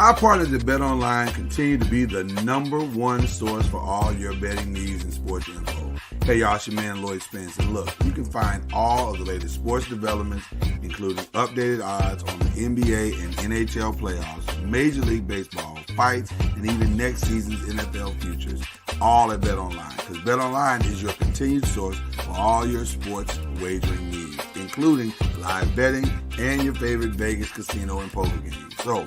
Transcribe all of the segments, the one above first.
Our partners at BetOnline continue to be the #1 source for all your betting needs and sports info. Hey y'all, it's your man Lloyd Spence, and look, you can find all of the latest sports developments, including updated odds on the NBA and NHL playoffs, Major League Baseball, fights, and even next season's NFL futures, all at BetOnline, because BetOnline is your continued source for all your sports wagering needs, including live betting and your favorite Vegas casino and poker games. So,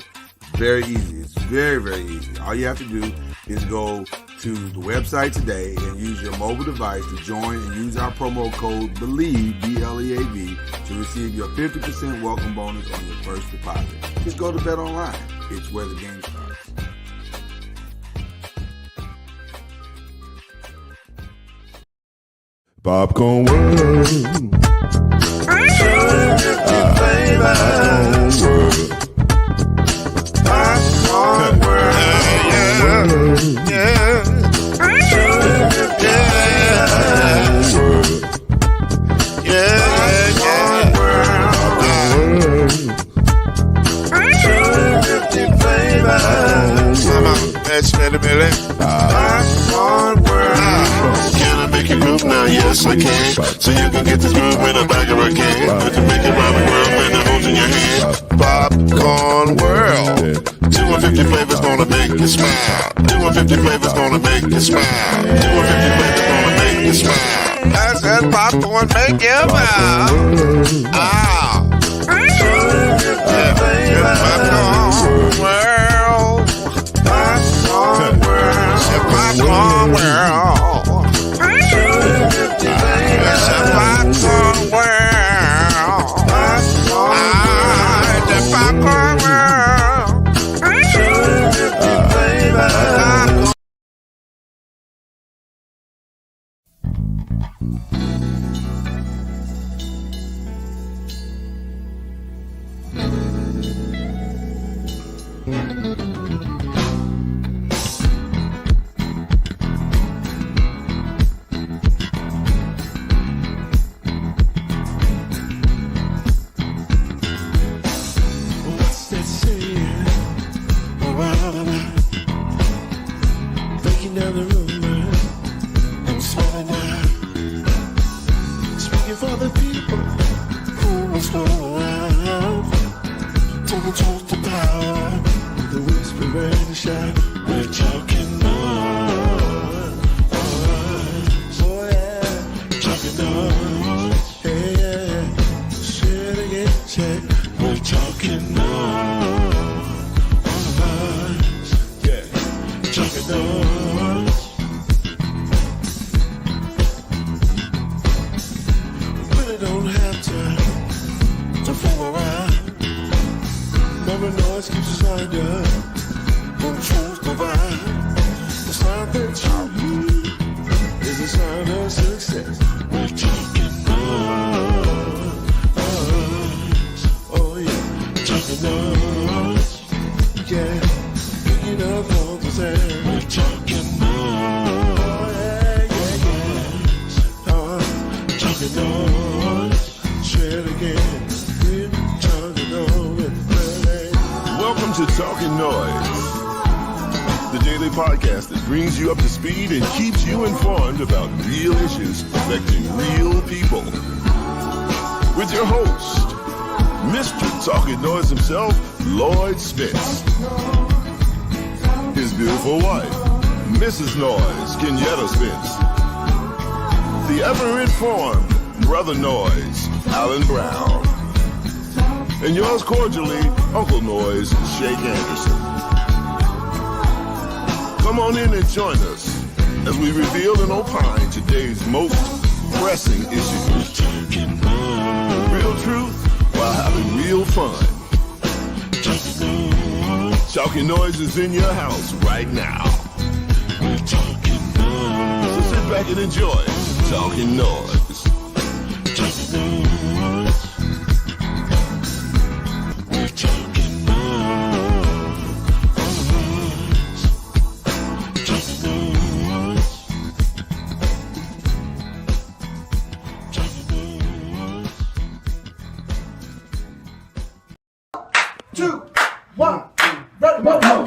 very easy. It's very, very easy. All you have to do is go to the website today and use your mobile device to join and use our promo code BELIEVE, B-L-E-A-V, to receive your 50% welcome bonus on your first deposit. Just go to BetOnline. It's where the game starts. Popcorn World. Popcorn World. Can I make you move now? Yes, I can. So you can get this move in a bag of a can. But you make it round the world when the holes in your hand. Popcorn World. 250 flavors gonna make you smile. 250 flavors gonna make you smile. 250 flavors gonna make you smile. I said popcorn make you smile. Ah. Yeah. Popcorn World. Popcorn World. Popcorn World. It's a popcorn world. It's a popcorn world. What's that saying? Breaking down the rumor and smiling out. Speaking for the people who must go around. Taking truth to power with the whisper and the shout. We're talking noise. Oh yeah, talking noise. Hey yeah, say it again, say it. We're talking noise. Yeah, talking noise. Really don't have to fool around. Never noise keeps us lined up. When truth divine, the sound that you hear is the sound of success. We're talking noise. Oh yeah, talking noise. Yeah, picking up all the sound. We're talking noise. Oh yeah, yeah, yeah. Talking noise. Say it again. We're talking noise. Welcome to Talkin NOIZ, the daily podcast that brings you up to speed and keeps you informed about real issues affecting real people. With your host, Mr. Talkin NOIZ himself, Lloyd Spence. His beautiful wife, Mrs. Noise, Kenyatta Spence. The ever-informed Brother Noise, Alan Brown. And yours cordially, Uncle Noise, Shake Anderson. Come on in and join us as we reveal and opine today's most pressing issues. Real truth while having real fun. Talkin NOIZ is in your house right now. So sit back and enjoy Talkin NOIZ. Two, one, ready, go.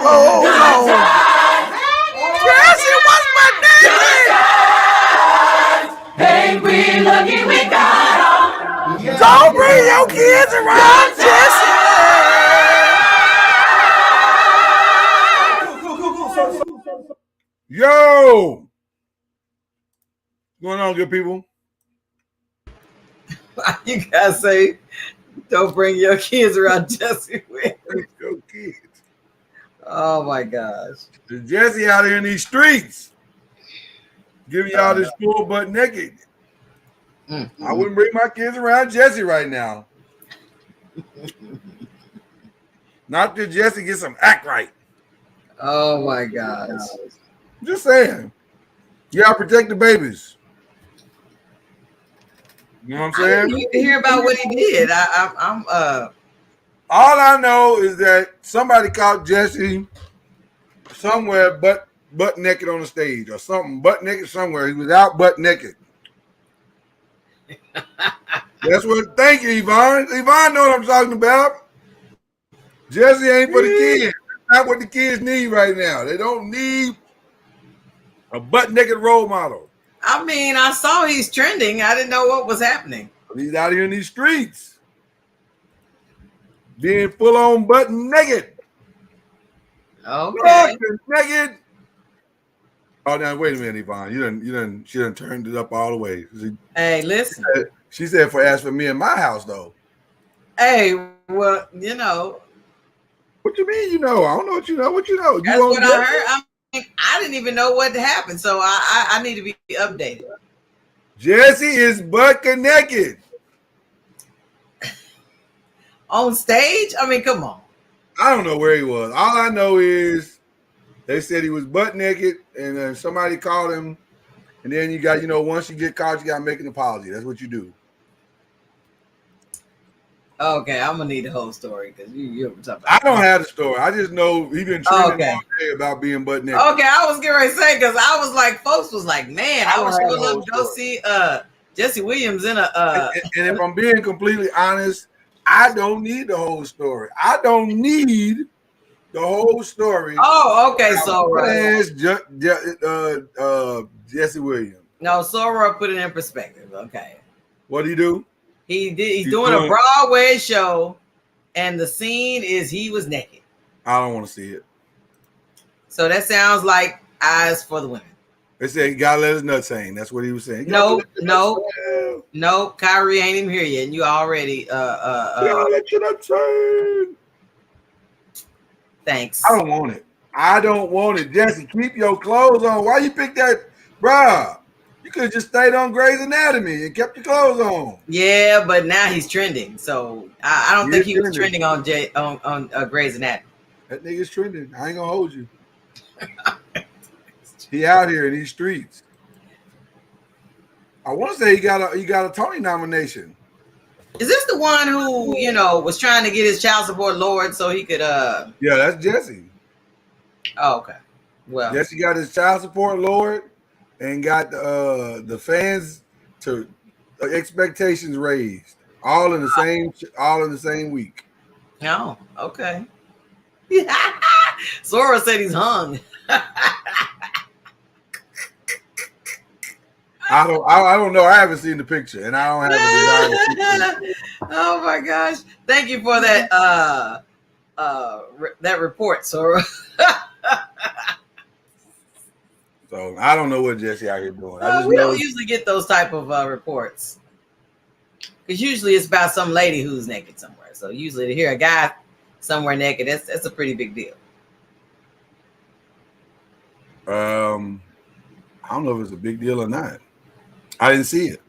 Oh, Jesse, what's my name? Ain't we lucky we got on? Don't bring your kids around, Jesse. Yo, what's going on, good people? You guys say, don't bring your kids around Jesse Williams. Your kids. Oh my gosh. Jesse out here in these streets, giving y'all this full butt naked. I wouldn't bring my kids around Jesse right now. Not till Jesse gets some act right. Oh my gosh. Just saying. You gotta protect the babies. You know what I'm I saying? didn't need to hear about what he did. I'm All I know is that somebody caught Jesse somewhere butt naked on the stage or something, butt naked somewhere. He was out butt naked. That's what. Thank you, Yvonne. Yvonne know what I'm talking about. Jesse ain't for the kids. That's not what the kids need right now. They don't need a butt naked role model. I mean, I saw he's trending. I didn't know what was happening. He's out here in these streets, being full on butt naked. Okay. Butt naked. Oh, now wait a minute, Yvonne. She done turned it up all the way. Hey, listen. She said as for me in my house though. Hey, well, you know. What you mean? You know? I don't know what you know. What you know? That's what I heard. I mean, I didn't even know what happened, so I need to be updated. Jesse is butt naked On stage? I mean, come on. I don't know where he was. All I know is they said he was butt naked, and somebody called him. And then you got, once you get caught, you got to make an apology. That's what you do. Okay, I'm gonna need the whole story because you talking about. I don't have the story. I just know he been trending all day about being butt naked. Okay, I was getting ready to say because I was like, folks was like, man, I wish we would love to go see Jesse Williams in a. And if I'm being completely honest, I don't need the whole story. I don't need the whole story. Oh, okay, so Jesse Williams. No, Sora put it in perspective. Okay, what do you do? He's doing a Broadway show, and the scene is he was naked. I don't want to see it. So that sounds like eyes for the women. They said he gotta let his nuts hang. That's what he was saying. No. Kyrie ain't even here yet, and you already gotta let your nuts hang. Thanks. I don't want it. I don't want it. Jesse, keep your clothes on. Why you pick that, bruh? You could have just stayed on Grey's Anatomy and kept your clothes on. Yeah, but now he's trending, so I don't think he was trending on Grey's Anatomy. That nigga's trending. I ain't gonna hold you. He out here in these streets. I want to say he got a Tony nomination. Is this the one who was trying to get his child support lowered so he could? Yeah, that's Jesse. Oh, okay. Well, Jesse got his child support lowered and got the fans to expectations raised, all in the same week. Oh, okay. Sora said he's hung. I don't know. I haven't seen the picture, and I don't have a desire to see it. Oh my gosh! Thank you for that that report, Sora. So I don't know what Jesse out here doing. We don't usually get those type of reports because usually it's about some lady who's naked somewhere. So usually to hear a guy somewhere naked, that's a pretty big deal. I don't know if it's a big deal or not. I didn't see it.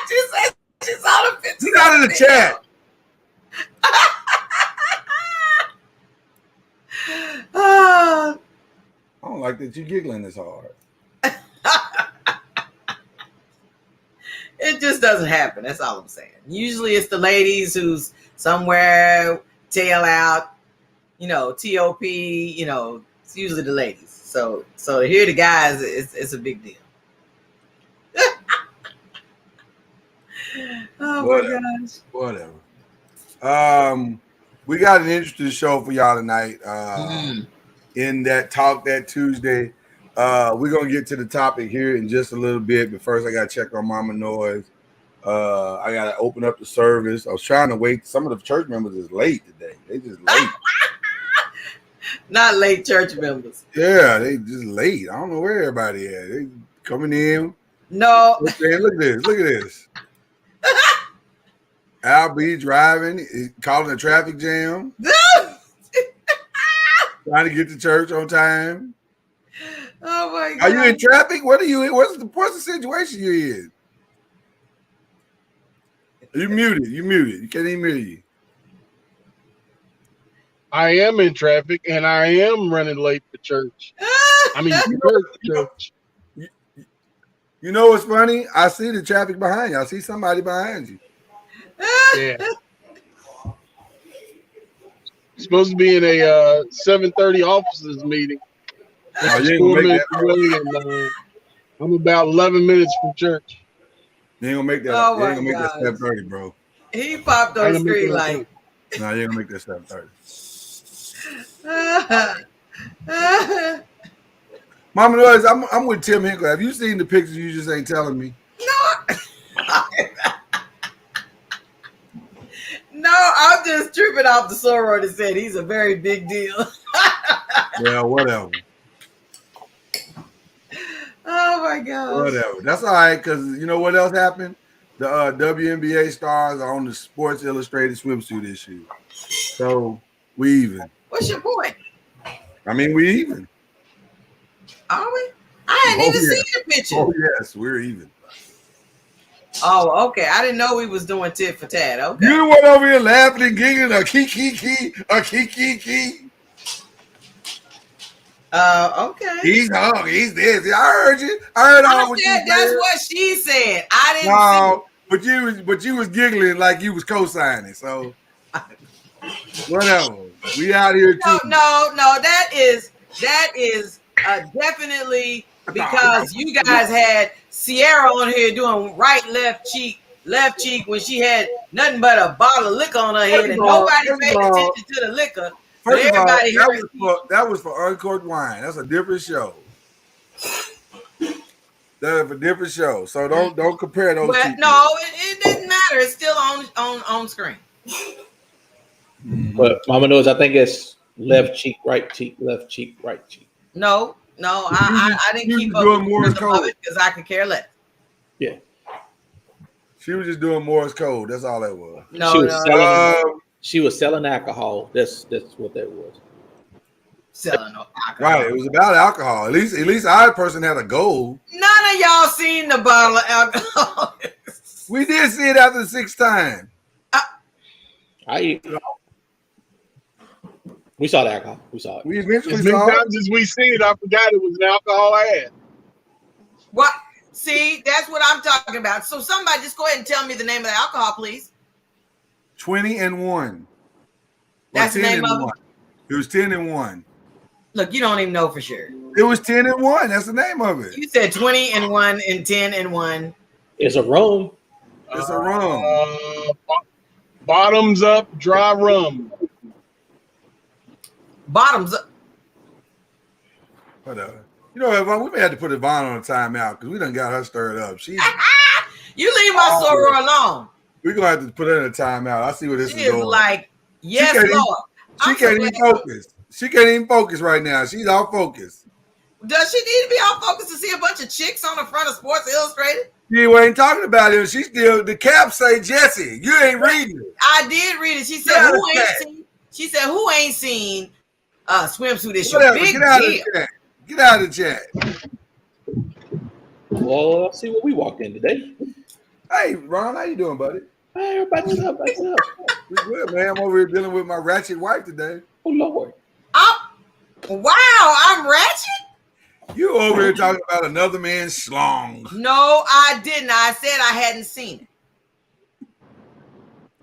She said she saw the picture. She's out in the chat. I don't like that you're giggling this hard. It just doesn't happen. That's all I'm saying. Usually it's the ladies who's somewhere, tail out, TOP, it's usually the ladies. So to hear the guys, it's a big deal. Oh Whatever. my gosh. Whatever. We got an interesting show for y'all tonight. In that Talk That Tuesday, we're gonna get to the topic here in just a little bit. But first, I gotta check on Mama Noise. I gotta open up the service. I was trying to wait. Some of the church members is late today. They just late. Not late church members. Yeah, they just late. I don't know where everybody at. They coming in. No. Okay, look at this. Look at this. Al B driving, causing a traffic jam. Trying to get to church on time. Oh my God. Are you in traffic? What are you in? What's the situation you're in? You muted. You muted. You can't even hear you. I am in traffic and I am running late for church. I mean, church. You know what's funny? I see the traffic behind you. I see somebody behind you. Yeah. Supposed to be in a 7:30 officers meeting. I'm about 11 minutes from church. You ain't gonna make that. Oh you ain't gonna make gosh. that 7:30, bro. He popped on the screen like. No, you ain't gonna make that 7:30. Mama Noise, I'm with Tim Hinkle. Have you seen the pictures? You just ain't telling me. No. No, I'm just tripping off the soror that said he's a very big deal. Well, whatever. Oh my God. Whatever. That's all right, because you know what else happened? The WNBA stars are on the Sports Illustrated swimsuit issue. So we even. What's your point? I mean, we even. Are we? I hadn't even seen the picture. Oh, yes, we're even. Oh, okay. I didn't know we was doing tit for tat. Okay. You went over here laughing and giggling, a key. Okay. He's hung. He's this. I heard you. I heard all what you said. That's what she said. I didn't see. But you was giggling like you was co-signing. So whatever. We out here too. No. That is definitely because you guys had Sierra on here doing right, left cheek when she had nothing but a bottle of liquor on her head and nobody paid attention to the liquor. First of all, that was for Uncorked Wine. That's a different show. That's a different show. So don't compare those two. No, it didn't matter. It's still on screen. But Mama Knows, I think it's left cheek, right cheek, left cheek, right cheek. No, I didn't keep up with Morse code because I could care less. Yeah. She was just doing Morse code. That's all that was. She was selling alcohol. That's what that was. Selling alcohol. Right. It was about alcohol. At least our person had a goal. None of y'all seen the bottle of alcohol. We did see it after the sixth time. We saw the alcohol. We saw it. We eventually as many saw times as we seen it, I forgot it was an alcohol ad. What? See, that's what I'm talking about. So somebody just go ahead and tell me the name of the alcohol, please. 20 and 1. That's the name of it? It was 10 and 1. Look, you don't even know for sure. It was 10 and 1. That's the name of it. You said 20 and 1 and 10 and 1. It's a rum. It's a rum. Bottoms up, dry rum. Bottoms up. Whatever. You know, we may have to put Yvonne on a timeout because we done got her stirred up. You leave my soror alone. We're going to have to put her in a timeout. I see where this is going. She is like, yes, Lord. She can't even focus. She can't even focus right now. She's off focus. Does she need to be off focus to see a bunch of chicks on the front of Sports Illustrated? You ain't talking about it. She still, the cap say Jesse. You ain't reading it. I did read it. She said, who ain't seen swimsuit issue? Big deal. Get out of the chat. Well, let's see what we walked in today. Hey, Ron, how you doing, buddy? Hey, everybody's up. We good, man. I'm over here dealing with my ratchet wife today. Oh, Lord. Wow, I'm ratchet? You over here talking about another man's schlong. No, I didn't. I said I hadn't seen it.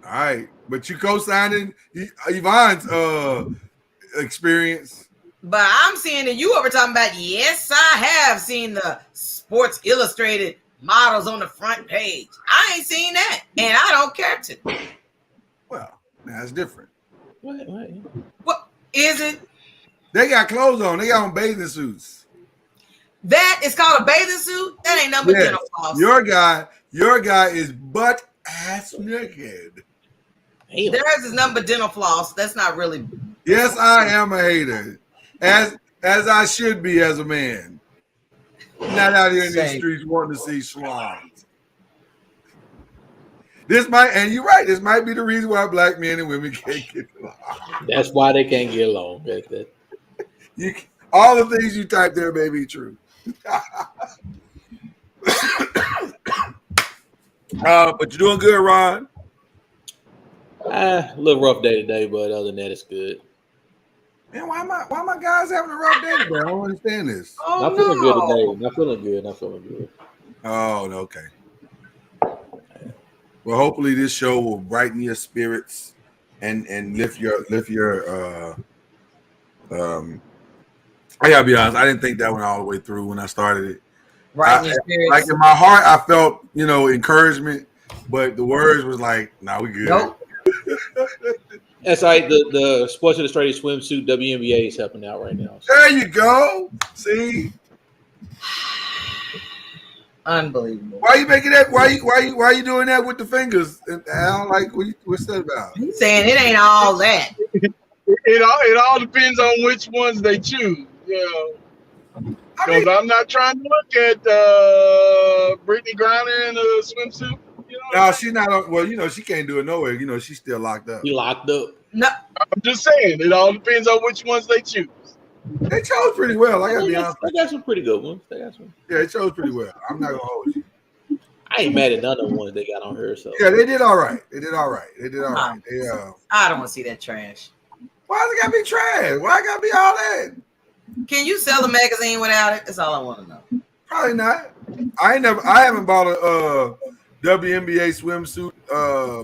All right. But you co-signing Yvonne's experience. But I'm seeing that you over talking about, yes, I have seen the Sports Illustrated models on the front page. I ain't seen that, and I don't care to. Well, that's different. What is it? They got clothes on. They got on bathing suits. That is called a bathing suit? That ain't nothing but dental floss. Your guy is butt ass naked. Theirs is nothing but dental floss. That's not really. Yes, I am a hater. As I should be as a man. Not out here in these streets wanting to see schlongs. This might, and you're right, this might be the reason why black men and women can't get along. That's why they can't get along. All the things you type there may be true. But you're doing good, Ron. A little rough day today, but other than that, it's good. Man, why am I guys having a rough day today? I don't understand this. Oh, not feeling good today. Not feeling good. Oh, okay. Well, hopefully this show will brighten your spirits and lift your I gotta be honest, I didn't think that went all the way through when I started it. Brighten your spirits. Like in my heart, I felt, encouragement, but the words was like, nah, we good. Nope. That's right. The Sports Illustrated swimsuit WNBA is helping out right now. There you go. See? Unbelievable. Why you making that? Why you doing that with the fingers? I don't like what's that about? He's saying it ain't all that. It all depends on which ones they choose. Because I'm not trying to look at Brittany Griner in a swimsuit. No, she's not. Well, she can't do it nowhere. She's still locked up. He locked up. No, I'm just saying it all depends on which ones they choose. They chose pretty well. I gotta be honest. They got some pretty good ones. Yeah, they chose pretty well. I'm not gonna hold you. I ain't mad at none of the ones they got on her. So yeah, they did all right. They did all right. I don't want to see that trash. Why does it gotta be trash? Why it gotta be all that? Can you sell a magazine without it? That's all I want to know. Probably not. I haven't bought a WNBA swimsuit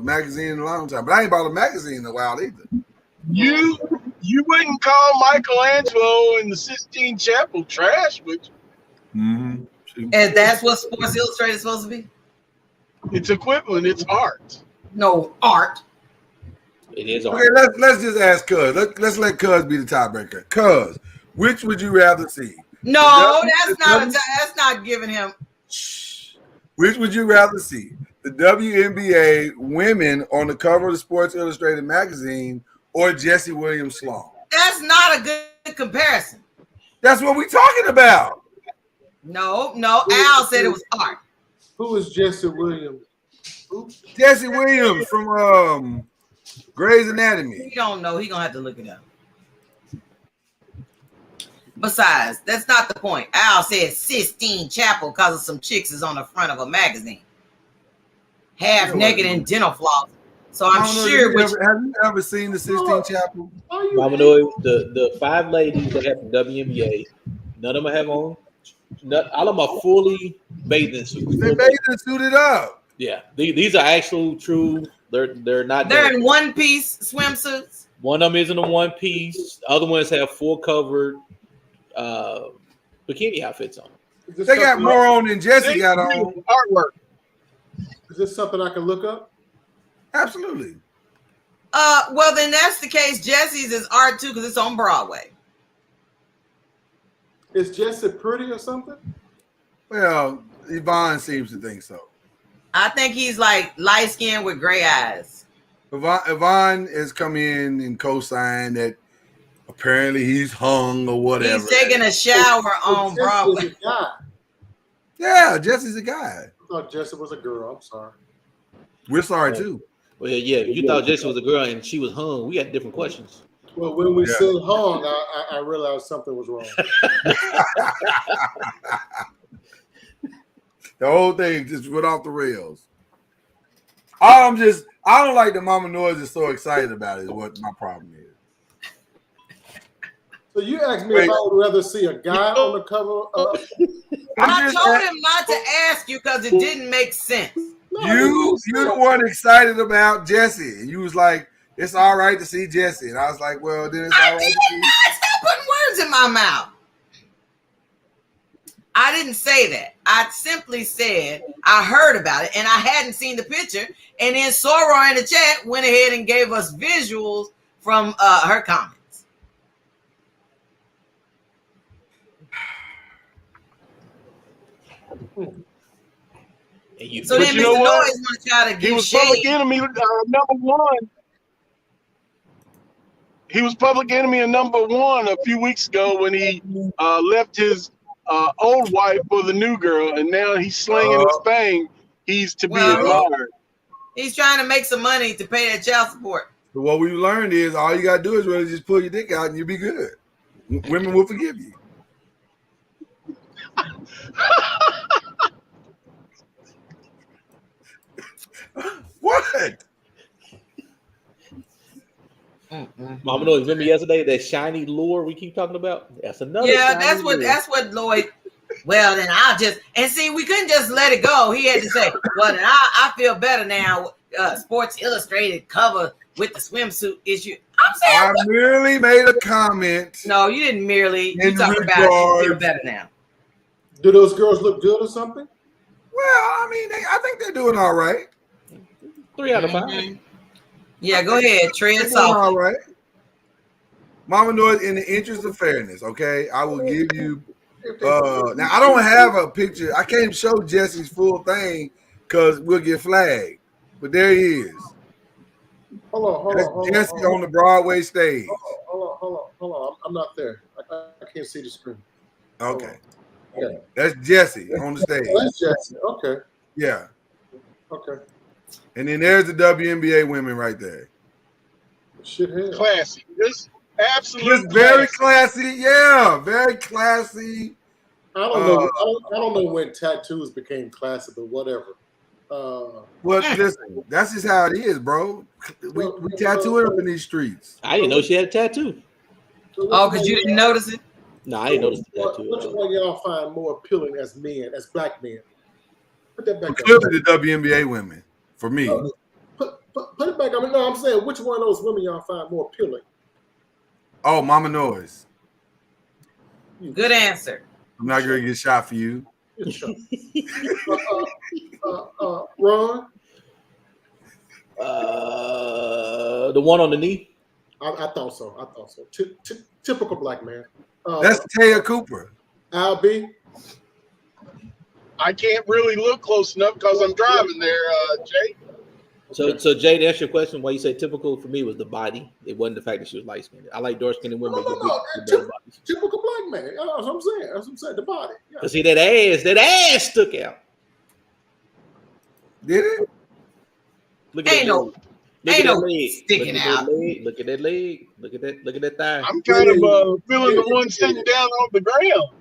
magazine in a long time, but I ain't bought a magazine in a while either. You wouldn't call Michelangelo in the Sistine Chapel trash, would you? Mm-hmm. And that's what Sports Illustrated is supposed to be? It's equivalent. It's art. No, art. It is art. Okay, let's just ask Cuz. Let's let Cuz be the tiebreaker. Cuz, which would you rather see? No, that's not giving him. Which would you rather see? The WNBA women on the cover of the Sports Illustrated magazine or Jesse Williams Sloan? That's not a good comparison. That's what we're talking about. No. Al said it was art. Who is Jesse Williams? Jesse Williams from Grey's Anatomy. He don't know. He gonna have to look it up. Besides, that's not the point. Al said Sistine Chapel because of some chicks is on the front of a magazine, half naked in dental floss. So I'm sure. Have you ever seen the Sistine Chapel? Mama Noy, the 5 ladies that have the WNBA, none of them have on. All of them are fully bathing suits. They bathing suited up. Yeah, these are actual true. They're not. They're in one-piece swimsuits. One of them is in a one-piece. The other ones have full covered bikini outfits on. They got more on than Jesse got on. Artwork. Is this something I can look up? Absolutely. Well, then that's the case. Jesse's is art too because it's on Broadway. Is Jesse pretty or something? Well, Yvonne seems to think so. I think he's like light skinned with gray eyes. Yvonne has come in and co-signed that apparently he's hung or whatever. He's taking a shower on Broadway. Jesse's a guy. Yeah, Jesse's a guy. I thought Jesse was a girl. I'm sorry. We're sorry too. Well, yeah. If you thought Jesse was a girl and she was hung, we had different questions. Well, when we said hung, I realized something was wrong. The whole thing just went off the rails. I don't like that Mama Noise is so excited about it is what my problem is. So you asked me if I would rather see a guy on the cover of... I told him not to ask you because it didn't make sense. You're the one excited about Jesse. And you was like, it's all right to see Jesse. And I was like, well, then it's all right to see. Stop putting words in my mouth. I didn't say that. I simply said I heard about it and I hadn't seen the picture. And then Sora in the chat went ahead and gave us visuals from her comments. So But then you Mr. know Noise what? want to try to He give was public shade. enemy number one. He was public enemy number one a few weeks ago when he left his old wife for the new girl, and now he's slinging his thing. He's to be admired. He's trying to make some money to pay that child support. So what we learned is all you gotta do is really just pull your dick out and you'll be good. Women will forgive you. What? Mama Noise, remember yesterday that shiny lure we keep talking about? That's another. Yeah, shiny lure. that's what Lloyd. Well, then I'll just see. We couldn't just let it go. He had to say, "Well, then I feel better now." Sports Illustrated cover with the swimsuit issue. I'm saying I merely made a comment. no, you didn't merely. You In talk about you feel better now. Do those girls look good or something? Well, I mean, I think they're doing all right. 3 out of 5. Yeah, go ahead, tread They're doing all softly. right. Mama Noise, in the interest of fairness, okay, I will give you. Now I don't have a picture. I can't show Jesse's full thing because we'll get flagged. But there he is. Hold That's on. Jesse on the Broadway stage. Hold on. I'm not there. I can't see the screen. Okay. Yeah. That's Jesse on the stage. Oh, that's Jesse. Okay. Yeah. Okay. And then there's the WNBA women right there. Shithead. Classy. Just absolutely Just very classy. Yeah, very classy. I don't know. I don't know when tattoos became classic, but whatever. Well, listen, that's just how it is, bro. We tattoo it up in these streets. I didn't know she had a tattoo. Oh, because you didn't notice it? No, I didn't notice the tattoo. Which one y'all find more appealing as men, as black men? Put that back Clearly the WNBA women, for me. Put it back. No, I'm saying which one of those women y'all find more appealing? Oh, Mama Noise. Good answer. I'm not going to get shot for you. Ron? The one on the knee? I thought so. Typical black man. That's Taya Cooper. Albie? I can't really look close enough because I'm driving there, Jay. So Jay, to answer your question, why you say typical for me was the body. It wasn't the fact that she was light skinned. I like dark skinned women. No. Typical black man. That's what I'm saying. That's what I'm saying. The body. Yeah. But see, that ass stuck out. Did it? Look at Ain't no leg. sticking out. Look at that leg. Look at that thigh. I'm kind of feeling the one sitting down on the ground.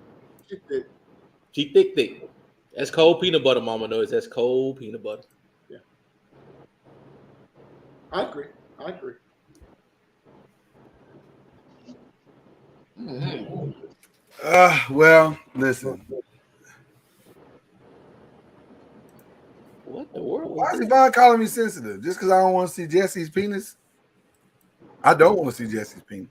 She thick. That's cold peanut butter, Mama knows. That's cold peanut butter. Yeah. I agree. Well, listen. What the world? Why is Yvonne calling me sensitive? Just because I don't want to see Jesse's penis? I don't want to see Jesse's penis.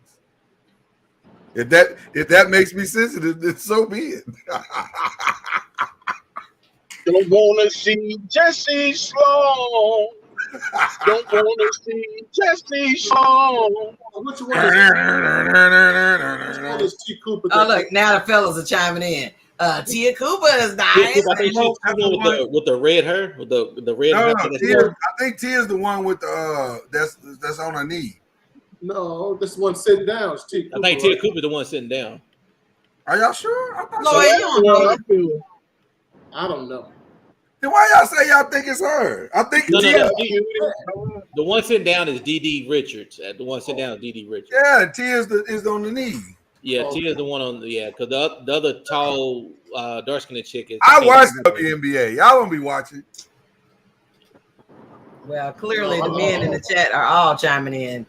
If that makes me sensitive, then so be it. Don't want to see Jesse Sloan. Don't want to see Jesse Sloan. Which one is T. Cooper? Oh, look, now the fellas are chiming in. Tia Cooper is nice. I think she's the one with the red hair, with the red hair. I think Tia's the one with that's on her knee. No, this one sitting down is T. Cooper. I think Tia Cooper the one sitting down. Are y'all sure? I thought Lloyd, you don't know. I don't know. Then why y'all say y'all think it's her? I think Tia. The one sitting down is D.D. Richards. The one sitting down is D.D. Richards. Yeah, Tia is on the knee. Yeah, Tia is the one on because the other tall, dark-skinned chick is. I watch WNBA. Y'all don't be watching. Well, clearly the men in the chat are all chiming in.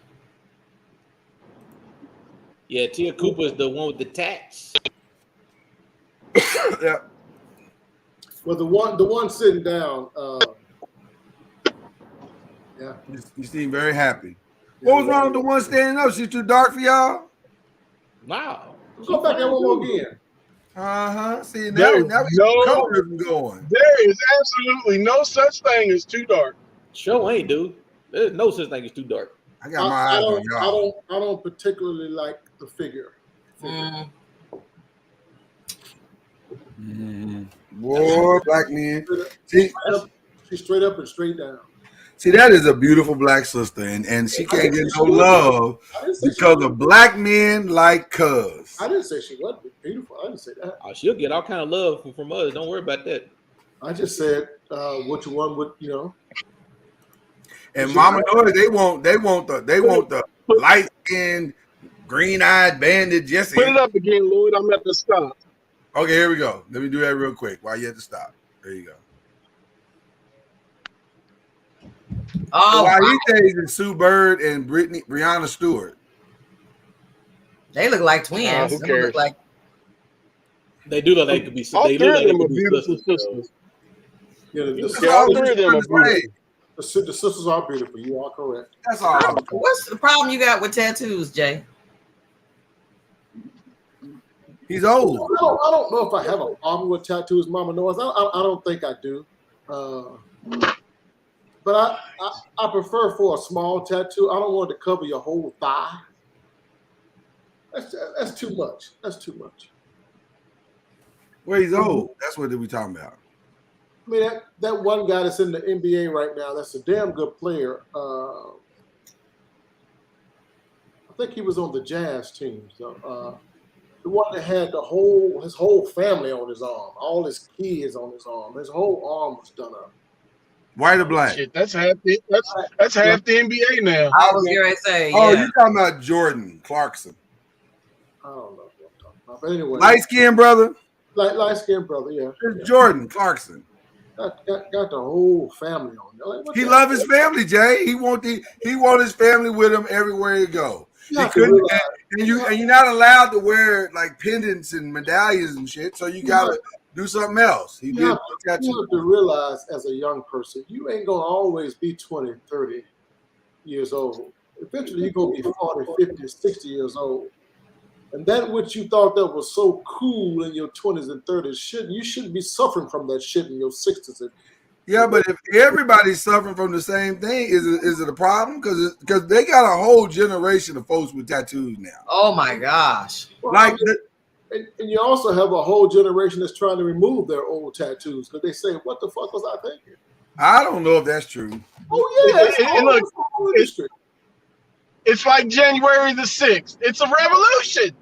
Yeah, Tia Cooper is the one with the tats. Yeah. Well, the one sitting down. Yeah. You seem very happy. What was wrong with the one standing up? She too dark for y'all? Wow. Go back there one more again. See, now we got colorism going. There is absolutely no such thing as too dark. Sure ain't, dude. There's no such thing as too dark. I got my eyes on y'all. I don't particularly like the figure. Boy, black men. See, she's straight up and straight down. See, that is a beautiful black sister, and she can't get no love because of black men like Cuz. I didn't say she wasn't beautiful. I didn't say that. Oh, she'll get all kind of love from us. Don't worry about that. I just said which one would And Mama Noise, they want the light skinned, green eyed bandit Jesse. Put it up again, Lloyd. I'm at the stop. Okay, here we go. Let me do that real quick while you at the stop. There you go. Oh, Wahite is Sue Bird and Brianna Stewart. They look like twins. Who They cares? look like They do look like they could be. All They three look of like them they are could be beautiful sisters. sisters. All three of them are beautiful. The sisters are beautiful. You are correct. That's all. What's the problem you got with tattoos, Jay? He's old. I don't know if I have a problem with tattoos, Mama Noise. I don't think I do. But I prefer for a small tattoo. I don't want it to cover your whole thigh. That's too much. That's too much. Well, he's old. That's what we talking about. I mean, that one guy that's in the NBA right now, that's a damn good player. I think he was on the Jazz team. So, the one that had his whole family on his arm, all his kids on his arm. His whole arm was done up. White or black? Shit, that's half the NBA now. I was going to say, Oh, you talking about Jordan Clarkson? I don't know what I'm talking about. But anyway, Light skinned brother? Light skinned brother, yeah. It's Jordan Clarkson. Got the whole family on there. Like, He love his family, Jay. He want his family with him everywhere he go. He couldn't, and you're not allowed to wear like pendants and medallions and shit. So you gotta do something else. You have to realize as a young person, you ain't gonna always be 20, 30 years old. Eventually, you're gonna be 40, 50, 60 years old. And that which you thought that was so cool in your 20s and 30s, you shouldn't be suffering from that shit in your 60s. Yeah, but if everybody's suffering from the same thing, is it a problem? Because they got a whole generation of folks with tattoos now. Oh my gosh! Well, and you also have a whole generation that's trying to remove their old tattoos because they say, "What the fuck was I thinking?" I don't know if that's true. Oh yeah, it's like January the 6th. It's a revolution.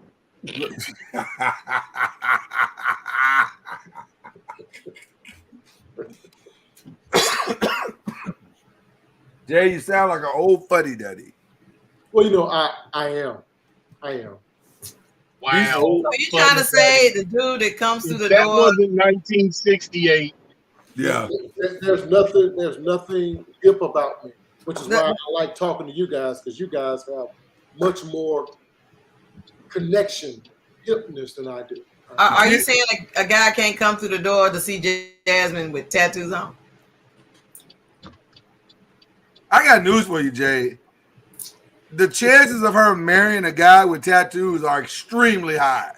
Jay, you sound like an old fuddy duddy. Well, I am. Wow. So you trying to say the dude that comes through the door? That wasn't 1968. Yeah. There's nothing hip about me, which is why I like talking to you guys because you guys have much more connection, hipness than I do. Are you saying a guy can't come through the door to see Jasmine with tattoos on? I got news for you, Jay. The chances of her marrying a guy with tattoos are extremely high.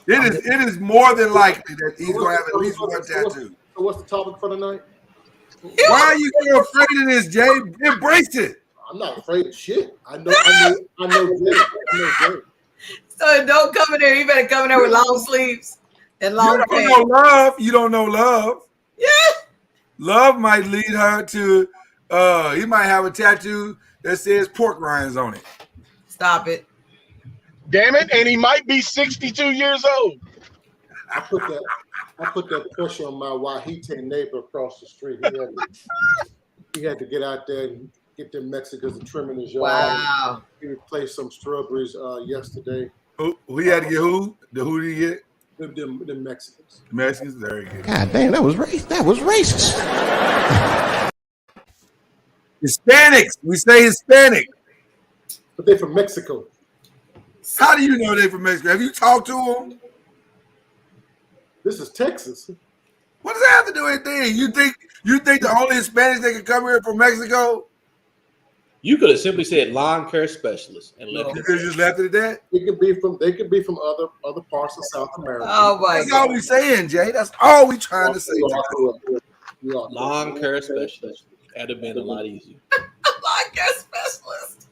It is more than likely that he's going to have at least one tattoo. So what's the topic for tonight? Why are you so afraid of this, Jay? Embrace it. I'm not afraid of shit. I know Jay. So don't come in there. You better come in there with long sleeves and long pants. You don't know love. Yeah. Love might lead her to he might have a tattoo that says pork rinds on it. Stop it. Damn it. And he might be 62 years old. I put that pressure on my Wahite neighbor across the street. He had to get out there and get them Mexicans and trim in his yard. Wow. He replaced some strawberries yesterday. Who he had to get who? Who did he get? The Mexicans. Mexicans, very good. God damn, that was racist. Hispanics. We say Hispanic. But they're from Mexico. How do you know they're from Mexico? Have you talked to them? This is Texas. What does that have to do with anything? You think the only Hispanics that can come here from Mexico? You could have simply said lawn care specialist and left it. You could have just left it at that? They could be from other parts of South America. Oh my That's all we saying, Jay. That's all we trying to say. You are Lawn care specialist. That'd have been a lot easier. Lawn care specialist.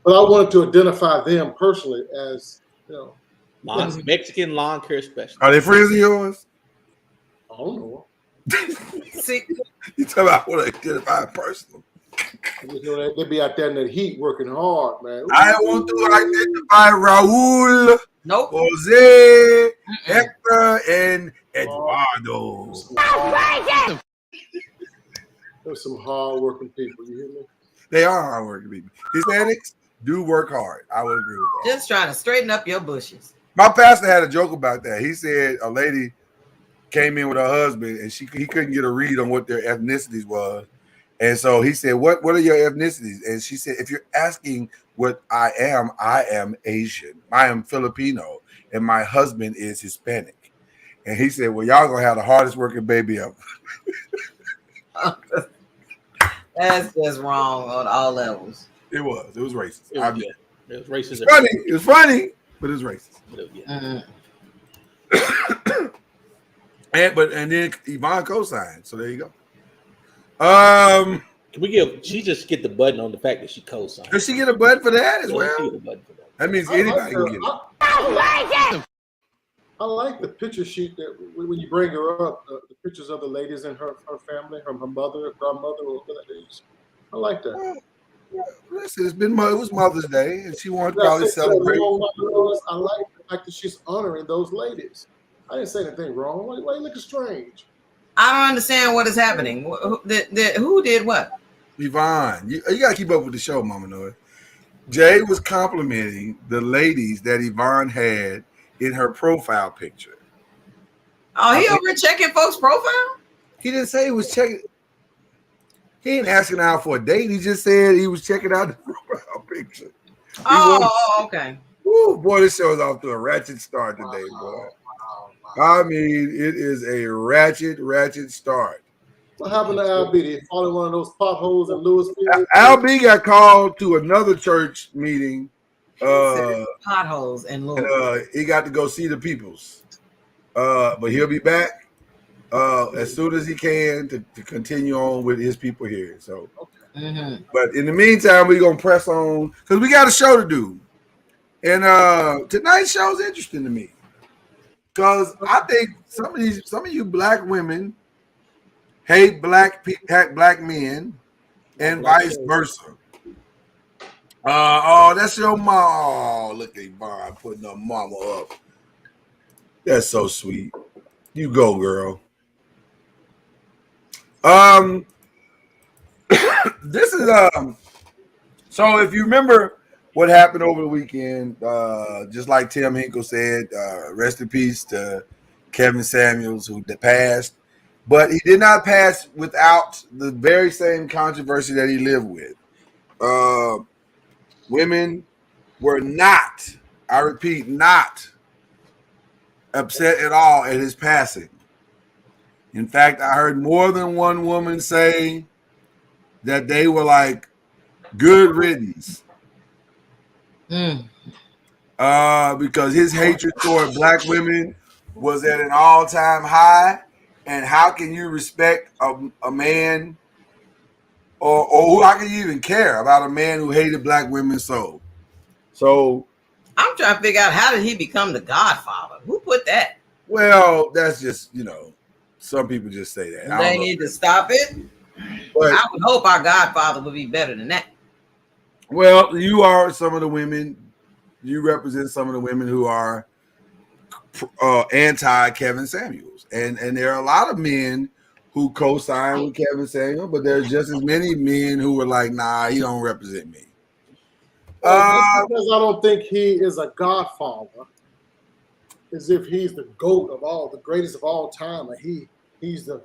But I wanted to identify them personally as, Mexican lawn care specialist. Are they friends of yours? I don't know. See, You talking about what I identify personal? They be out there in that heat working hard, man. I want to identify Raul, nope. Jose, Hector, and Eduardo. There's some hard working people. You hear me? They are hard working people. Hispanics do work hard. I would agree with that. Just trying to straighten up your bushes. My pastor had a joke about that. He said a lady came in with her husband and he couldn't get a read on what their ethnicities was. And so he said, what are your ethnicities? And she said, if you're asking what I am Asian. I am Filipino, and my husband is Hispanic. And he said, well, y'all gonna have the hardest working baby ever. That's just wrong on all levels. It was racist. It was racist. It was funny, but it was racist. And then Yvonne co-signed. So there you go. Can we she just get the button on the fact that she co-signed? Does she get a button for that as well? She get a button for that. That means anybody can get it. I like the picture sheet that when you bring her up, the pictures of the ladies in her family, her mother, her grandmother, or whatever that is. I like that. Listen, it was Mother's Day, and she wanted to probably celebrate. I like the fact that she's honoring those ladies. I didn't say anything wrong. Why are you looking strange? I don't understand what is happening. Who did what? Yvonne, you got to keep up with the show, Mama Noah. Jay was complimenting the ladies that Yvonne had in her profile picture. Oh, he over checking folks' profile? He didn't say he was checking. He ain't asking out for a date. He just said he was checking out the profile picture. Okay. Ooh, boy, this show's off to a ratchet start today, boy. I mean, it is a ratchet start. What happened to Al B? Did he fall in one of those potholes in Louisville? Al B got called to another church meeting. Potholes in Louisville. And he got to go see the peoples. But he'll be back as soon as he can to continue on with his people here. So, But in the meantime, we're gonna press on because we got a show to do. And tonight's show is interesting to me. Because I think some of you black women hate black men and vice versa. That's your mom. Oh, look at Yvonne putting her mama up. That's so sweet. You go, girl. This is so if you remember what happened over the weekend, just like Tim Hinkle said, rest in peace to Kevin Samuels, who passed. But he did not pass without the very same controversy that he lived with. Women were not, I repeat, not upset at all at his passing. In fact, I heard more than one woman say that they were like, good riddance. Because his hatred toward black women was at an all-time high. And how can you respect a man or how can you even care about a man who hated black women so? So I'm trying to figure out, how did he become the Godfather? Who put that? Well, that's just, some people just say that. They need to stop it. But I would hope our Godfather would be better than that. Well, you are some of the women. You represent some of the women who are anti Kevin Samuels, and there are a lot of men who co-sign with Kevin Samuels, but there's just as many men who were like, "Nah, he don't represent me." Because I don't think he is a godfather, as if he's the GOAT of all, the greatest of all time, or he's the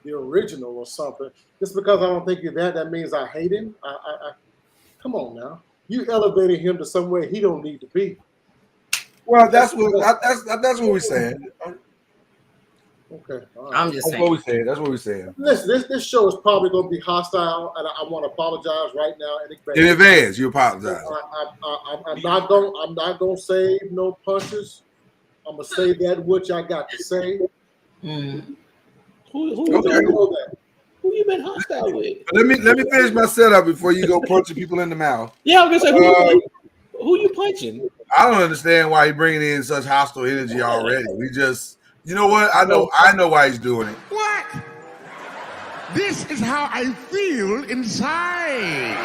original or something. Just because I don't think you're that means I hate him. I come on now, you elevated him to somewhere he don't need to be. Well, that's what we're saying. Okay, right. I'm just saying. That's what we're saying. That's what we're saying. Listen, this show is probably going to be hostile, and I want to apologize right now in advance. You apologize. I'm not going to save no punches. I'm going to say that which I got to say. Who Okay. who you been hostile with? Let me finish my setup before you go punching people in the mouth. Yeah, I was gonna say who you punching? I don't understand why he's bringing in such hostile energy already. We just, you know what? I know why he's doing it. What? This is how I feel inside.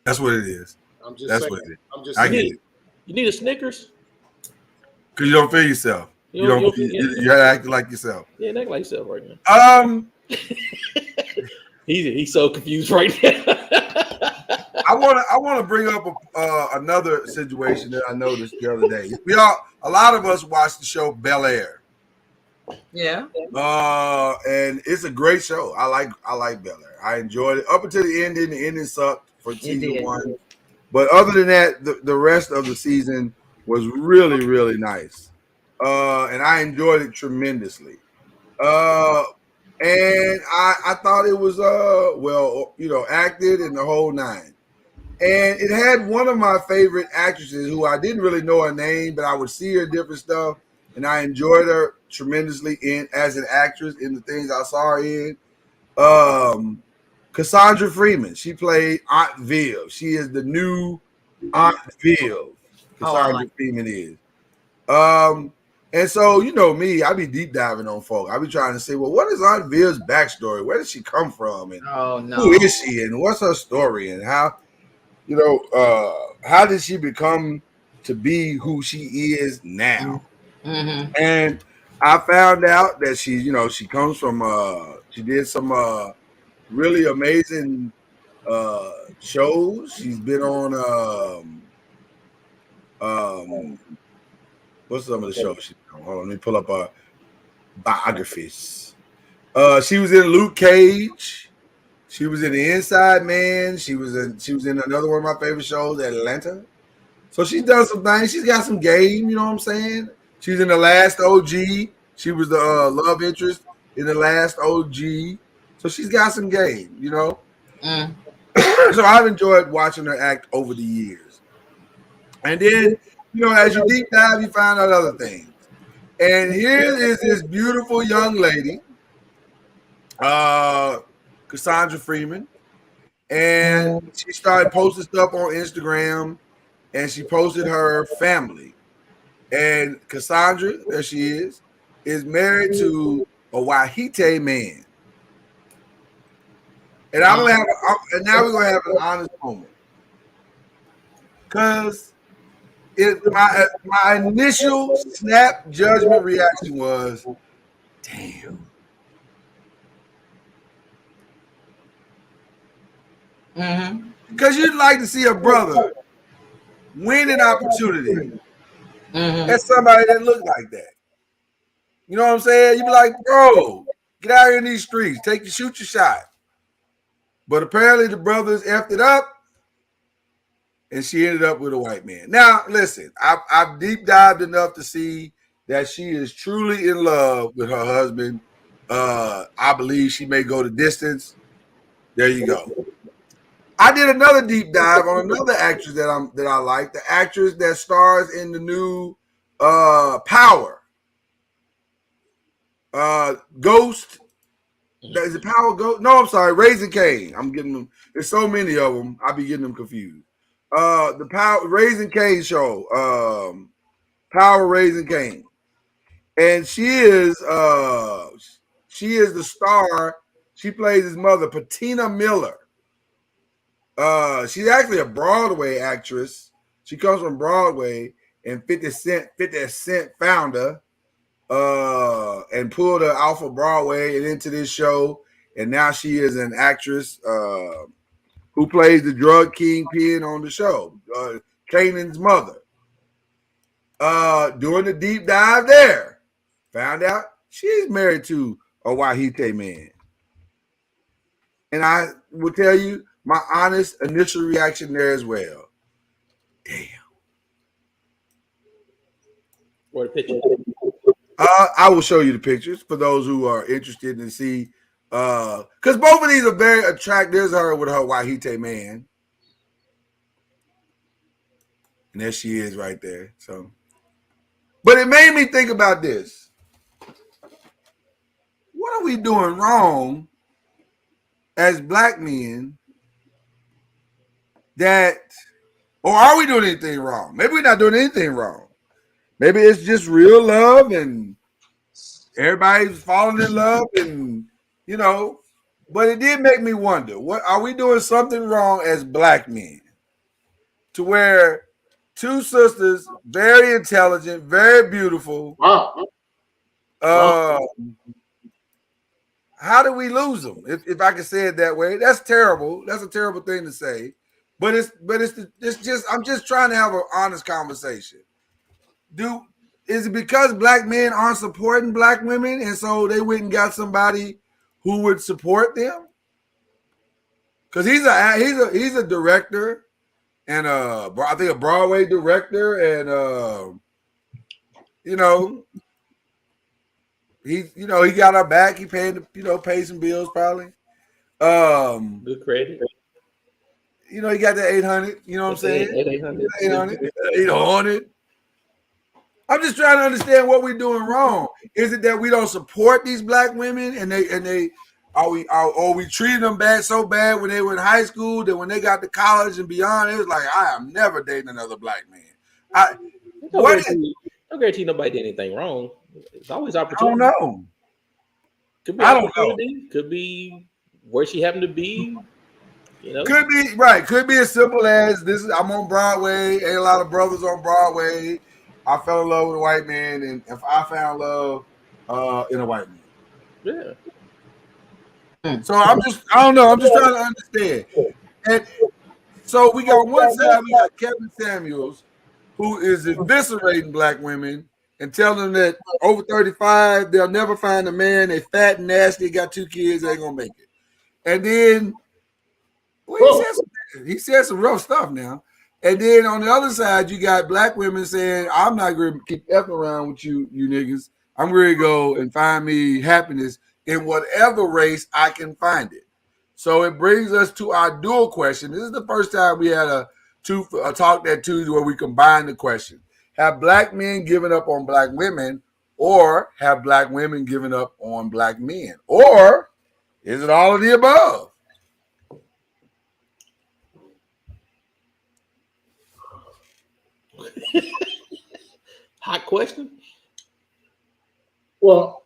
That's what it is. I'm just That's saying. what it is. I'm just I saying. get it. You need a Snickers? Because you don't feel yourself. You act like yourself. Yeah, act like yourself right now. He's so confused right now. I want to bring up another situation that I noticed the other day. A lot of us watched the show Bel Air. Yeah. And it's a great show. I like Bel Air. I enjoyed it up until the ending. The ending sucked for season 1. But other than that, the rest of the season was really, really nice. And I enjoyed it tremendously. And I thought it was acted and the whole nine. And it had one of my favorite actresses who I didn't really know her name, but I would see her different stuff, and I enjoyed her tremendously as an actress in the things I saw her in. Cassandra Freeman. She played Aunt Viv. She is the new Aunt Viv. Cassandra Freeman is. And so, you know me, I be deep diving on folk. I be trying to say, well, what is Aunt Viv's backstory? Where did she come from? And who is she? And what's her story? And how, how did she become to be who she is now? Mm-hmm. And I found out that she comes from, she did some really amazing shows. She's been on, what's some of the shows she's on? Hold on, let me pull up her biographies. She was in Luke Cage. She was in The Inside Man. She was in another one of my favorite shows, Atlanta. So she's done some things. She's got some game, you know what I'm saying? She's in The Last OG. She was the love interest in The Last OG. So she's got some game, you know? So I've enjoyed watching her act over the years. And then, as you deep dive, you find out other things. And here is this beautiful young lady, Cassandra Freeman. And she started posting stuff on Instagram, and she posted her family. And Cassandra, there she is married to a Wahite man. And now we're gonna have an honest moment. Because my initial snap judgment reaction was, damn. Because you'd like to see a brother win an opportunity at somebody that looked like that. You know what I'm saying? You'd be like, bro, get out here in these streets, shoot your shot. But apparently the brothers effed it up, and she ended up with a white man. Now, listen, I've deep dived enough to see that she is truly in love with her husband. I believe she may go the distance. There you go. I did another deep dive on another actress that I like, the actress that stars in the new Power. Ghost. Is it Power Ghost? No, I'm sorry, Raising Cane. I'm getting them. There's so many of them. I be getting them confused. The Power Raising Cane show. Power Raising Cane, and she is the star. She plays his mother, Patina Miller. She's actually a Broadway actress. She comes from Broadway, and 50 Cent found her and pulled her off of Broadway and into this show. And now she is an actress who plays the drug kingpin on the show, Kanan's mother. Doing the deep dive there, found out she's married to a Wahite man. And I will tell you my honest initial reaction there as well. Damn. What a picture. I will show you the pictures for those who are interested in see. Because both of these are very attractive. There's her with her Wahite man. And there she is right there. So, but it made me think about this. we doing wrong as black men that, or are we doing anything wrong? Maybe we're not doing anything wrong. Maybe it's just real love and everybody's falling in love and, you know, but it did make me wonder, what are we doing something wrong as black men to where two sisters, very intelligent, very beautiful. Wow. How do we lose them? If I can say it that way, that's terrible. That's a terrible thing to say, but it's just I'm just trying to have an honest conversation. Is it because black men aren't supporting black women, and so they went and got somebody who would support them? Because he's a director and I think a Broadway director, and you know. He got our back. He paid some bills probably. Good credit. He got the 800. You know what I'm saying? 800. I'm just trying to understand what we're doing wrong. Is it that we don't support these black women, and are we treating them so bad when they were in high school that when they got to college and beyond, it was like, I am never dating another black man. No guarantee nobody did anything wrong. It's always opportunity. I don't know. Could be opportunity. Could be where she happened to be. You know, could be right. Could be as simple as this. I'm on Broadway. Ain't a lot of brothers on Broadway. I fell in love with a white man, and if I found love in a white man, yeah. So I don't know. I'm just trying to understand. And so we got one side, we got Kevin Samuels, who is eviscerating black women and telling them that over 35, they'll never find a man. They fat and nasty, got 2 kids, they ain't gonna make it. And then he said some rough stuff now. And then on the other side, you got black women saying, I'm not going to keep effing around with you niggas. I'm ready to go and find me happiness in whatever race I can find it. So it brings us to our dual question. This is the first time we had a Talk That Tuesday where we combine the question. Have black men given up on black women, or have black women given up on black men? Or is it all of the above? Hot question. Well,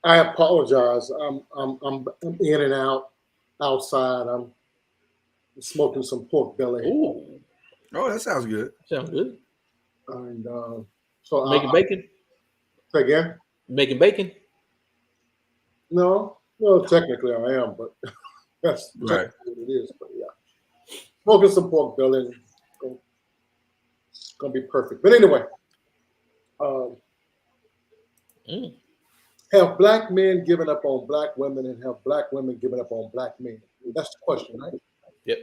I apologize. I'm in and out outside. I'm smoking some pork belly. Ooh. Oh, that sounds good. Sounds good. And so making bacon. Say again. Making bacon. No, well, technically I am, but that's right. What it is. But yeah, smoking some pork belly. It's gonna be perfect. But anyway, have black men given up on black women, and have black women given up on black men? That's the question, right? Yep.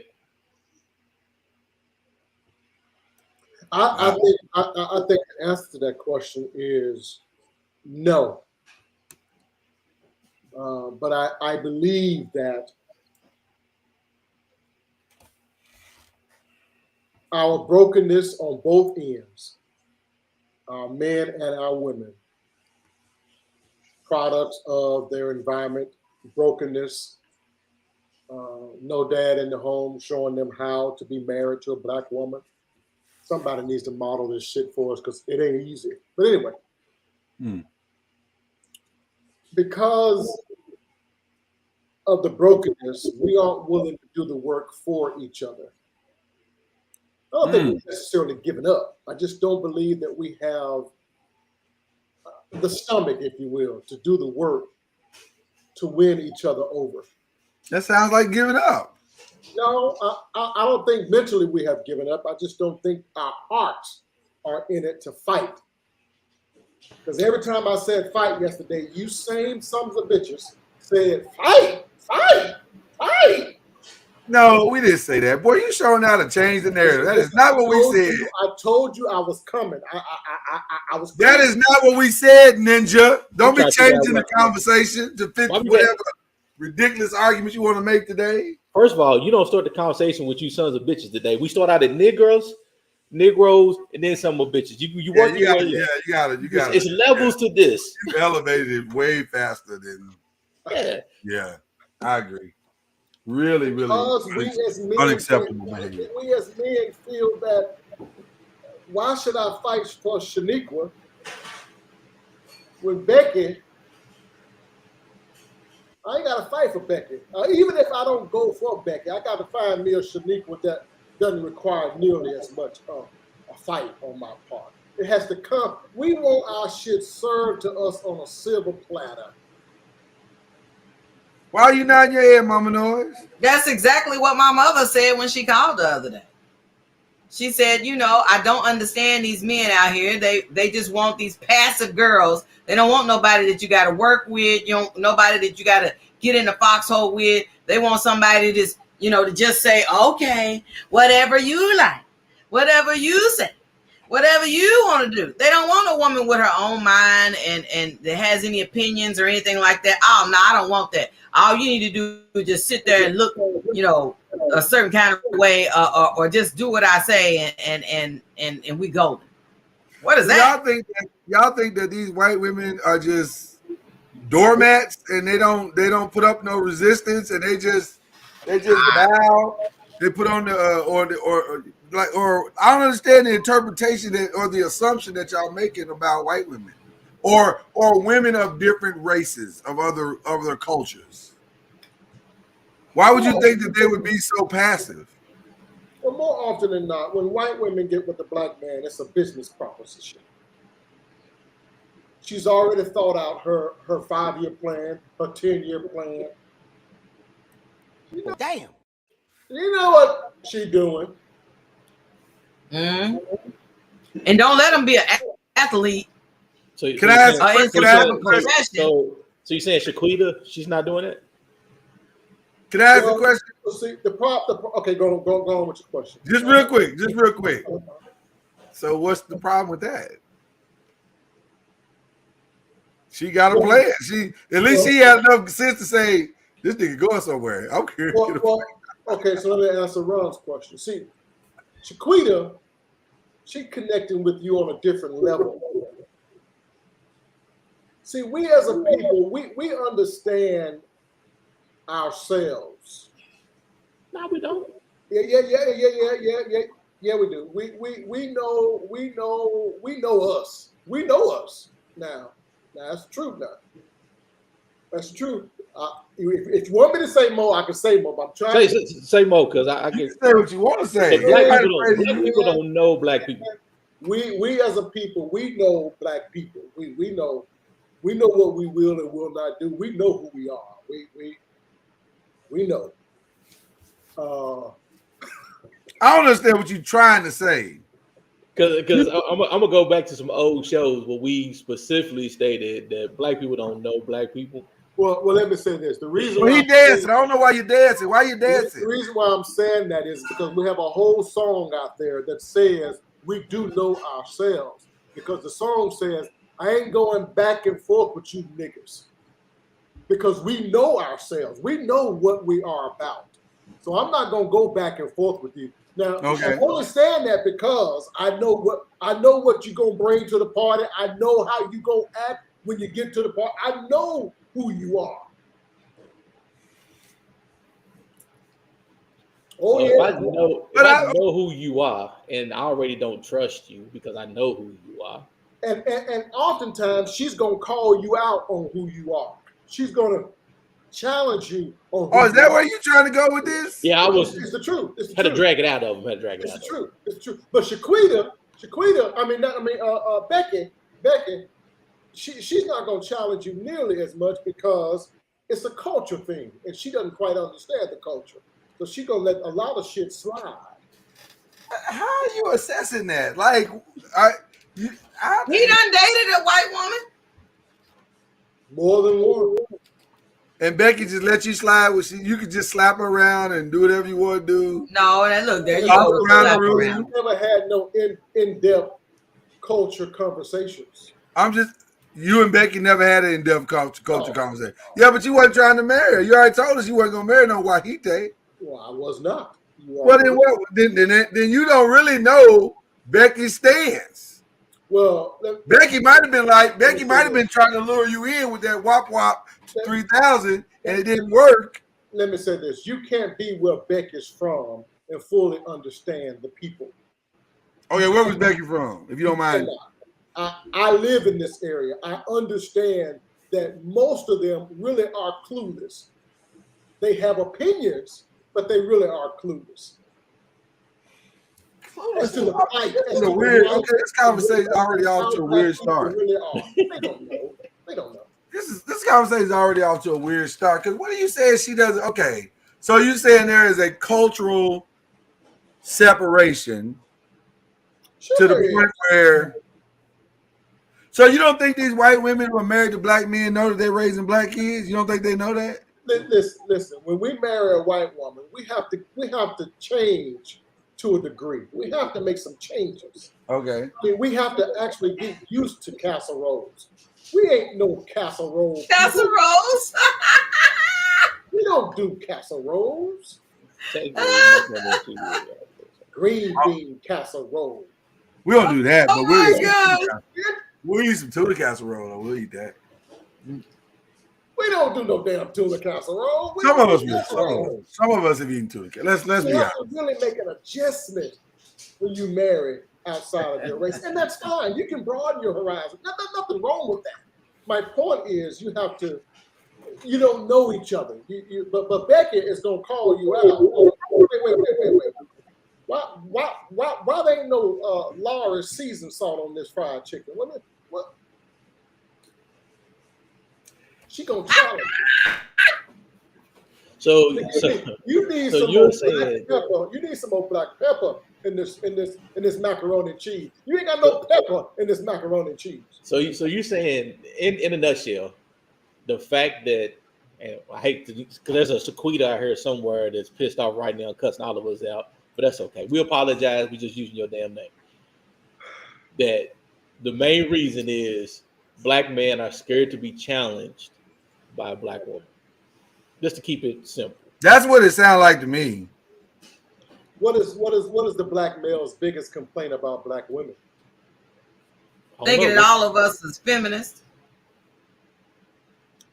I think the answer to that question is no. But I believe that our brokenness on both ends, our men and our women, products of their environment, brokenness, no dad in the home showing them how to be married to a black woman. Somebody needs to model this shit for us because it ain't easy. But anyway, because of the brokenness, we aren't willing to do the work for each other. I don't think we've necessarily given up. I just don't believe that we have the stomach, if you will, to do the work to win each other over. That sounds like giving up. No, I don't think mentally we have given up. I just don't think our hearts are in it to fight. Because every time I said fight yesterday, you same sons of bitches said fight, fight, fight. No, we didn't say that. Boy, you showing how to change the narrative. That is not what we said. I told you I was coming. I was coming. That is not what we said, Ninja. Don't be changing the conversation to fit whatever ridiculous arguments you want to make today. First of all, you don't start the conversation with you sons of bitches today. We start out at niggas, Negroes, and then some more bitches. You work your way. You got it. It's levels to this. You elevated it way faster than. Yeah, I agree. Really, Because we as men unacceptable behavior. We as men feel that why should I fight for Shaniqua when Becky? I ain't got to fight for Becky. Even if I don't go for Becky, I got to find me a Shaniqua that doesn't require nearly as much a fight on my part. It has to come. We want our shit served to us on a silver platter. Why are you nodding your head, Mama Noise? That's exactly what my mother said when she called the other day. She said, you know, I don't understand these men out here. They just want these passive girls. They don't want nobody that you got to work with. You don't nobody that you got to get in the foxhole with. They want somebody just, you know, to just say, okay, whatever you like, whatever you say, whatever you want to do. They don't want a woman with her own mind and that has any opinions or anything like that. Oh, no, I don't want that. All you need to do is just sit there and look, you know, a certain kind of way, or just do what I say, and we golden. What is that? Y'all think that these white women are just doormats and they don't put up no resistance and they just bow. They put on the or I don't understand the interpretation or the assumption that y'all making about white women or women of different races of other cultures. Why would you think that they would be so passive? Well, more often than not, when white women get with the black man, it's a business proposition. She's already thought out her 5-year plan, her 10-year plan. You know, Damn. You know what she's doing. Mm-hmm. And don't let them be an athlete. So can I ask a question? So you're saying Shaquita, she's not doing it? Can I ask a question? See, okay, go on with your question. Just real quick. So what's the problem with that? She got a plan. At least she had enough sense to say this nigga going somewhere. I'm curious. Okay, so let me answer Ron's question. See, Shaquita, she connecting with you on a different level. See, we as a people, we understand ourselves. No, we don't. Yeah, we do. We know us. We know us now. That's true now. That's true. If you want me to say more, I can say more. But I'm trying to say more because I can say what you want to say. Black people don't know black people. We as a people, we know black people. We know what we will and will not do. We know who we are. We know. I don't understand what you're trying to say. Because I'm gonna go back to some old shows where we specifically stated that black people don't know black people. Well, let me say this. The reason he dancing. I don't know why you're dancing. Why you dancing? The reason why I'm saying that is because we have a whole song out there that says we do know ourselves. Because the song says, I ain't going back and forth with you niggas. Because we know ourselves. We know what we are about. So I'm not gonna go back and forth with you. Now, okay. I'm only saying that because I know what you're gonna bring to the party. I know how you gonna act when you get to the party. I know who you are. Oh yeah. If I know who you are, and I already don't trust you because I know who you are. And oftentimes she's gonna call you out on who you are. She's gonna challenge you on. Oh, is that where you trying to go with this? Yeah, I was. It's the truth. Had to drag it out of him. It's the truth. It's the truth. But Shaquita. Becky. She's not gonna challenge you nearly as much because it's a culture thing, and she doesn't quite understand the culture. So she's gonna let a lot of shit slide. How are you assessing that? Like, he done dated a white woman. More than one. And Becky just let you slide with you could just slap her around and do whatever you want to do. No, and look, there you go. We never had no in-depth culture conversations. You and Becky never had an in-depth culture conversation. Yeah, but you wasn't trying to marry her. You already told us you weren't gonna marry no Wahite. Well, I was not. Well, then what? Then you don't really know Becky's stance. Well, Becky might have been trying to lure you in with that Wop Wop 3000, and it didn't work. Let me say this: you can't be where Becky's from and fully understand the people. Okay, where was Becky from? If you don't mind. I live in this area. I understand that most of them really are clueless. They have opinions, but they really are clueless. As to the fight, It's a weird. Okay, this conversation is already off to a weird start. Really are. They don't know. They don't know. This conversation is already off to a weird start. Because what are you saying she doesn't? Okay, so you're saying there is a cultural separation to the point where. So you don't think these white women who are married to black men know that they're raising black kids? You don't think they know that? Listen. When we marry a white woman, we have to change to a degree. We have to make some changes. Okay. I mean, we have to actually get used to casseroles. We ain't no casserole. Casseroles? We don't do casseroles. Green bean casserole. We don't do that, but God. we'll eat some tuna casserole. Though. We'll eat that. We don't do no damn tuna casserole. Some of us will. Some of us have eaten tuna. Let's be honest. You have to really make an adjustment when you marry outside of your race, and that's fine. You can broaden your horizon. Nothing wrong with that. My point is, you have to. You don't know each other. But Becky is gonna call you out. Wait. Why there ain't no Laura's seasoned salt on this fried chicken? What? She gonna challenge. So you need so some you're more saying black pepper. You need some more black pepper in this macaroni and cheese. You ain't got no pepper in this macaroni and cheese. So you're saying in a nutshell, the fact that, and I hate to, because there's a Sequita out here somewhere that's pissed off right now, cussing all of us out, but that's okay. We apologize. We just using your damn name. That the main reason is black men are scared to be challenged by a black woman. Just to keep it simple. That's what it sounds like to me. What is the black male's biggest complaint about black women? Thinking that all of us is feminists.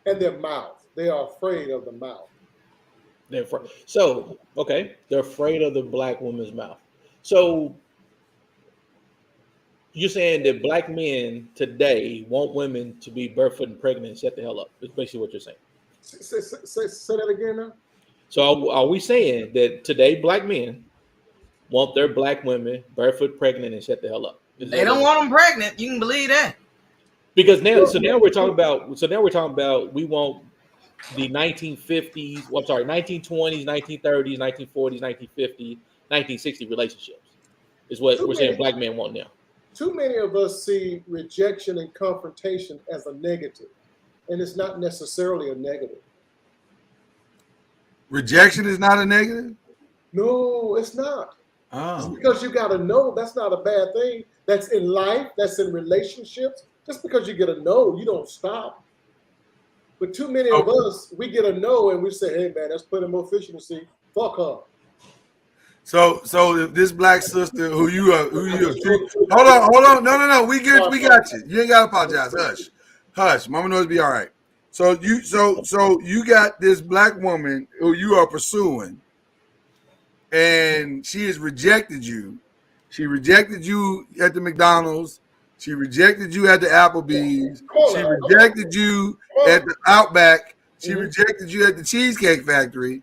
And their mouth. They are afraid of the mouth. They're afraid. So, okay, they're afraid of the black woman's mouth. So you're saying that black men today want women to be barefoot and pregnant and shut the hell up. That's basically what you're saying. Say that again now. So are we saying that today black men want their black women barefoot, pregnant, and shut the hell up? They don't want them pregnant. You can believe that. Because now we're talking about we want the 1950s, 1920s, 1930s, 1940s, 1950s, 1960 relationships is what we're saying black men want now. Too many of us see rejection and confrontation as a negative, and it's not necessarily a negative. Rejection is not a negative? No, it's not. Oh. It's because you got to know that's not a bad thing. That's in life, that's in relationships. Just because you get a no, you don't stop. But too many of us, we get a no and we say, hey man, let's put in more fish in the sea. Fuck her. So if this black sister who you are hold on. No. We got you. You ain't gotta apologize. Hush. Mama knows be all right. So you got this black woman who you are pursuing, and she has rejected you. She rejected you at the McDonald's. She rejected you at the Applebee's. She rejected you at the Outback. She rejected you at the Cheesecake Factory.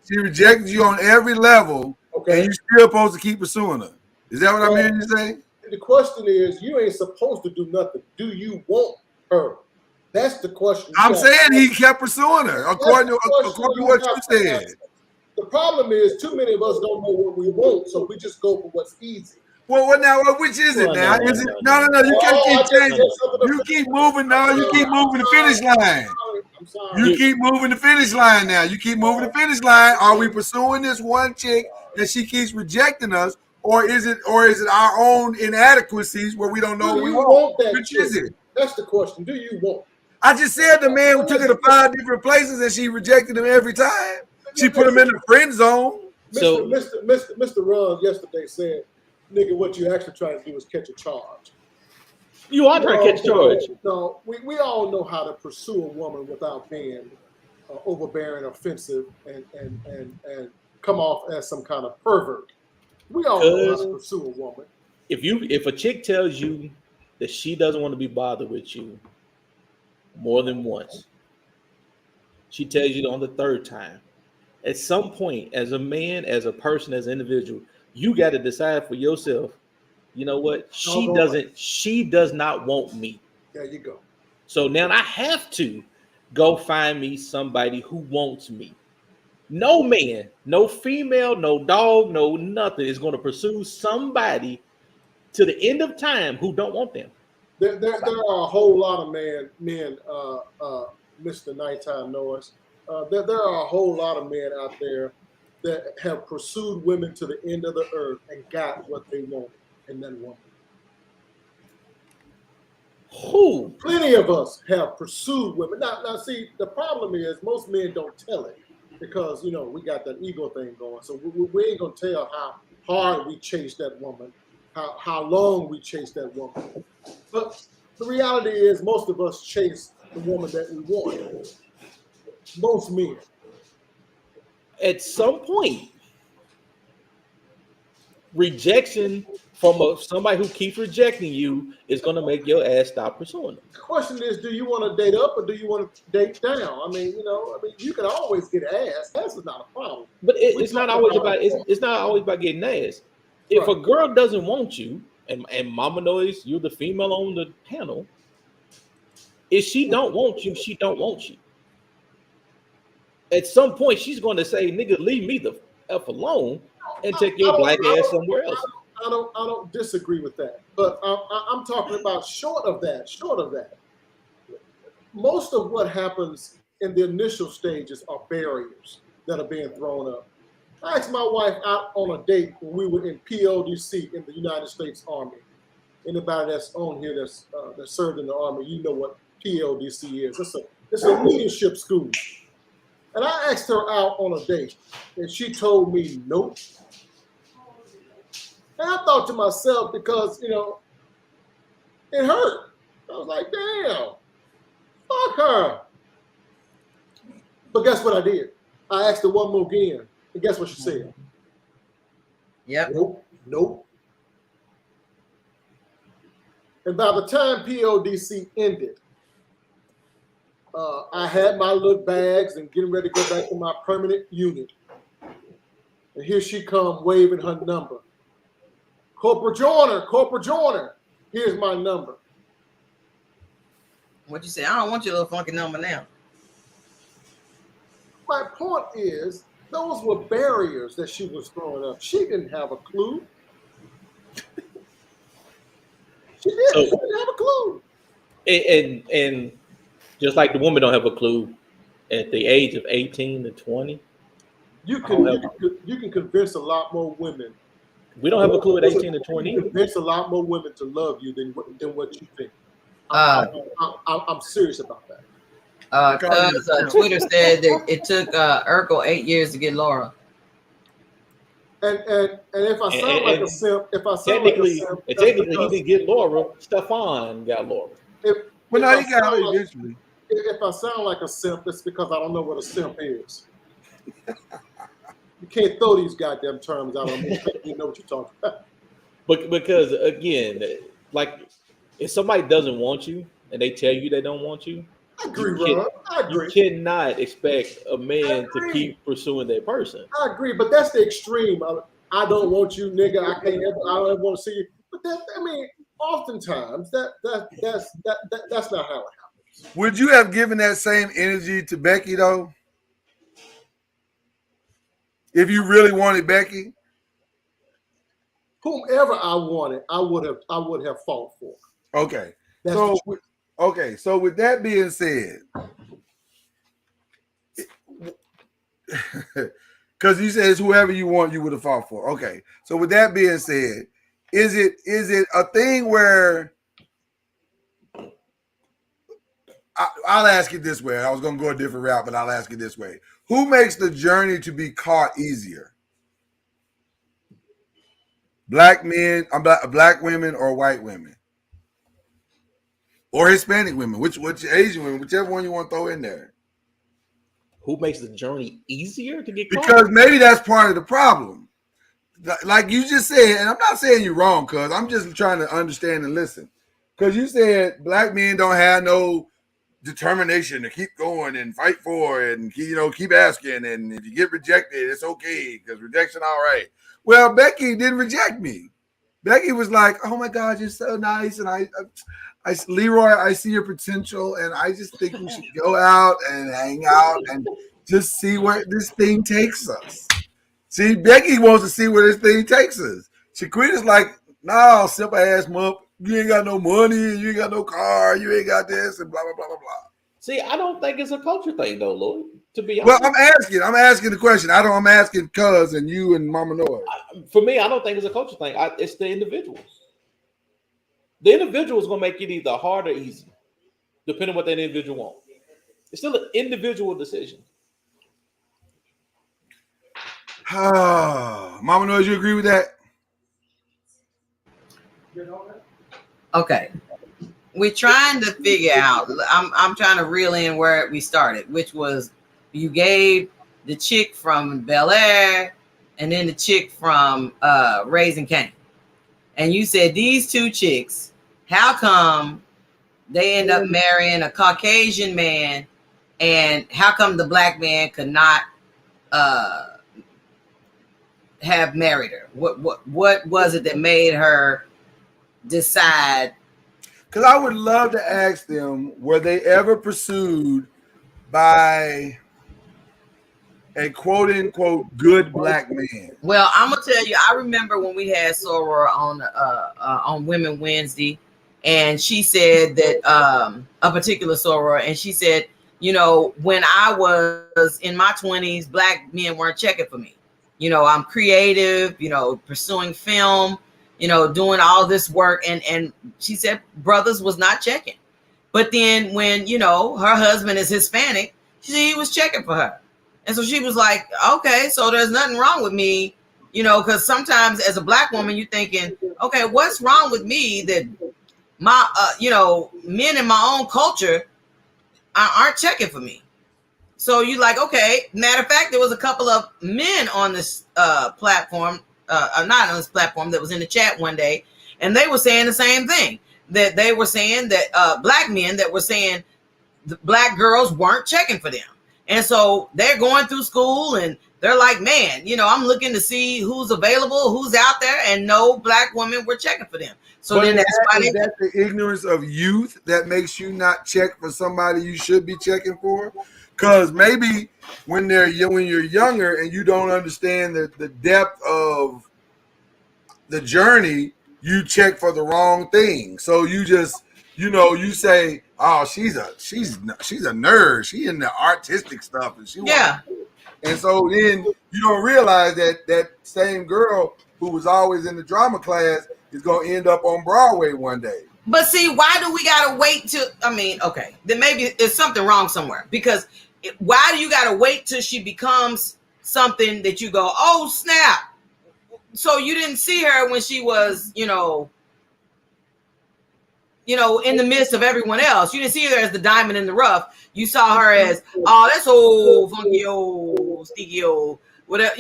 She rejected you on every level, and you're still supposed to keep pursuing her. Is that what I'm hearing you say? The question is, you ain't supposed to do nothing. Do you want her? That's the question. I'm saying he kept pursuing her, according to what you said. The problem is, too many of us don't know what we want, so we just go for what's easy. Well, now, which is it now? Is it no? You can't keep changing. You keep moving now. You keep moving the finish line. You keep moving the finish line now. You keep moving the finish line. Are we pursuing this one chick that she keeps rejecting us, or is it our own inadequacies where we don't know what we want? Which is it? That's the question. Do you want? I just said the man who took her to 5 different places and she rejected him every time. She put him in the friend zone. Mr. Ron yesterday said nigga, what you actually trying to do is catch a charge. You are trying to catch a charge. No, we all know how to pursue a woman without being overbearing, offensive, and come off as some kind of pervert. We all know how to pursue a woman. If a chick tells you that she doesn't want to be bothered with you more than once, she tells you on the third time. At some point, as a man, as a person, as an individual, you got to decide for yourself. You know what? She does not want me. There you go. So now I have to go find me somebody who wants me. No man, no female, no dog, no nothing is going to pursue somebody to the end of time who don't want them. There are a whole lot of men, Mr. Nighttime Noise. There are a whole lot of men out there that have pursued women to the end of the earth and got what they wanted in that woman. Who? Plenty of us have pursued women. Now, see, the problem is most men don't tell it because, you know, we got that ego thing going. So we ain't going to tell how hard we chase that woman, how long we chase that woman. But the reality is most of us chase the woman that we want. Most men. At some point, rejection from somebody who keeps rejecting you is going to make your ass stop pursuing them. The question is, do you want to date up or do you want to date down? I mean, you can always get ass. Ass is not a problem. But it's not always about getting ass. If a girl doesn't want you, and Mama Noise, you're the female on the panel. If she don't want you, she don't want you. At some point, she's going to say, "Nigga, leave me the f alone and take your black ass somewhere else." I don't disagree with that, but I'm talking about short of that. Most of what happens in the initial stages are barriers that are being thrown up. I asked my wife out on a date when we were in PLDC in the United States Army. Anybody that's on here that served in the Army, you know what PLDC is. It's a leadership school. And I asked her out on a date, and she told me nope. And I thought to myself, because, it hurt. I was like, damn, fuck her. But guess what I did? I asked her one more again, and guess what she said? Yep. Nope. And by the time PLDC ended, I had my little bags and getting ready to go back to my permanent unit. And here she come waving her number. Corporal Joyner, here's my number. What'd you say? I don't want your little funky number now. My point is, those were barriers that she was throwing up. She didn't have a clue. She didn't have a clue. And just like the woman don't have a clue at the age of 18 to 20. You can convince a lot more women. We don't have a clue at 18 to 20. You can convince a lot more women to love you than what you think. I'm serious about that. Because Twitter said that it took Urkel 8 years to get Laura. And if I sound like a simp, technically he didn't get Laura. Stefan got Laura. If I sound like a simp, it's because I don't know what a simp is. You can't throw these goddamn terms out on me. You know what you're talking about. But because again, like if somebody doesn't want you and they tell you they don't want you, I agree, Ron. I agree. You cannot expect a man to keep pursuing that person. I agree, but that's the extreme. I don't want you, nigga. I don't ever want to see you. But oftentimes that's not how it happens. Would you have given that same energy to Becky though? If you really wanted Becky? Whomever I wanted, I would have fought for. Okay. So with that being said, because you said it's whoever you want, you would have fought for. Okay. So with that being said, is it a thing where I'll ask it this way. I was going to go a different route, but I'll ask it this way. Who makes the journey to be caught easier? Black men, black women, or white women, or Hispanic women, which Asian women, whichever one you want to throw in there. Who makes the journey easier to get caught? Because maybe that's part of the problem. Like you just said, and I'm not saying you're wrong, cuz I'm just trying to understand and listen. Because you said black men don't have no determination to keep going and fight for it and keep asking, and if you get rejected, it's okay because rejection all right. Well, Becky didn't reject me. Becky was like, "Oh my God, you're so nice," and I Leroy, I see your potential, and I just think we should go out and hang out and just see where this thing takes us. See, Becky wants to see where this thing takes us. Shaquita's like, "No, simple ass mump. You ain't got no money, you ain't got no car, you ain't got this, and blah blah blah blah blah." See, I don't think it's a culture thing though, Lloyd. To be honest, well, I'm asking the question. I'm asking cuz and you and Mama Noise. For me, I don't think it's a culture thing. It's the individuals. The individual is going to make it either hard or easy, depending on what that individual wants. It's still an individual decision. Mama Noise, you agree with that? Okay. We're trying to figure out. I'm trying to reel in where we started, which was you gave the chick from Bel Air and then the chick from Raising Cane. And you said these two chicks, how come they end up marrying a Caucasian man, and how come the black man could not have married her? What was it that made her decide? Because I would love to ask them, were they ever pursued by a quote unquote good black man? Well, I'm gonna tell you, I remember when we had Soror on Women Wednesday, and she said that a particular Soror, and she said, when I was in my 20s, black men weren't checking for me. I'm creative, pursuing film, doing all this work, and she said brothers was not checking. But then when her husband is Hispanic, he was checking for her. And so she was like, okay, so there's nothing wrong with me, because sometimes as a black woman, you're thinking, okay, what's wrong with me that my, men in my own culture aren't checking for me? So you like, okay, matter of fact, there was a couple of men on this platform, not on this platform, that was in the chat one day, and they were saying the same thing, that they were saying that black men that were saying the black girls weren't checking for them. And so they're going through school and they're like, man, I'm looking to see who's available, who's out there, and no black women were checking for them. So then that's why is that the ignorance of youth that makes you not check for somebody you should be checking for? Because maybe when you're younger and you don't understand the depth of the journey, you check for the wrong thing. So you just you say, oh, she's a nerd. She in the artistic stuff, and and so then you don't realize that same girl who was always in the drama class is going to end up on Broadway one day. But see, why do we got to wait till? Okay, then maybe there's something wrong somewhere. Because why do you got to wait till she becomes something that you go, oh snap? So you didn't see her when she was, in the midst of everyone else. You didn't see her as the diamond in the rough. You saw her as, oh, that's old, funky, old, sticky, old, whatever,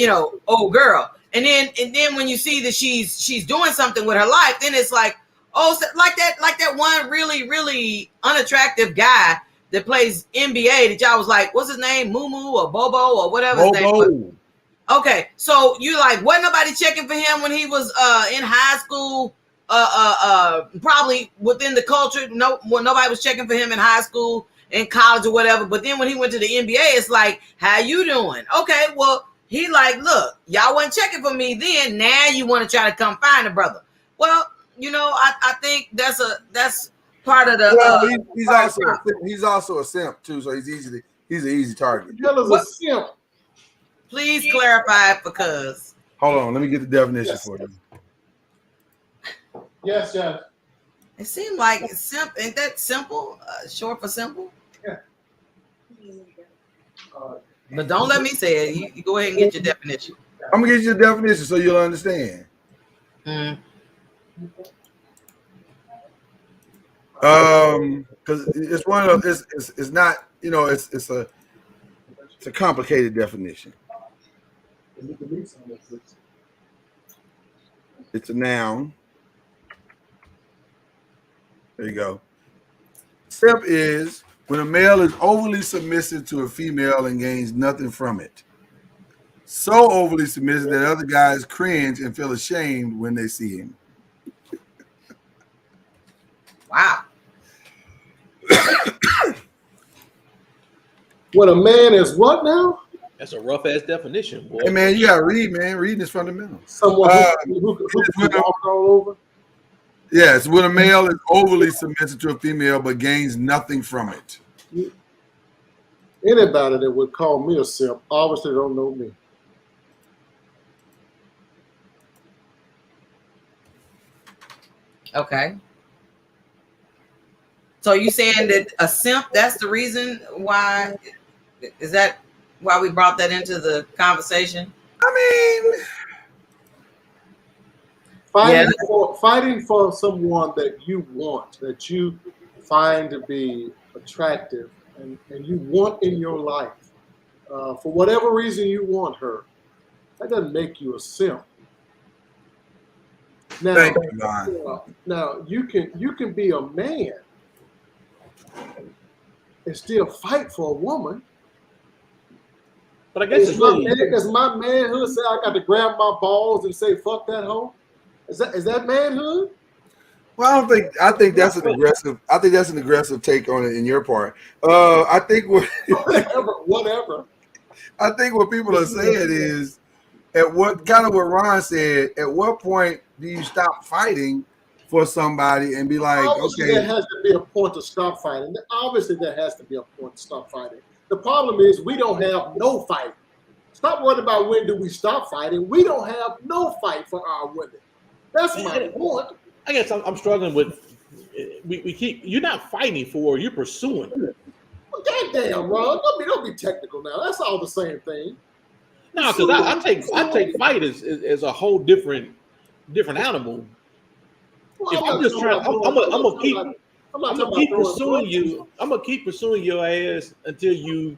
old girl. And then when you see that she's doing something with her life, then it's like, oh, like that one really, really unattractive guy that plays NBA that y'all was like, what's his name? Moo or Bobo or whatever his name was. Okay, so you like, wasn't nobody checking for him when he was in high school? Probably within the culture, nobody was checking for him in high school, in college or whatever. But then when he went to the NBA, it's like, how you doing? Okay, well, he like, look, y'all wasn't checking for me then. Now you want to try to come find a brother. Well, I think that's part of the. Well, he's also a simp too, so he's an easy target. A simp. Please clarify because. Hold on, let me get the definition for you. Yes, Jeff. It seemed like simple. Ain't that simple? Short for simple? Yeah. But don't let me say it. You go ahead and get your definition. I'm gonna get you the definition so you'll understand. Mm. Because it's one of it's not, you know, it's a complicated definition. It's a noun. There you go. Simp is when a male is overly submissive to a female and gains nothing from it. So overly submissive that other guys cringe and feel ashamed when they see him. Wow. When a man is what now? That's a rough ass definition, boy. Hey man, you gotta read, man. Reading is fundamental. Someone who can walk all over. Yes, when a male is overly submissive to a female but gains nothing from it. Anybody that would call me a simp obviously don't know me. Okay. So you saying that a simp, that's the reason why? Is that why we brought that into the conversation? I mean, fighting for someone that you want, that you find to be attractive and you want in your life, for whatever reason you want her, that doesn't make you a simp. Now, thank you, Don. now you can be a man and still fight for a woman. But I guess does my manhood say I got to grab my balls and say fuck that hoe? Is that manhood? Well, I think that's an aggressive take on it in your part. I think whatever. I think what people are saying is, what Ron said, at what point do you stop fighting for somebody and be like, obviously, okay, there has to be a point to stop fighting. Obviously, there has to be a point to stop fighting. The problem is we don't have no fight. Stop worrying about when do we stop fighting. We don't have no fight for our women. That's my point. I guess I'm struggling with. You're not fighting for. You're pursuing. Well, goddamn, Ron. Don't be technical now. That's all the same thing. No, because I take fight as a whole different animal. Well, If I'm just trying, I'm gonna keep pursuing you. I'm gonna keep pursuing your ass until you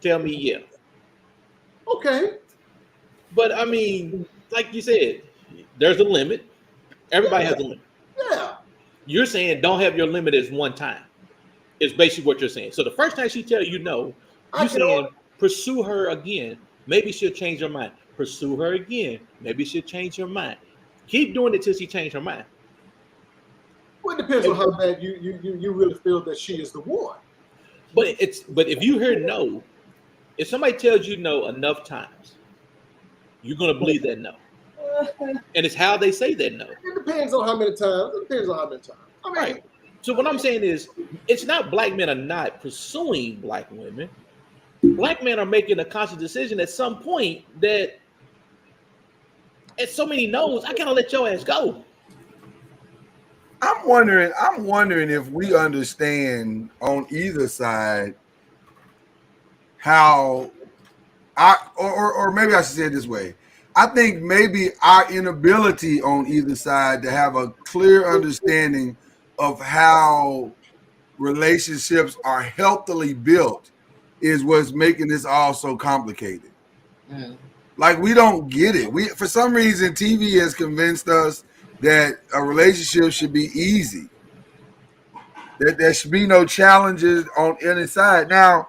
tell me yeah. Okay. But I mean, like you said, there's a limit. Everybody has a limit. Yeah. You're saying don't have your limit as one time. It's basically what you're saying. So the first time she tells you no, you're saying pursue her again. Maybe she'll change her mind. Pursue her again. Maybe she'll change her mind. Keep doing it till she changes her mind. Well, it depends on how bad you really feel that she is the one. But if you hear no, if somebody tells you no enough times, you're gonna believe that no. And it's how they say that no. It depends on how many times. I mean, right. So what I'm saying is, it's not black men are not pursuing black women. Black men are making a conscious decision at some point that at so many no's, I gotta let your ass go. I'm wondering if we understand on either side how or maybe I should say it this way. I think maybe our inability on either side to have a clear understanding of how relationships are healthily built is what's making this all so complicated. Like we don't get it. For some reason, TV has convinced us that a relationship should be easy, that there should be no challenges on any side. Now,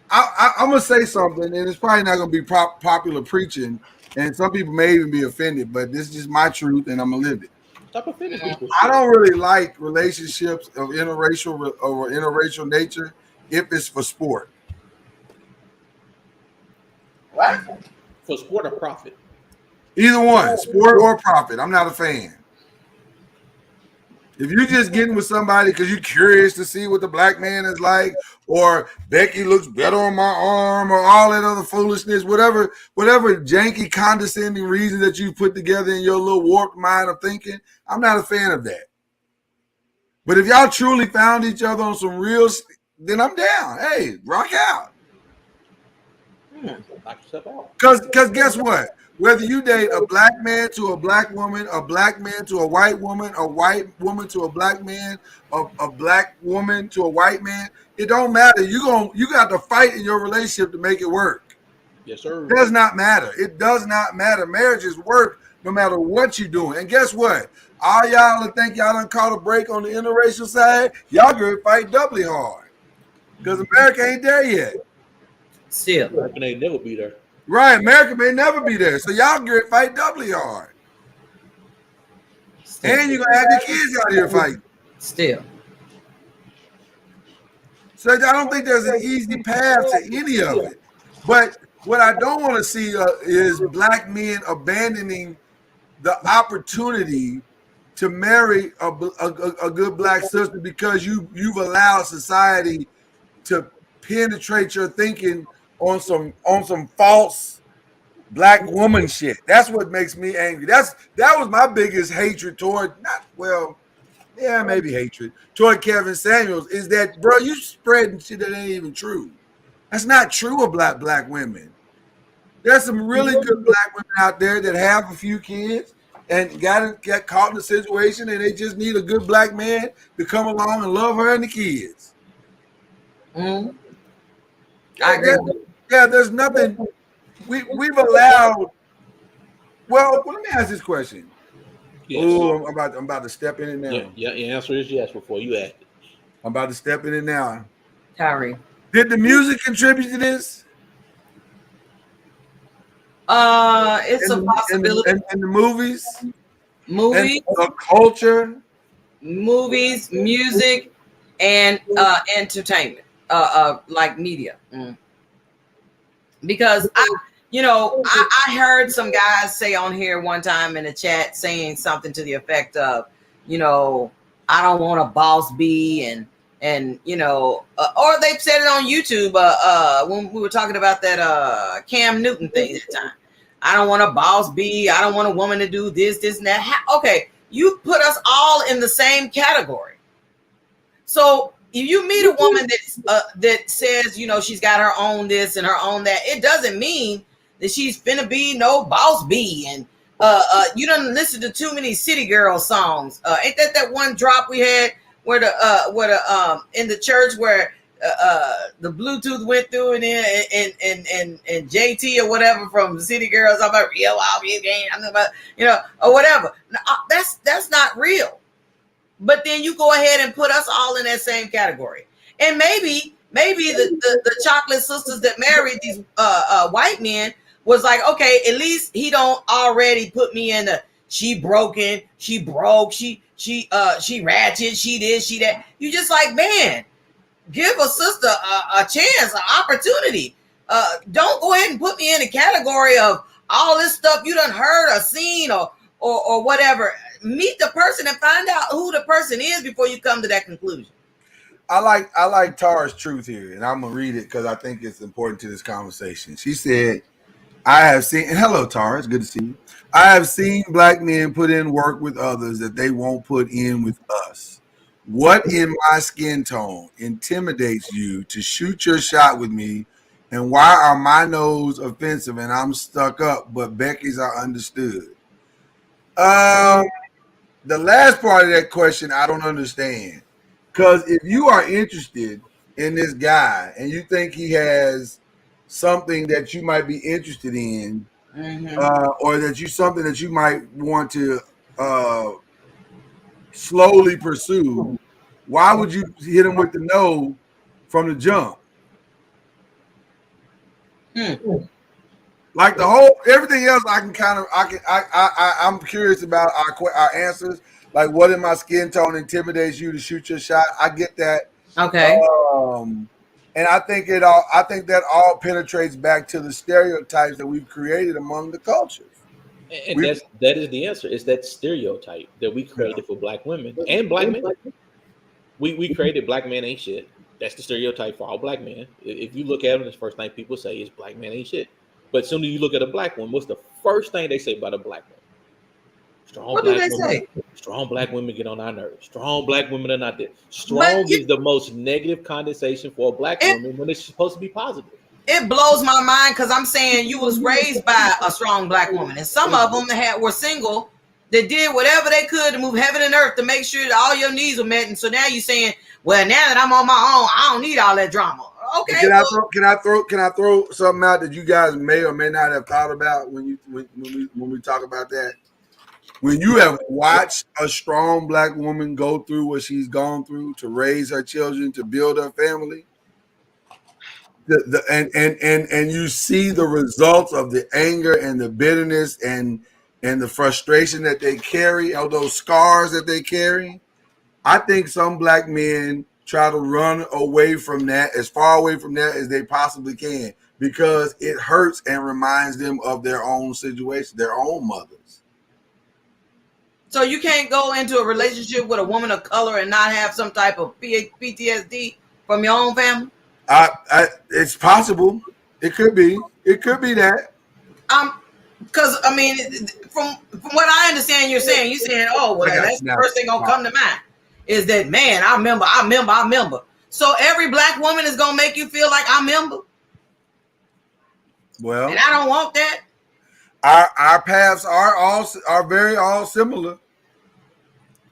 I'm gonna say something, and it's probably not gonna be popular preaching, and some people may even be offended, but this is just my truth, and I'm gonna live it. Stop offending people. I don't really like relationships of interracial nature if it's for sport. What? For sport or profit? Either one, sport or profit. I'm not a fan. If you're just getting with somebody because you're curious to see what the black man is like, or Becky looks better on my arm, or all that other foolishness, whatever janky, condescending reason that you put together in your little warped mind of thinking, I'm not a fan of that. But if y'all truly found each other on some real, then I'm down. Hey, rock out. Knock yourself out. Because guess what? Whether you date a black man to a black woman, a black man to a white woman to a black man, a black woman to a white man, it don't matter. You got to fight in your relationship to make it work. Yes, sir. It does not matter. It does not matter. Marriages work no matter what you're doing. And guess what? All y'all that think y'all done caught a break on the interracial side, y'all gonna fight doubly hard. Because America ain't there yet. Still. America ain't never be there. Right, America may never be there. So y'all gonna fight doubly hard. Still. And you're gonna have your kids out here fighting. Still. So I don't think there's an easy path to any of it. But what I don't want to see is black men abandoning the opportunity to marry a good black sister because you've allowed society to penetrate your thinking on some false black woman shit. That's what makes me angry. That was my biggest hatred toward maybe hatred toward Kevin Samuels is that, bro, you spreading shit that ain't even true. That's not true of black women. There's some really good black women out there that have a few kids and got caught in a situation and they just need a good black man to come along and love her and the kids. Mm-hmm. I agree. Yeah, there's nothing. We've allowed. Well, let me ask this question. Yes. Oh, I'm about to step in it now. Yeah, your answer is yes before you ask it. I'm about to step in it now. Kyrie. Did the music contribute to this? It's a possibility. In the movies? Movies, the culture, movies, music, and entertainment, like media. Because I heard some guys say on here one time in the chat saying something to the effect of, I don't want a boss bee and or they said it on YouTube when we were talking about that Cam Newton thing at the time. I don't want a boss bee. I don't want a woman to do this, and that. Okay, you put us all in the same category. So if you meet a woman that says, she's got her own this and her own that, it doesn't mean that she's finna be no boss bee. And you done listen to too many City Girl songs. Ain't that one drop we had where the in the church where the Bluetooth went through and JT or whatever from City Girls about real game, or whatever. That's not real. But then you go ahead and put us all in that same category. And maybe the chocolate sisters that married these white men was like, okay, at least he don't already put me in the she broken, she broke, she ratchet, she this, she that. You just like, man, give a sister a chance, an opportunity. Don't go ahead and put me in the category of all this stuff you done heard or seen or whatever. Meet the person and find out who the person is before you come to that conclusion. I like Tara's truth here, and I'm gonna read it because I think it's important to this conversation. She said, I have seen, and hello Tara, it's good to see you. I have seen black men put in work with others that they won't put in with us. What in my skin tone intimidates you to shoot your shot with me? And why are my nose offensive and I'm stuck up, but Becky's are understood? The last part of that question, I don't understand. Because if you are interested in this guy and you think he has something that you might be interested in, or that something that you might want to slowly pursue, why would you hit him with the no from the jump? Like the whole everything else, I'm curious about our answers. Like, what in my skin tone intimidates you to shoot your shot? I get that. Okay. And I think that all penetrates back to the stereotypes that we've created among the cultures. And that is the answer. It's that stereotype that we created for black women and black men. We created black men ain't shit. That's the stereotype for all black men. If you look at them, the first thing people say is black men ain't shit. But as soon as you look at a black woman, what's the first thing they say about a black woman? What do they say? Strong black women get on our nerves. Strong black women are not there. Strong is the most negative condensation for a black woman when it's supposed to be positive. it blows my mind because I'm saying you was raised by a strong black woman, and some of them were single that did whatever they could to move heaven and earth to make sure that all your needs were met. And so now you're saying, well, now that I'm on my own, I don't need all that drama. Okay. Can I throw something out that you guys may or may not have thought about when we talk about that? When you have watched a strong black woman go through what she's gone through to raise her children, to build her family, and you see the results of the anger and the bitterness and the frustration that they carry, all those scars that they carry, I think some black men try to run away from that, as far away from that as they possibly can, because it hurts and reminds them of their own situation, their own mothers. So you can't go into a relationship with a woman of color and not have some type of PTSD from your own family? It's possible. It could be. It could be that. Because I mean, from what I understand, you're saying, oh, well, that's the first thing gonna come to mind is that, man, I remember. So every black woman is gonna make you feel like I remember. Well, and I don't want that. Our paths are very similar.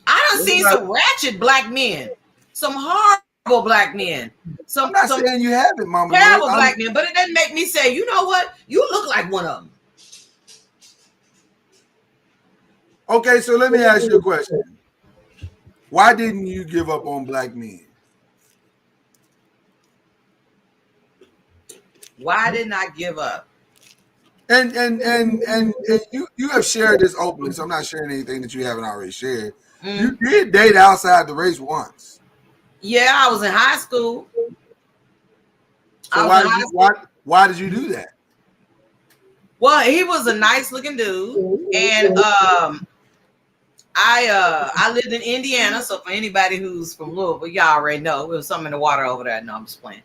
I done seen some ratchet black men, some horrible black men. I'm not saying you haven't, Mama. Terrible black men, but it doesn't make me say, you know what? You look like one of them. Okay, so let me ask you a question. Why didn't you give up on black men? Why didn't I give up? And you have shared this openly, so I'm not sharing anything that you haven't already shared. You did date outside the race once. Yeah, I was in high school. So why did you do that? Well, he was a nice looking dude, and I lived in Indiana. So for anybody who's from Louisville, y'all already know there was something in the water over there. No, I'm just playing.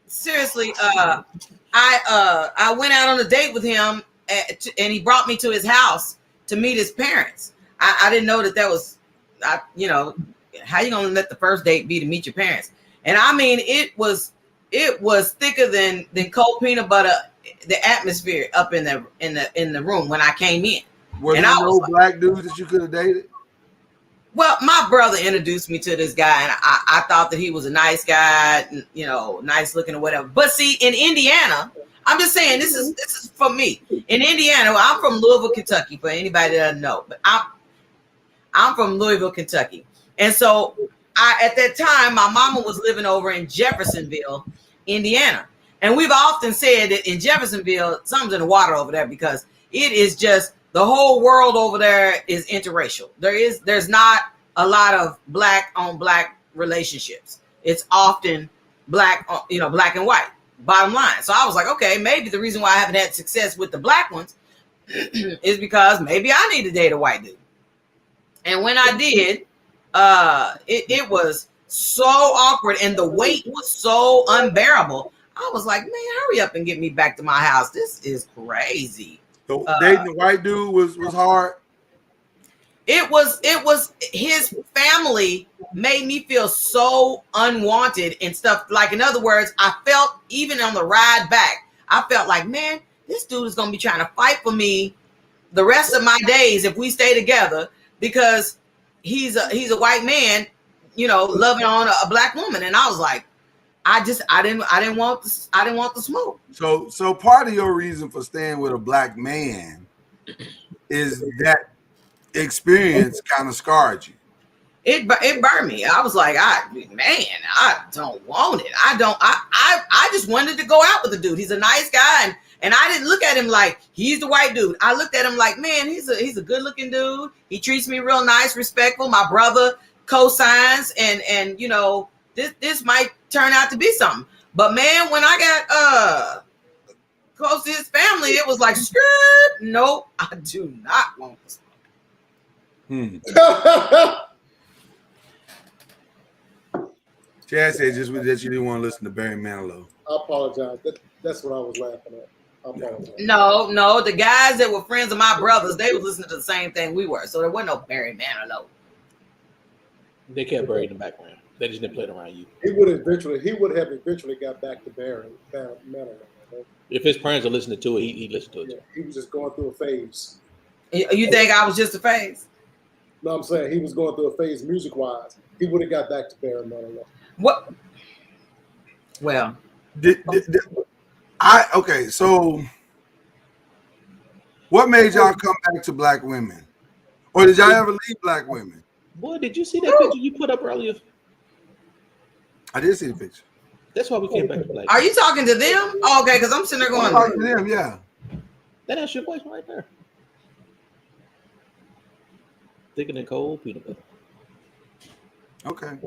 Seriously, I went out on a date with him, and he brought me to his house to meet his parents. I didn't know that was, how you gonna let the first date be to meet your parents? And I mean, it was thicker than cold peanut butter. The atmosphere up in the room when I came in. Were there no black dudes that you could have dated? Well, my brother introduced me to this guy, and I thought that he was a nice guy, nice looking or whatever. But see, in Indiana, I'm just saying this is for me. In Indiana, I'm from Louisville, Kentucky. For anybody that doesn't know, but I'm from Louisville, Kentucky, and so at that time, my mama was living over in Jeffersonville, Indiana. And we've often said that in Jeffersonville, something's in the water over there because it is just the whole world over there is interracial. There's not a lot of black on black relationships. It's often black and white, bottom line. So I was like, okay, maybe the reason why I haven't had success with the black ones is because maybe I need to date a white dude. And when I did, it was so awkward and the wait was so unbearable. I was like, man, hurry up and get me back to my house. This is crazy. So dating the white dude was hard. It was his family made me feel so unwanted and stuff. Like, in other words, I felt even on the ride back, I felt like, man, this dude is gonna be trying to fight for me the rest of my days if we stay together because he's a white man, loving on a black woman. And I was like, I didn't want the smoke. So part of your reason for staying with a black man is that experience kind of scarred you. It burned me. I was like, I don't want it. I just wanted to go out with the dude. He's a nice guy, and I didn't look at him like he's the white dude. I looked at him like, man, he's a good looking dude. He treats me real nice, respectful. My brother co-signs, and this might turn out to be something. But man, when I got close to his family, it was like, skirt. Nope, I do not want this. Chad said just that you didn't want to listen to Barry Manilow. I apologize. That's what I was laughing at. I apologize. No, the guys that were friends of my brothers, they was listening to the same thing we were. So there wasn't no Barry Manilow. They kept Barry in the background. They just didn't play it around you. He would have eventually got back to Barry Manilow. If his parents are listening to it, he listened to it. Yeah, he was just going through a phase. You think I was just a phase? No, I'm saying he was going through a phase music-wise. He would have got back to Barry Manilow. What? Well, okay, so what made y'all come back to black women? Or did y'all ever leave black women? Boy, did you see that picture you put up earlier? I did see the picture. That's why we came back to black. Are you talking to them? Oh, okay, because I'm sitting there going, I'm talking to them, yeah. That's your voice right there. Thicker than cold peanut butter. Okay.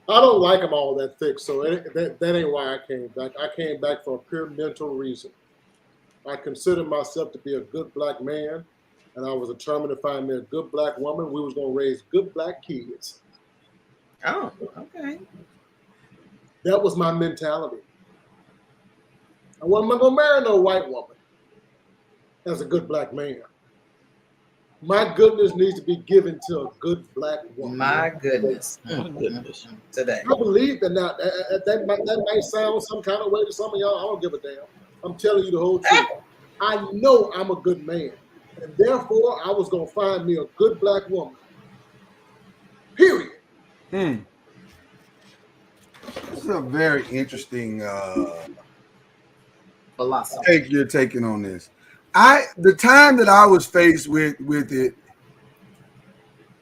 I don't like him all that thick, so that ain't why I came back. I came back for a pure mental reason. I consider myself to be a good black man, and I was determined to find me a good black woman. We was going to raise good black kids. oh, okay. That was my mentality. I wasn't going to marry no white woman as a good black man. My goodness needs to be given to a good black woman. My goodness. My goodness. Today. I believe that now. That might sound some kind of way to some of y'all. I don't give a damn. I'm telling you the whole truth. I know I'm a good man, and therefore I was going to find me a good black woman. Period. This is a very interesting Philosophy. take you're taking on this. The time that I was faced with it,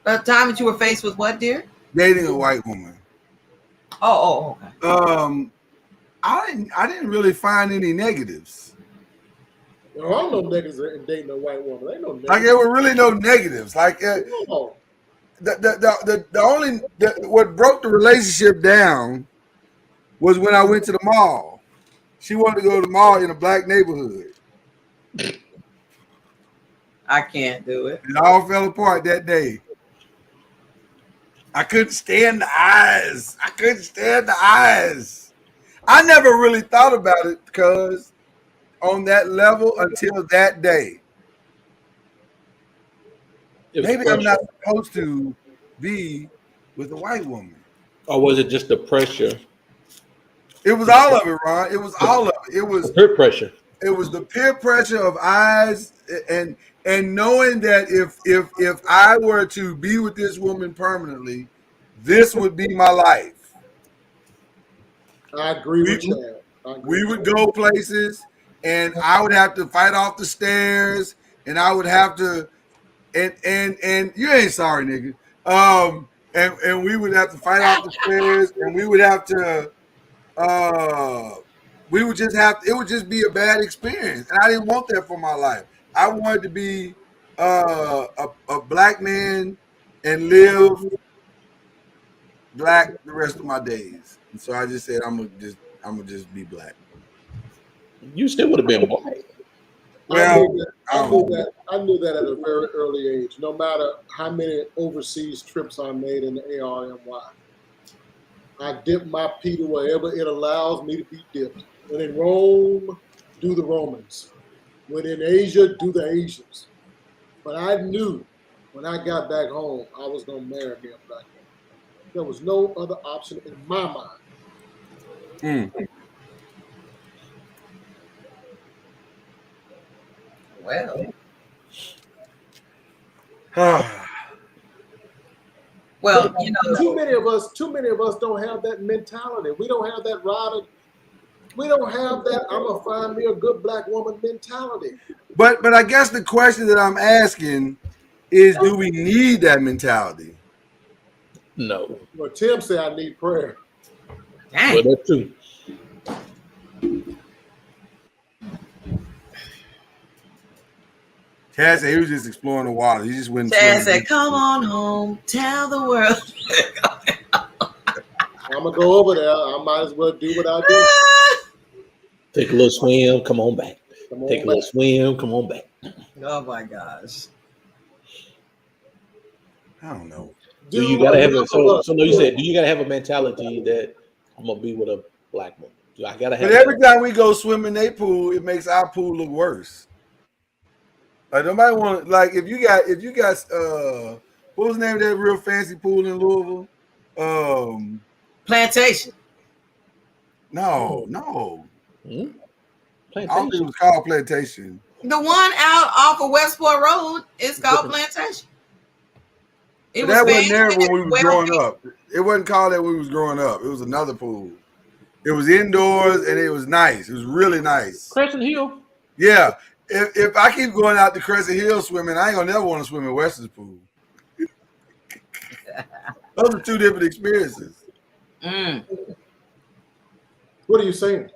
The time that you were faced with what, dear? dating a white woman. Oh, okay. I didn't really find any negatives. There are no negatives in dating a white woman. There ain't no negatives. Like there were really no negatives. Like No. the only what broke the relationship down was when I went to the mall. She wanted to go to the mall in a black neighborhood. I can't do it. It all fell apart that day. I couldn't stand the eyes. I never really thought about it because on that level until that day. Maybe I'm not supposed to be with a white woman. Or was it just the pressure? It was all of it, Ron. It was all of it. It was peer pressure. It was the peer pressure of eyes and knowing that if I were to be with this woman permanently, this would be my life. I agree with you. We would go places, and I would have to fight off the stairs, and I would have to, and you ain't sorry, nigga. And we would have to fight off the stairs, and we would have to, we would just have, it would just be a bad experience, and I didn't want that for my life. I wanted to be a black man and live black the rest of my days. And so I just said I'm gonna just be black. You still would have been white. Well, I knew that at a very early age. No matter how many overseas trips I made in the ARMY, I dip my pee to wherever it allows me to be dipped. When in Rome, do the Romans. When in Asia, do the Asians. But I knew when I got back home, I was going to marry me a black woman. There was no other option in my mind. Well. Well, you know, too many of us don't have that mentality. We don't have that ride. We don't have that I'm gonna find me a good black woman mentality. But I guess the question that I'm asking is, do we need that mentality? No. Well, Tim said I need prayer. Well, that too. Chad said he was just exploring the water. He just went. Chad said, "Come on home, tell the world." I'm gonna go over there. I might as well do what I do. Take a little swim. Come on back. Take a little swim. Come on back. Oh my gosh. I don't know. Do you gotta have a so no? You said, do you gotta have a mentality that I'm gonna be with a black woman? Do I gotta have? But every time we go swim in their pool, it makes our pool look worse. Like nobody want, like if you got what was the name of that real fancy pool in Louisville? Plantation. No. Hmm? I don't think it Plantation. was called Plantation. The one out off of Westport Road is called Plantation. It But was that wasn't there fancy, when we was well growing up. It wasn't called that when we was growing up. It was another pool. It was indoors and it was nice. It was really nice. Crescent Hill. Yeah. If I keep going out to Crescent Hill swimming, I ain't gonna never want to swim in Weston's pool. Those are two different experiences. What are you saying?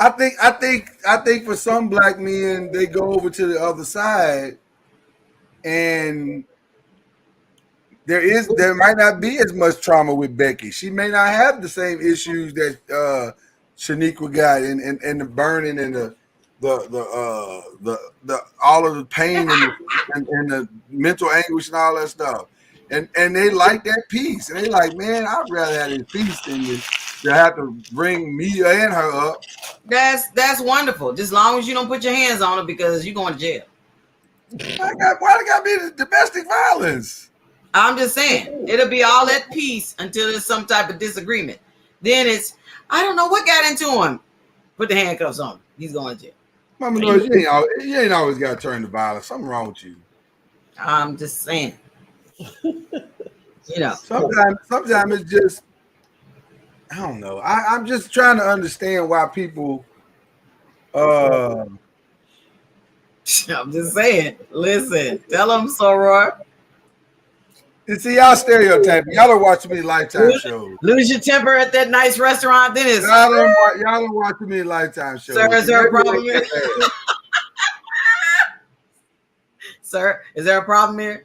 I think for some black men, they go over to the other side, and there might not be as much trauma with Becky. She may not have the same issues that Shaniqua got, and the burning and the all of the pain and the mental anguish and all that stuff. And they like that peace, and they like, man, I'd rather have this peace than to have to bring me and her up. That's wonderful. Just as long as you don't put your hands on her because you're going to jail. Why it got to be the domestic violence? I'm just saying, it'll be all at peace until there's some type of disagreement. Then it's, I don't know what got into him. Put the handcuffs on him. He's going to jail. Mama knows you ain't always got to turn to violence. Something wrong with you. I'm just saying. You know. Sometimes it's just, I don't know. I'm just trying to understand why people. I'm just saying. Listen, tell them, Soror. You see, y'all stereotyping. Y'all don't watch me Lifetime shows. Lose your temper at that nice restaurant, then it's y'all don't watch me Lifetime shows. Sir, is there a problem here? Sir, is there a problem here?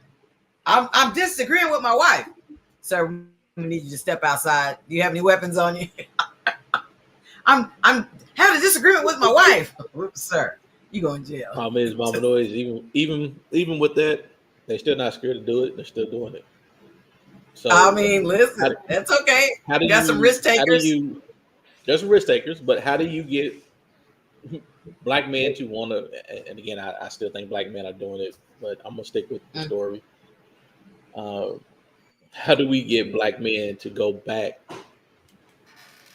I'm disagreeing with my wife. Sir, we need you to step outside. Do you have any weapons on you? I'm having a disagreement with my wife. Whoops, sir, you going to jail. Problem is, Mama Noise, even with that, they're still not scared to do it. They're still doing it. So I mean, listen, that's okay. You got some risk takers. There's some risk takers, but how do you get black men to want to? And again, I still think black men are doing it, but I'm gonna stick with the story. How do we get black men to go back?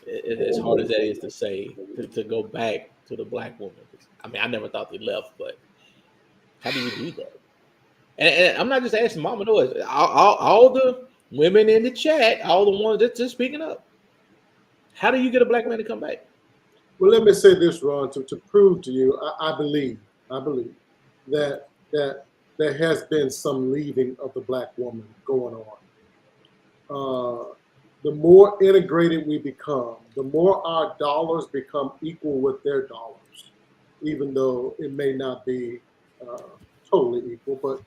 As hard as that is to say, to go back to the black woman. I mean, I never thought they left, but how do you do that? And I'm not just asking Mama Noise. All the women in the chat, all the ones that's just speaking up. How do you get a black man to come back? Well, let me say this, Ron, to prove to you, I believe that there has been some leaving of the black woman going on. The more integrated we become, the more our dollars become equal with their dollars, even though it may not be totally equal. But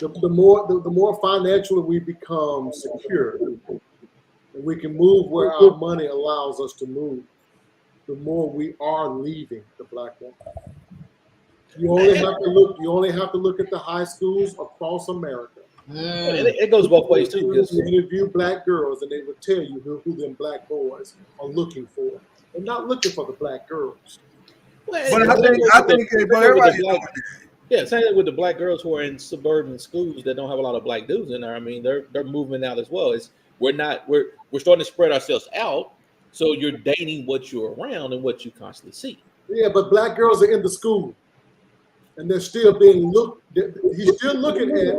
the more financially we become secure, and we can move where our money allows us to move, the more we are leaving the black woman. You only have to look at the high schools across America. It goes both ways too. You interview black girls, and they will tell you who them black boys are looking for. They're not looking for the black girls. But I think everybody. Yeah, same thing with the black girls who are in suburban schools that don't have a lot of black dudes in there. I mean, they're moving out as well. We're starting to spread ourselves out. So you're dating what you're around and what you constantly see. Yeah, but black girls are in the school, and they're still being looked. He's still looking at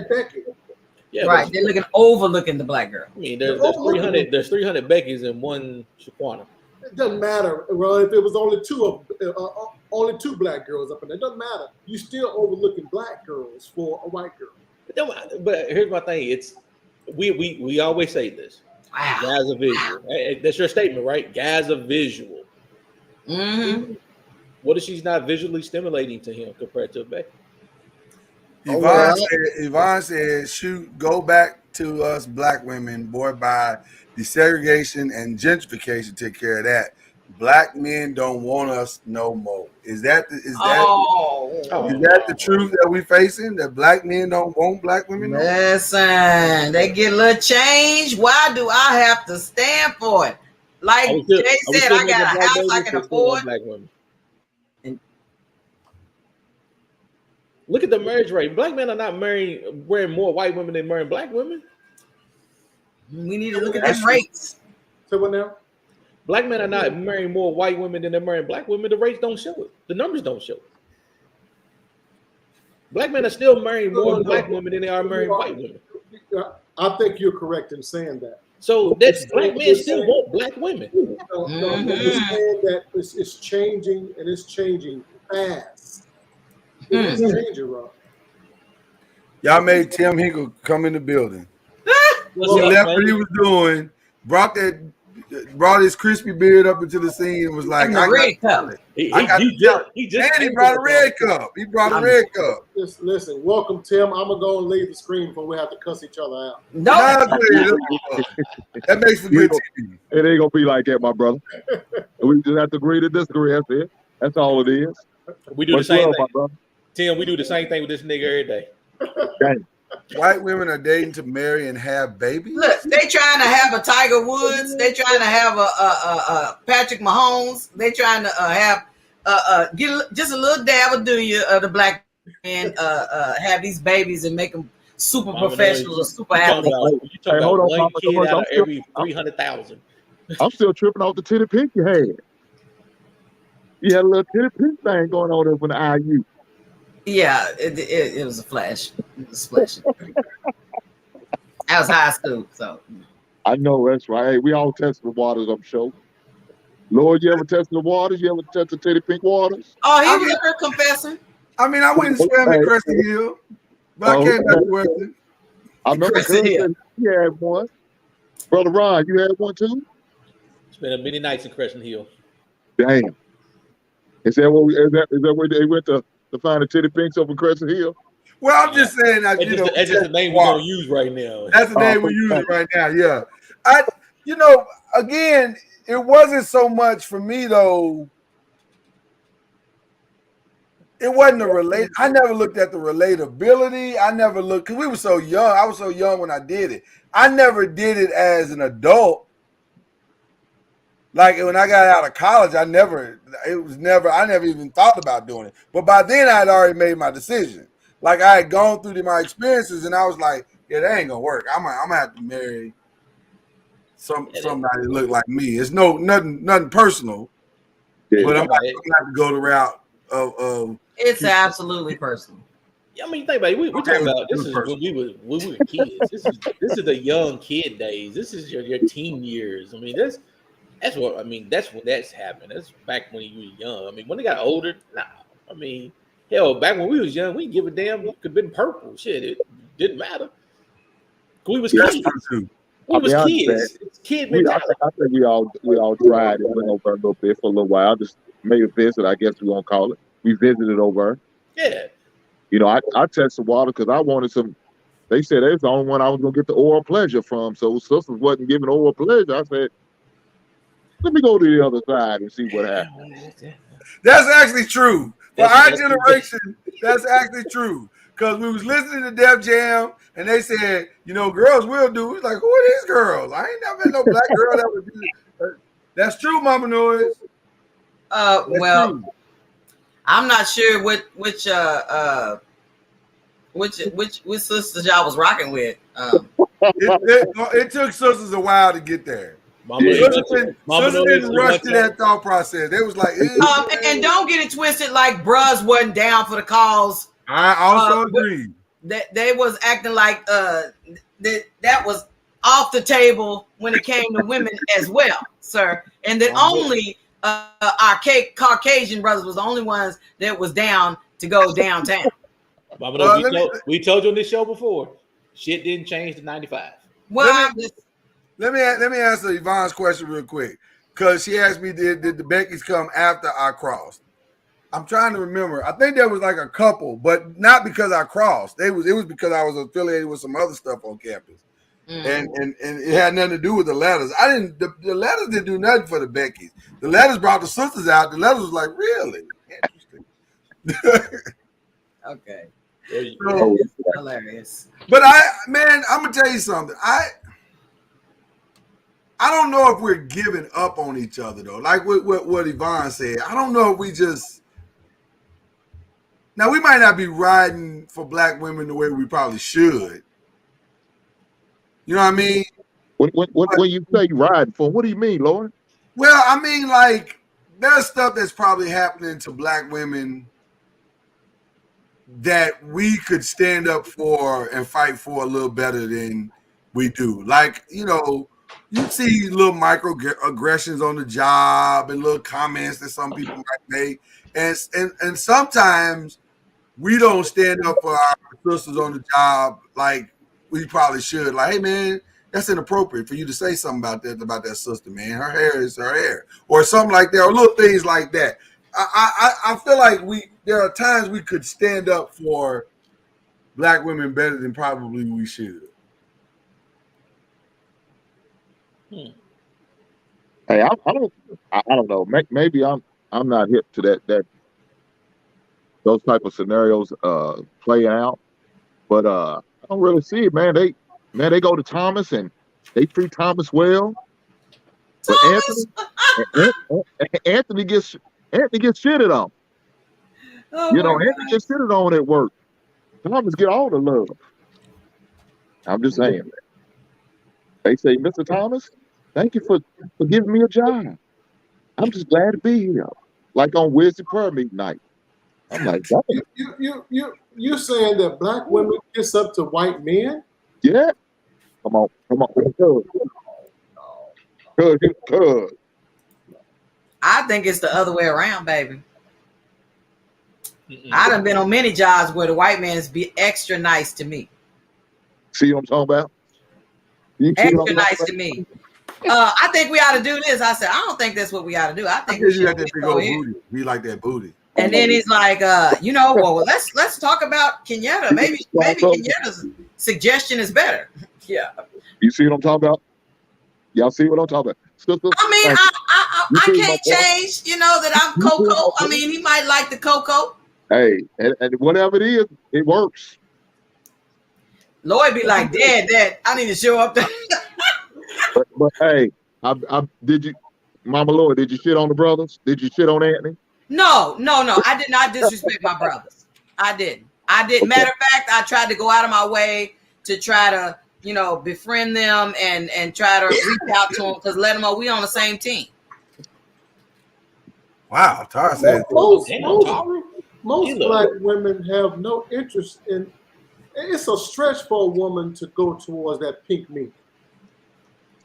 Becky. Yeah, right. They're overlooking the black girl. I mean, there's 300 Beckys and one Shaquana. It doesn't matter. Well, if it was only two black girls up in there, it doesn't matter. You still overlooking black girls for a white girl. But here's my thing. It's we always say this. Wow. Guys are visual. That's your statement, right? Guys are visual. Mm-hmm. What if she's not visually stimulating to him compared to Becky? Yvonne said, shoot, go back to us black women, boy, by desegregation and gentrification, take care of that. Black men don't want us no more. Is that the truth that we facing? That black men don't want black women no more? Listen, they get a little change. Why do I have to stand for it? Like Jay said, I got a house I can afford. Black women. Look at the marriage rate. Black men are not wearing more white women than marrying black women. We need to look at them rates. Say what now? Black men are not marrying more white women than they're marrying black women. The rates don't show it. The numbers don't show it. Black men are still marrying more black women than they are marrying white women. I think you're correct in saying that. So that's black men still want black women. No, you're saying that it's changing, and it's changing fast. It is changing, Rob. Y'all made Tim Hinkle come in the building. He What's up, left man? what he was doing, brought his crispy beard up into the scene, and was like, And the red cup. He just and he brought a red cup. He brought a red cup. Listen, welcome, Tim. I'm gonna go and leave the screen before we have to cuss each other out. No. That makes for good TV. It ain't gonna be like that, my brother. We just have to agree to disagree. That's it. That's all it is. We do the Much same love, thing. my brother. Tim, we do the same thing with this nigga every day. Dang. White women are dating to marry and have babies. Look, they trying to have a Tiger Woods. They trying to have a Patrick Mahomes. They trying to have get just a little dab of the black men have these babies and make them super professionals or super athletes. You talking Hey, hold about on, one Papa, kid I'm out of still- every 300,000. I'm still tripping off the titty pink you had. You had a little titty pink thing going on there from the IU. Yeah, it was a flash. It was flashing. That was high school, so. I know that's right. Hey, we all test the waters, I'm sure. Lord, you ever tested the waters? You ever tested the titty pink waters? Oh, he was there confessing. I mean, I went and swam in Crescent Hill, but I came back to Western. I remember Crescent Hill. you had one. Brother Ron, you had one too? Spent many nights in Crescent Hill. Damn. Is that where they went to find the titty pinks over Crescent Hill? Well, I'm just saying that That's just the name we're gonna use right now. That's the name we're using right now. Yeah, again, it wasn't so much for me though. It wasn't a relate. I never looked at the relatability. I never looked because we were so young. I was so young when I did it. I never did it as an adult. Like when I got out of college, I never even thought about doing it. But by then I had already made my decision. Like I had gone through my experiences and I was like, yeah, that ain't gonna work. I'm gonna have to marry somebody that look like me. It's nothing personal. But I'm gonna have to go the route of It's absolutely personal. I mean, think about it. We're talking about this is when we were kids. This is the young kid days. This is your teen years. I mean, that's what I mean. That's when that's happened. That's back when you were young. I mean, when they got older, nah. I mean, hell, back when we was young, we didn't give a damn. It could have been purple. Shit, it didn't matter. We was kids. We was kids. It's kid mentality. I think we all tried and went over a little bit for a little while. Just made a visit, I guess we're gonna call it. We visited over. Yeah. You know, I tested the water because I wanted some. They said that's the only one I was gonna get the oral pleasure from. So sisters wasn't giving oral pleasure. I said, let me go to the other side and see what happens. That's actually true. For our generation, that's actually true. Because we was listening to Def Jam and they said, girls will do. It's like, who are these girls? I ain't never met no black girl that would do it. That's true, Mama Noise. Well, true. I'm not sure which sisters y'all was rocking with. It took sisters a while to get there. Sisters didn't rush to that thought process. They was like, and don't get it twisted. Like bros wasn't down for the cause. I also agree. They was acting like that was off the table when it came to women as well, sir. And that only our Caucasian brothers was the only ones that was down to go downtown. We told you on this show before. Shit didn't change to 95. Well, let me answer Yvonne's question real quick because she asked me, did the Beckys come after I crossed? I'm trying to remember. I think there was like a couple, but not because I crossed. It was because I was affiliated with some other stuff on campus, and it had nothing to do with the letters. The letters didn't do nothing for the Beckys. The letters brought the sisters out. The letters was like, really interesting. Okay. So, hilarious. But I'm gonna tell you something. I don't know if we're giving up on each other though. Like what Yvonne said. I don't know if we just. Now we might not be riding for black women the way we probably should. You know what I mean? When you say riding for, what do you mean, Lord? Well, I mean, like, there's stuff that's probably happening to black women that we could stand up for and fight for a little better than we do. Like, you know, you see little microaggressions on the job and little comments that some people might make. And sometimes we don't stand up for our sisters on the job like we probably should. Like, hey, man, that's inappropriate for you to say something about that sister, man. Her hair is her hair, or something like that, or little things like that. I feel like there are times we could stand up for black women better than probably we should. Hey, I don't know. Maybe I'm not hip to that those type of scenarios playing out, but I don't really see it, man. They go to Thomas and they treat Thomas well, but Anthony gets shitted on. Oh You know, my Anthony gets shitted on at work. Thomas get all the love. I'm just saying. They say, Mr. Thomas, thank you for giving me a job. I'm just glad to be here. Like on Wednesday prayer meeting night. I'm like, dang. You're saying that black women kiss up to white men? Yeah. Come on. Cuz. I think it's the other way around, baby. I done been on many jobs where the white man's be extra nice to me. See what I'm talking about? Extra nice to me. I think we ought to do this. I said, I don't think that's what we ought to do. I think we you got should that big old booty. We like that booty. And then he's like, well, let's talk about Kenyatta. Maybe Kenyatta's suggestion is better. Yeah. You see what I'm talking about? Y'all see what I'm talking about? Sister, I mean, I can't change, that I'm Coco. I mean, he might like the Coco. Hey, and whatever it is, it works. Lloyd be like, Dad, I need to show up there. but hey, I did you, Mama Lloyd, did you shit on the brothers? Did you shit on Anthony? No. I did not disrespect my brothers. I didn't. Matter of fact, I tried to go out of my way to try to, befriend them and try to reach out to them because let them know we on the same team. Wow, Tara said most black women have no interest in. It's a stretch for a woman to go towards that pink meat.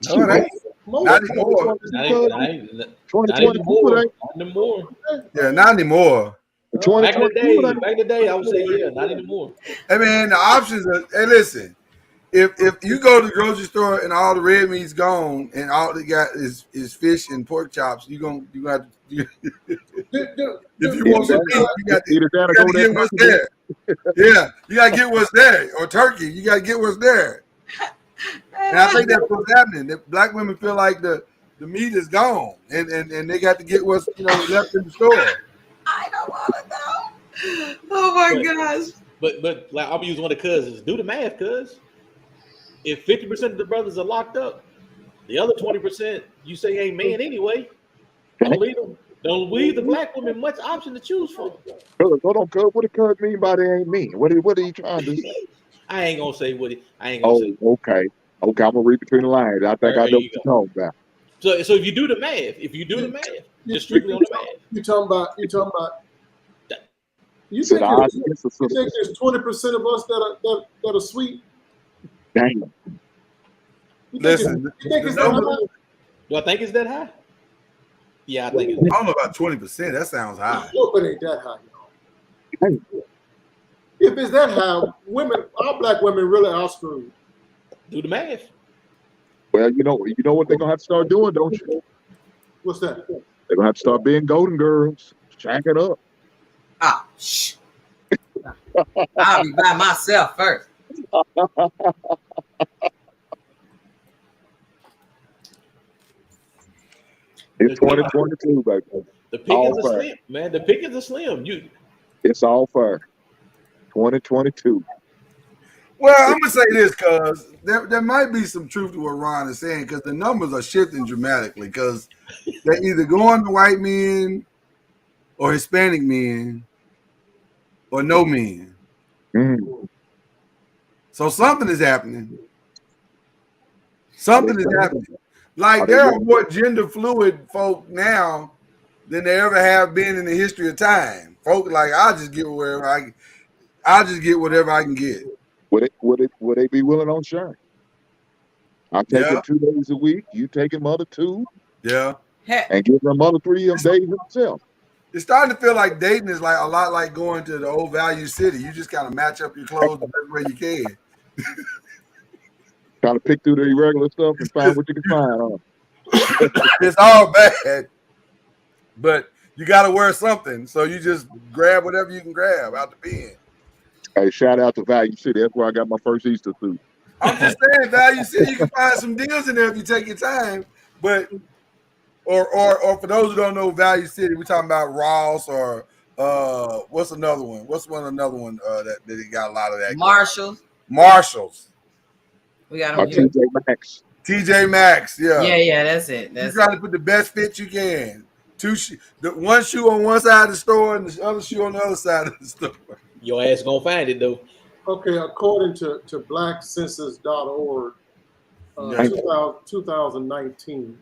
No, it ain't. Not anymore. Yeah, not anymore. Back in the day, I would say, yeah, not anymore. Hey, man, the options are, hey, listen, if you go to the grocery store and all the red meat's gone and all they got is fish and pork chops, you're gonna have to, if you want some meat, you got to get what's there. Yeah, you got to get what's there. Or turkey, you got to get what's there. And I think that's what's happening. That black women feel like the meat is gone, and they got to get what's left in the store. I don't want to know. Oh my gosh! But like I'm using one of the cousins. Do the math, cuz. If 50% of the brothers are locked up, the other 20% you say ain't man anyway. Don't leave the black women much option to choose from. Hold on, cuz. What does cuz mean by they ain't mean? What are you trying to say? I ain't gonna say what I ain't gonna say. Okay. I'm gonna read between the lines. I think I know what you're talking about. So if you do the math, just strictly on the math. You talking about. You So think there's 20% of us that are sweet? Damn. Listen, do I think it's that high? Yeah, I think it's. I don't know about 20%. That sounds high. Look, it ain't that high, y'all. If it's that high, our black women really are screwed. Do the math. Well, you know what they're gonna have to start doing, don't you? What's that? They're gonna have to start being golden girls. Shack it up. Oh, shh. I'll be by myself first. It's 2022, baby. The pickings are slim, man. The pickings are slim. It's all fair. 2022. Well, I'm gonna say this because there might be some truth to what Ron is saying because the numbers are shifting dramatically because they're either going to white men or Hispanic men or no men. So something is happening. Something is happening. Like there are more gender fluid folk now than there ever have been in the history of time. Folk like I'll just get whatever I can get. Would they be willing on sharing? I'm taking 2 days a week. You taking mother 2? Yeah. And give them mother 3 of them days himself. It's starting to feel like dating is like a lot like going to the old Value City. You just kind of match up your clothes the best way you can. Trying to pick through the irregular stuff and find what you can find. It's all bad, but you got to wear something. So you just grab whatever you can grab out the bin. Hey, shout out to Value City. That's where I got my first Easter suit. I'm just saying, Value City, you can find some deals in there if you take your time. But or for those who don't know Value City, we're talking about Ross or what's another one? Another one that it got a lot of that? Marshalls. We got them. TJ Maxx. TJ Maxx, yeah. Yeah, that's it. You try to put the best fit you can. One shoe on one side of the store and the other shoe on the other side of the store. Your ass gonna find it though. Okay, according to blackcensus.org, 2019,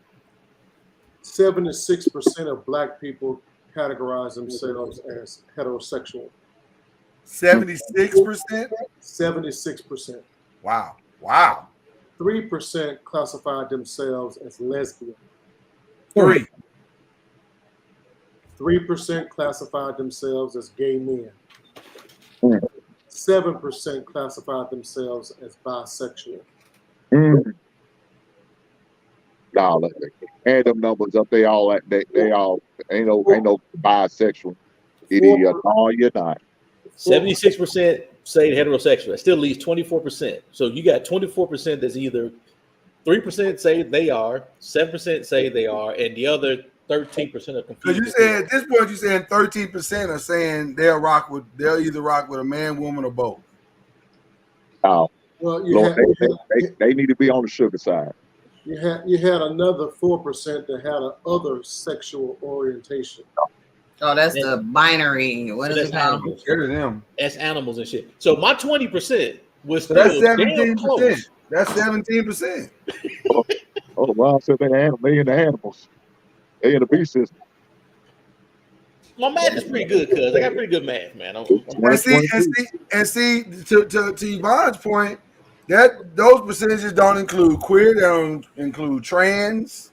76% of black people categorize themselves as heterosexual. 76%? 76%. Wow. 3% classified themselves as lesbian. 3% classified themselves as gay men. 7% classified themselves as bisexual. Nah, add them numbers up. They all ain't no bisexual. Idiot. Oh, you're not. 76% say heterosexual. That still leaves 24%. So you got 24% that's either 3% say they are, 7% say they are, and the other 13% are confused. So you said at this point, you're saying 13% are saying they'll either rock with a man, woman, or both. Oh, well, they need to be on the sugar side. You had another 4% that had a other sexual orientation. Oh, that's the binary. What is it called? That's animals and shit. So my 20% was so still that's 17%. That's 17%. Oh wow! So they in the animals. They in the beast system. My math is pretty good, cuz I got pretty good math, man. And see, to Yvonne's point, that those percentages don't include queer, they don't include trans.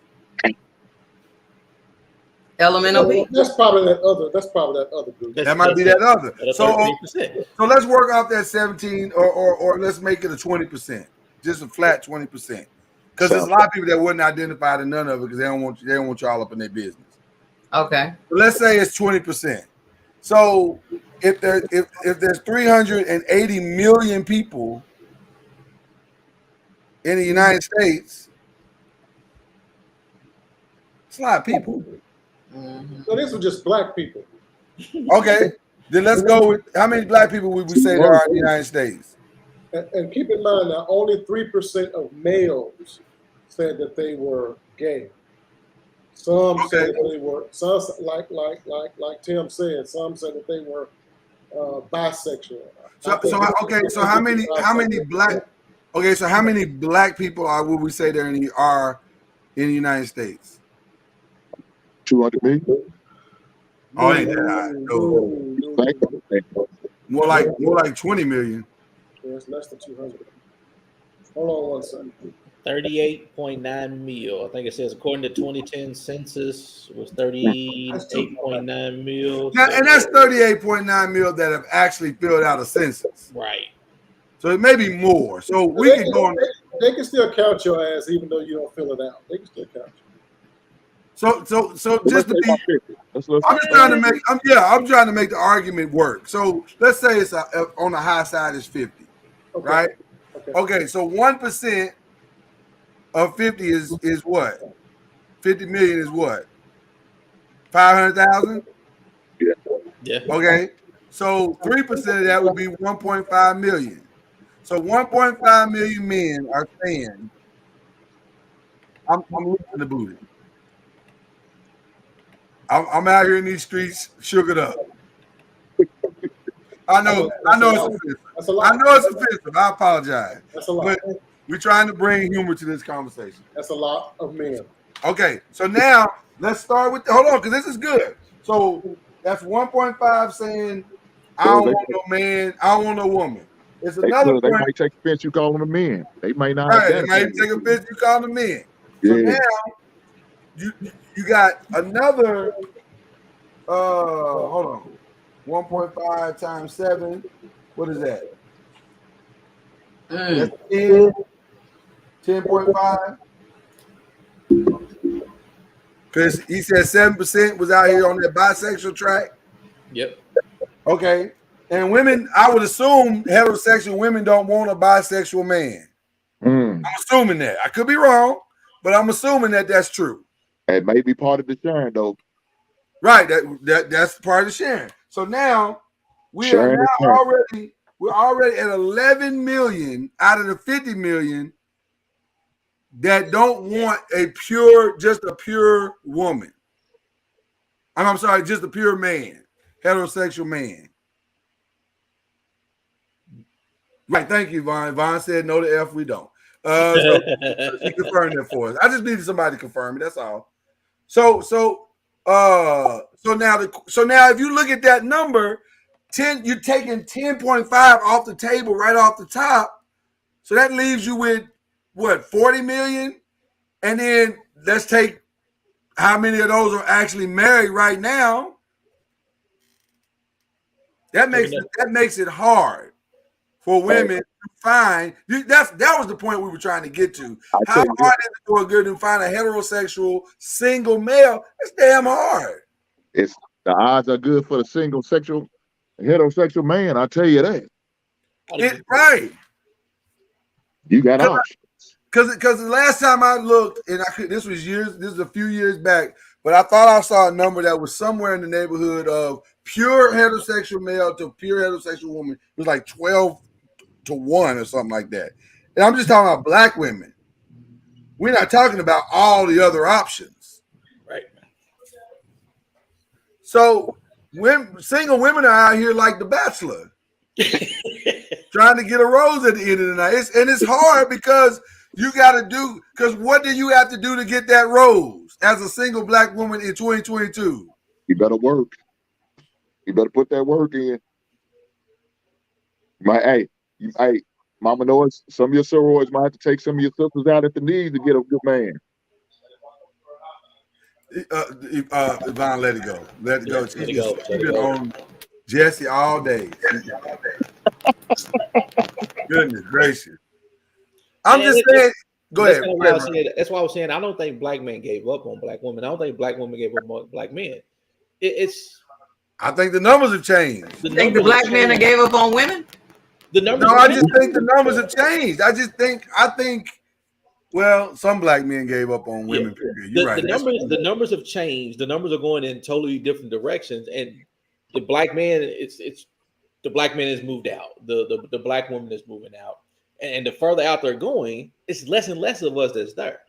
Elementary. That's probably that other group. That might be that other. So let's work off that 17 or let's make it a 20%. Just a flat 20%. Because there's a lot of people that wouldn't identify to none of it because they don't want y'all up in their business. Okay. So let's say it's 20%. So if there's 380 million people in the United States, it's a lot of people. So these were just black people. Okay. Then let's go with how many black people would we say there are in the United States? And keep in mind that only 3% of males said that they were gay. Some said that they were, some like Tim said, some said that they were bisexual. So how many black people would we say there are in the United States? 200 million. Oh, ain't that high? No. More like 20 million. Yeah, it's less than 200. Hold on one second. 38.9 mil. I think it says according to 2010 census was 38.9 mil. Now, and that's 38.9 mil that have actually filled out a census. Right. So it may be more. So we can go on. They can still count your ass even though you don't fill it out. They can still count you. So just to be, I'm trying to make the argument work. So let's say it's on the high side is 50, right? Okay, so 1% of 50 is what? 50 million is what? 500,000? Yeah. Okay, so 3% of that would be 1.5 million. So 1.5 million men are saying, I'm losing the booty. I'm out here in these streets, sugared up. I know it's offensive. I know it's offensive. I apologize. That's a lot. We're trying to bring humor to this conversation. That's a lot of men. Okay, so now let's start with hold on, because this is good. So that's 1.5 saying I don't want no man, I don't want no woman. It's another They point. might take offense you calling them men. They may not Right, they identify. might take offense you call them men. Yeah. So now you got another hold on. 1.5 times 7. What is that? That's 10. 10.5. Because he said 7% was out here on that bisexual track. Yep. Okay. And women, I would assume heterosexual women don't want a bisexual man. I'm assuming that. I could be wrong, but I'm assuming that that's true. It may be part of the sharing, though. Right. That's part of the sharing. So now we're already at 11 million out of the 50 million that don't want just a pure woman. I'm sorry, just a pure man, heterosexual man. Right, thank you, Vaughn. Vaughn said no to F, we don't. So she confirmed that for us. I just needed somebody to confirm it. That's all. So now if you look at that number, 10, you're taking 10.5 off the table right off the top. So that leaves you with what, 40 million? And then let's take how many of those are actually married right now. That makes it hard for women to find. That was the point we were trying to get to. How hard is it for a girl to find a heterosexual single male? It's damn hard. The odds are good for the heterosexual man. I tell you that. Right. You got options. Because the last time I looked, and this was a few years back, but I thought I saw a number that was somewhere in the neighborhood of pure heterosexual male to pure heterosexual woman. It was like 12 to 1 or something like that. And I'm just talking about black women. We're not talking about all the other options. Right. So single women are out here like The Bachelor. Trying to get a rose at the end of the night. It's hard because you got to do, because what do you have to do to get that rose as a single black woman in 2022? You better work. You better put that work in. Hey, Mama knows some of your sorors might have to take some of your sisters out at the knees to get a good man. Yvonne, let it go. Let it go. She's been on Jesse all day. Goodness gracious. I'm just saying. Go ahead. That's why I was saying I don't think black men gave up on black women. I don't think black women gave up on black men. I think the numbers have changed. You think the black men that gave up on women? The numbers. No, I just think the numbers have changed. I think. Well, some black men gave up on women. Yeah. You're right. The numbers have changed. The numbers are going in totally different directions, and the black man, the black man has moved out. The black woman is moving out, and the further out they're going, it's less and less of us that's there.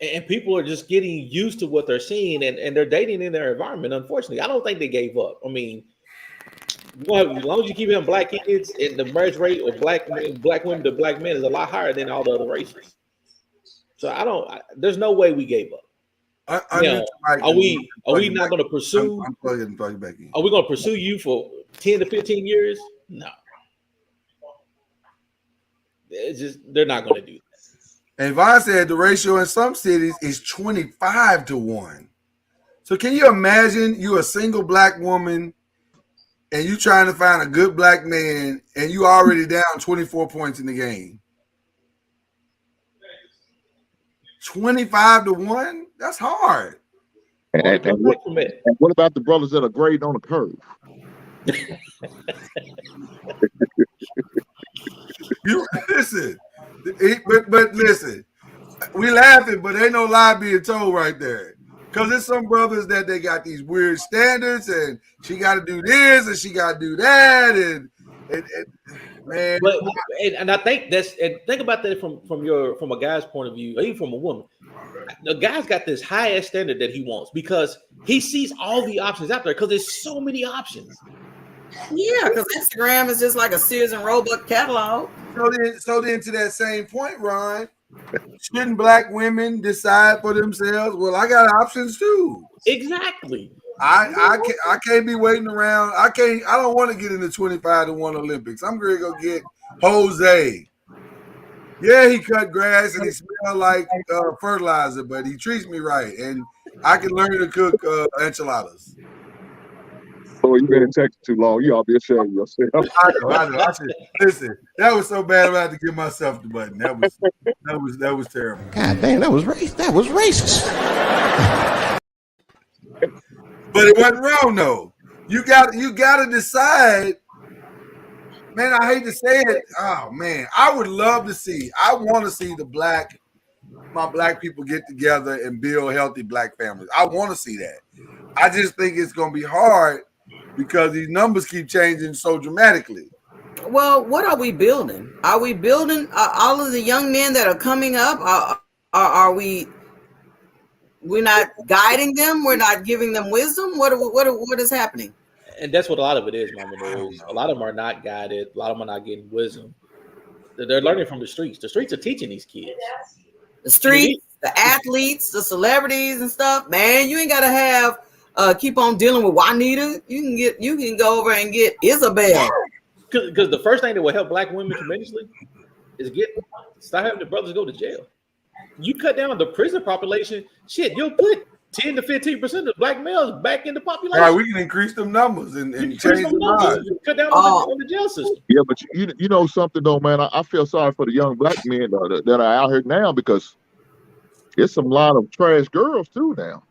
And people are just getting used to what they're seeing, and they're dating in their environment. Unfortunately, I don't think they gave up. I mean, as long as you keep having black kids, and the marriage rate of black women to black men is a lot higher than all the other races. So there's no way we gave up. Are we not going to pursue? I'm plugging back in. Are we going to pursue you for 10 to 15 years? No. It's just they're not going to do that. And Vaughn said the ratio in some cities is 25 to 1. So can you imagine you a single black woman and you trying to find a good black man and you already down 24 points in the game? 25 to 1? That's hard. And what about the brothers that are grading on the curve? You listen, but listen, we laughing, but ain't no lie being told right there. Because there's some brothers that they got these weird standards, and she got to do this, and she got to do that, and man. And I think think about that from a guy's point of view, or even from a woman. The guy's got this high-ass standard that he wants because he sees all the options out there because there's so many options. Yeah, because Instagram is just like a Sears and Roebuck catalog. So then, to that same point, Ron, shouldn't black women decide for themselves? Well, I got options too. Exactly. I can't be waiting around. I don't want to get in the 25-1 Olympics. I'm going to go get Jose. Yeah, he cut grass and he smelled like fertilizer, but he treats me right, and I can learn to cook enchiladas. So you've been in Texas too long. You ought to be ashamed of yourself. I know. I should listen. That was so bad. I had to give myself the button. That was terrible. God damn, that was racist. But it wasn't wrong though. You got to decide. Man, I hate to say it. Oh man, I would love to see. I want to see my black people get together and build healthy black families. I want to see that. I just think it's going to be hard because these numbers keep changing so dramatically. Well, what are we building? Are we building all of the young men that are coming up? Are we? We're not guiding them. We're not giving them wisdom. What is happening? And that's what a lot of it is, Mama Noise. A lot of them are not guided. A lot of them are not getting wisdom. They're learning from the streets. The streets are teaching these kids. The streets, the athletes, the celebrities and stuff. Man, you ain't gotta have keep on dealing with Juanita. You can go over and get Isabel. Because the first thing that will help black women tremendously is stop having the brothers go to jail. You cut down the prison population, shit, you'll put 10 to 15% of black males back in the population. All right, we can increase them numbers and change the lives. Cut down on the jail system. Yeah, but you know something though, man. I feel sorry for the young black men that are out here now because there's some lot of trash girls too now.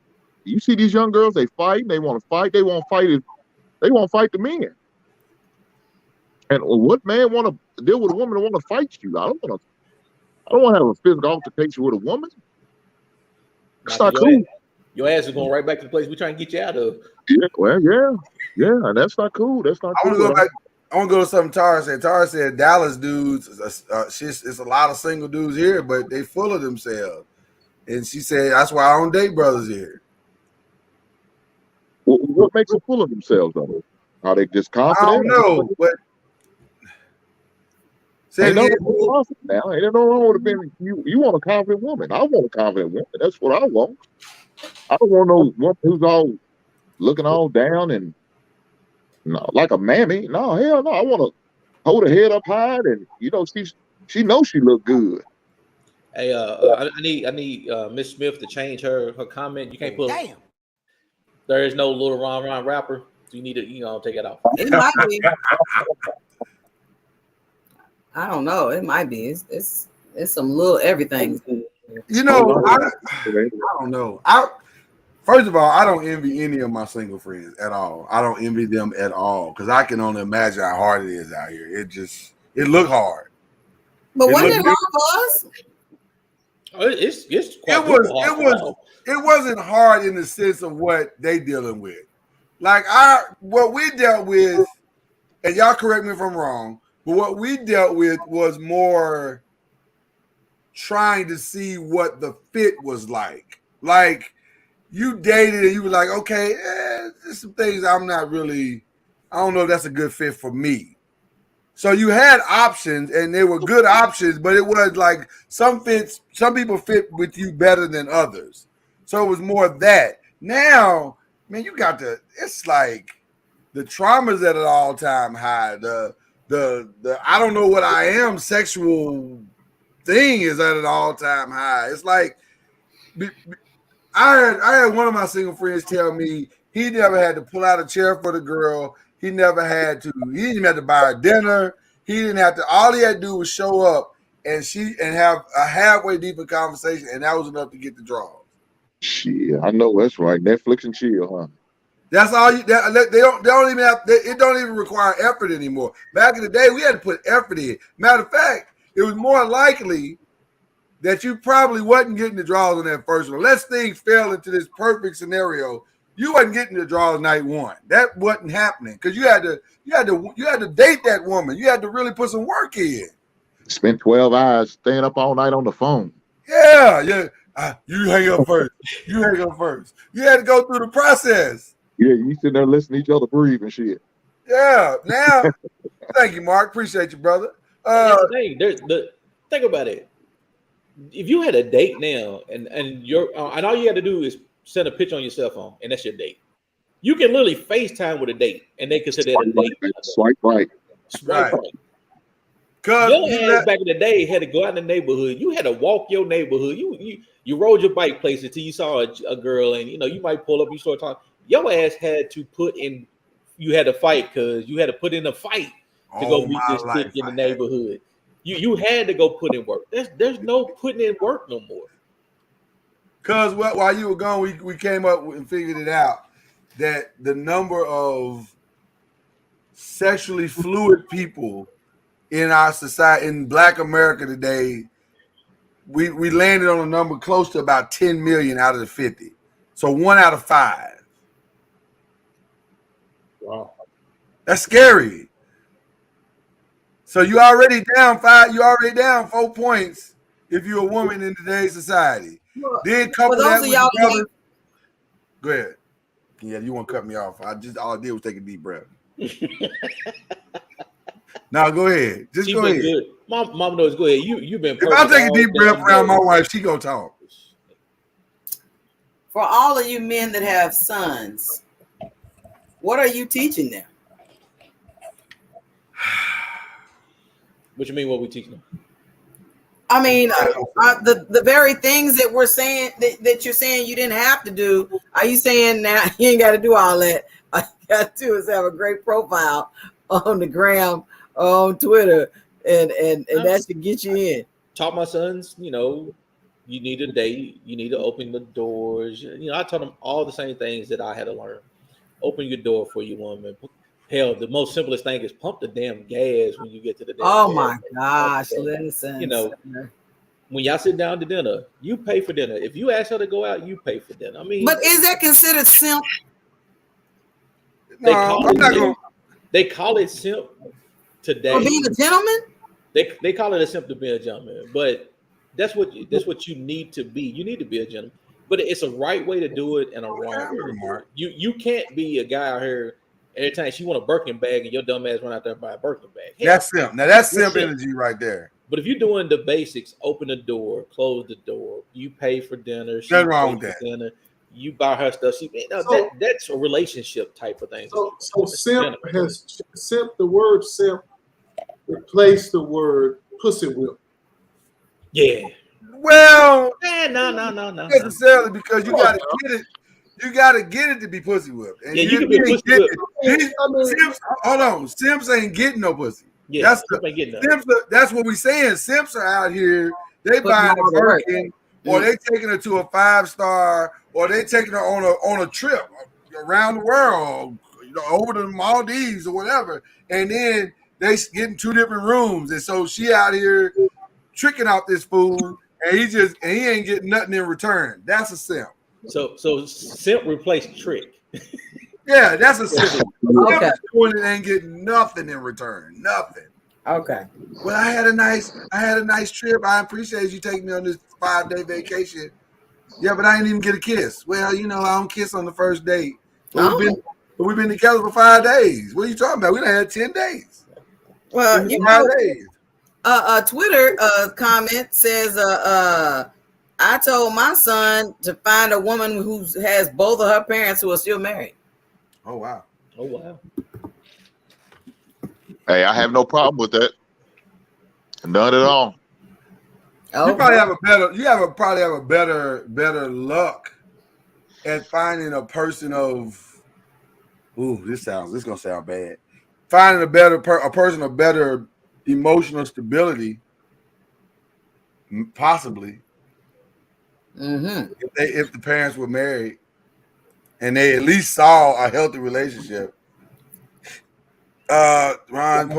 You see these young girls, they fight, they want to fight, they won't fight the men. And what man want to deal with a woman that want to fight you? I don't want to have a physical altercation with a woman. It's not cool. Your ass is going right back to the place we're trying to get you out of. Yeah, well, yeah, and that's not cool. That's not cool. I want to go to something Tara said. Tara said Dallas dudes, it's a lot of single dudes here, but they full of themselves. And she said that's why I don't date brothers here. What makes them full of themselves though? Are they just confident? I don't know, but ain't no wrong with being you want a confident woman. I want a confident woman. That's what I want. I don't want no woman who's all looking all down and like a mammy. No, hell no. I want to hold her head up high and she knows she look good. Hey, I need Miss Smith to change her comment. You can't put. Damn. There is no little Ron rapper. So you need to take it off. It might be. I don't know. It might be. It's some little everything. I don't know. First of all, I don't envy any of my single friends at all. I don't envy them at all because I can only imagine how hard it is out here. It look hard. But wasn't it hard for us? It wasn't hard in the sense of what they dealing with. Like what we dealt with, and y'all correct me if I'm wrong, but what we dealt with was more trying to see what the fit was like. Like you dated and you were like, okay, there's some things I don't know if that's a good fit for me. So you had options and they were good options, but it was like some people fit with you better than others. So it was more of that. Now, man, it's like the trauma's at an all-time high. The I don't know what I am sexual thing is at an all-time high. It's like I had one of my single friends tell me he never had to pull out a chair for the girl. He didn't have to buy her dinner. He didn't have to, all he had to do was show up and have a halfway deeper conversation, and that was enough to get the draws. Shit, I know that's right. Netflix and chill, huh? That's all they don't even have, it don't even require effort anymore. Back in the day, we had to put effort in. Matter of fact, it was more likely that you probably wasn't getting the draws on that first one. Unless things fell into this perfect scenario, you wasn't getting the draws night one. That wasn't happening because you had to date that woman. You had to really put some work in. Spent 12 hours staying up all night on the phone. Yeah. You hang up first. You had to go through the process. Yeah, you sitting there listening to each other breathe and shit. Yeah. Now, thank you, Mark. Appreciate you, brother. That's the thing. Think about it. If you had a date now, and and all you had to do is send a picture on your cell phone, and that's your date. You can literally FaceTime with a date, and they consider that a date. Swipe right. Swipe right. Cause your ass back in the day had to go out in the neighborhood. You had to walk your neighborhood. You rode your bike places until you saw a girl, and you might pull up. You start talking. Your ass had to put in. You had to fight because you had to put in a fight to go meet this chick in the neighborhood. You had to go put in work. There's no putting in work no more. Cause while you were gone, we came up and figured it out that the number of sexually fluid people in our society, in Black America today, we landed on a number close to about 10 million out of the 50. So 1 out of 5. Wow. That's scary. So you already down 5, you already down 4 points if you're a woman in today's society. Well, Then couple for that those with of y'all the brothers. Go ahead. Yeah, you want to cut me off. All I did was take a deep breath. Now go ahead. Just She go been ahead. good. Mom knows. Go ahead. You've been. If I take a deep breath around my wife, she gonna talk. For all of you men that have sons, what are you teaching them? What you mean? What we teaching them? I mean, the very things that we're saying that you're saying you didn't have to do. Are you saying now you ain't got to do all that? All you got to do is have a great profile on the gram, on Twitter, and that should get you in. Taught my sons, you need a date, you need to open the doors. I taught them all the same things that I had to learn. Open your door for your woman. Hell, the most simplest thing is pump the damn gas when you get to the damn gas. My gosh, listen. When y'all sit down to dinner, you pay for dinner. If you ask her to go out, you pay for dinner. I mean, but is that considered simp? They call it simp today. For being a gentleman? They call it a simp to be a gentleman, but that's what you need to be. You need to be a gentleman, but it's a right way to do it and a wrong way to do it. You can't be a guy out here every time she want a Birkin bag and your dumb ass run out there and buy a Birkin bag. Hell, That's simp. Now that's simp energy right there. But if you're doing the basics, open the door, close the door, you pay for dinner. Nothing wrong with that. Dinner, you buy her stuff. That's a relationship type of thing. So simp the word simp replaced the word pussy whip. Yeah. Well, no. Not necessarily, because you gotta get it. You gotta get it to be pussy whipped. And you can be pussy whipped. Hold on, simps ain't getting no pussy. Yeah, that's what we saying. Simps are out here. They buying a Birkin, or they taking her to a 5-star, or they taking her on a trip around the world, over to the Maldives or whatever. And then they getting 2 different rooms, and so she out here tricking out this fool, and he ain't getting nothing in return. That's a simp. So simp replaced trick. Yeah, that's a simp. Okay. Simp ain't getting nothing in return. Nothing. Okay. Well, I had a nice trip. I appreciate you taking me on this 5-day vacation. Yeah, but I didn't even get a kiss. Well, I don't kiss on the first date. But we've been together for 5 days. What are you talking about? We done had 10 days. Well, 5 days. Twitter comment says, I told my son to find a woman who has both of her parents who are still married. Oh wow. Hey, I have no problem with that. None at all. You probably have a better luck at finding a person of. This gonna sound bad. Finding a person of better emotional stability, possibly. Mm-hmm. If the parents were married and they at least saw a healthy relationship. Ron,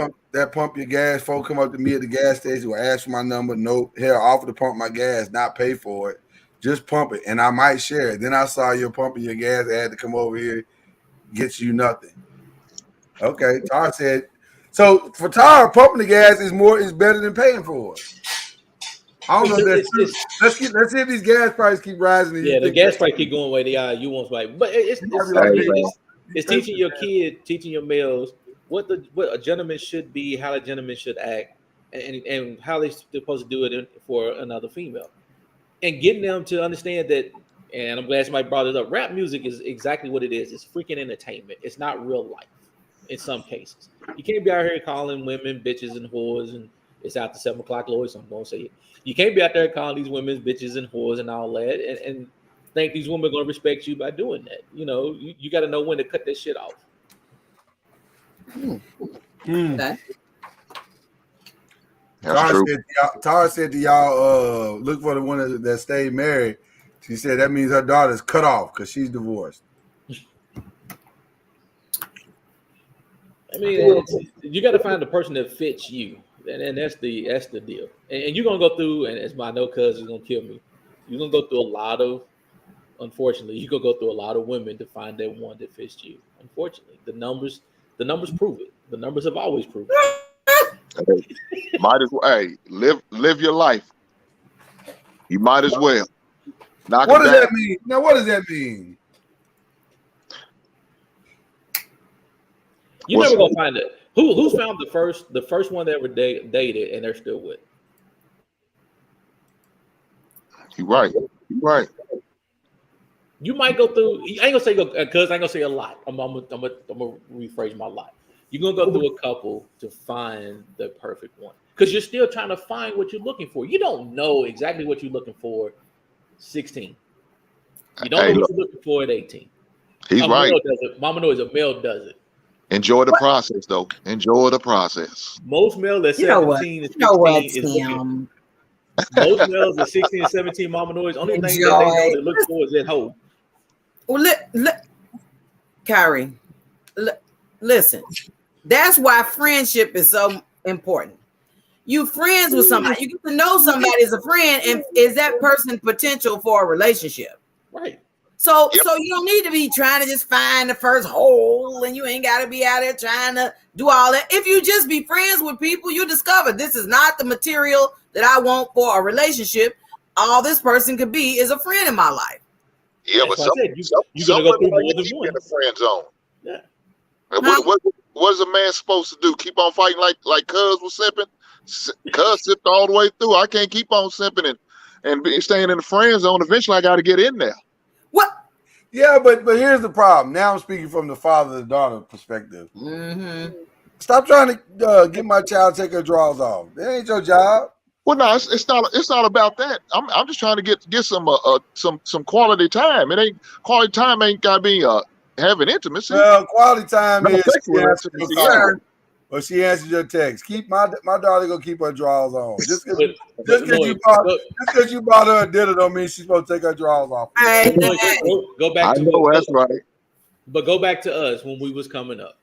pump your gas. Folk come up to me at the gas station, will ask for my number. No, hell, offer to pump my gas, not pay for it. Just pump it, and I might share it. Then I saw you pumping your gas. I had to come over here, gets you nothing. Okay, Tar said. So for Tar, pumping the gas is better than paying for it. I don't know if that's true. Let's see if these gas prices keep rising. Yeah, the gas price keep going away. You want like, but it's teaching your kid, teaching your males what a gentleman should be, how a gentleman should act, and how they're supposed to do it for another female, and getting them to understand that. And I'm glad somebody brought it up. Rap music is exactly what it is. It's freaking entertainment. It's not real life in some cases. You can't be out here calling women bitches and whores, and it's after 7 o'clock, Lloyd, so I'm going to say it. You can't be out there calling these women bitches and whores and all that, and think these women are going to respect you by doing that. You know, you got to know when to cut that shit off. Okay. That's true. Tara said to y'all, look for the one that stayed married. She said that means her daughter's cut off because she's divorced. I mean, you got to find the person that fits you, and that's the deal. And you're gonna go through, and as my no cousin is gonna kill me. You're gonna go through a lot of, unfortunately, you're gonna go through a lot of women to find that one that fits you. Unfortunately, the numbers prove it. The numbers have always proved it. Might as well, hey, live your life. You might as well. What does that mean? Now, what does that mean? You're never gonna find it. Who's found the first one that ever dated and they're still with? You're right. You're right. You might go through. I ain't gonna say because I ain't gonna say a lot. I'm gonna rephrase my lot. You're gonna go through a couple to find the perfect one because you're still trying to find what you're looking for. You don't know exactly what you're looking for. 16. You don't know what you're looking for at 18. He's right. Mama knows a male does it. Enjoy the process, though. Enjoy the process. Most males at 17 and 16 is looking. Most males at 16 and 17, mama knows. Only thing that they know to look for is at home. Well, Kyrie, listen. That's why friendship is so important. You friends with somebody. You get to know somebody as a friend, and is that person potential for a relationship? Right. So you don't need to be trying to just find the first hole, and you ain't got to be out there trying to do all that. If you just be friends with people, you discover this is not the material that I want for a relationship. All this person could be is a friend in my life. Yeah, but you're gonna go through more than one. In the friend zone. Yeah. What is a man supposed to do? Keep on fighting like Cuz was simping? Cuz sipped all the way through. I can't keep on simping and staying in the friend zone. Eventually, I got to get in there. What? Yeah, but here's the problem. Now I'm speaking from the father and daughter perspective. Mm-hmm. Stop trying to get my child to take her drawers off. That ain't your job. Well, no, it's not about that. I'm just trying to get some quality time. Quality time ain't got to be having intimacy. Well, quality time is she answers your text. Keep my daughter gonna keep her drawers on. Just because you bought her a dinner don't mean she's supposed to take her drawers off. Go back. I know that's right. But go back to us when we was coming up.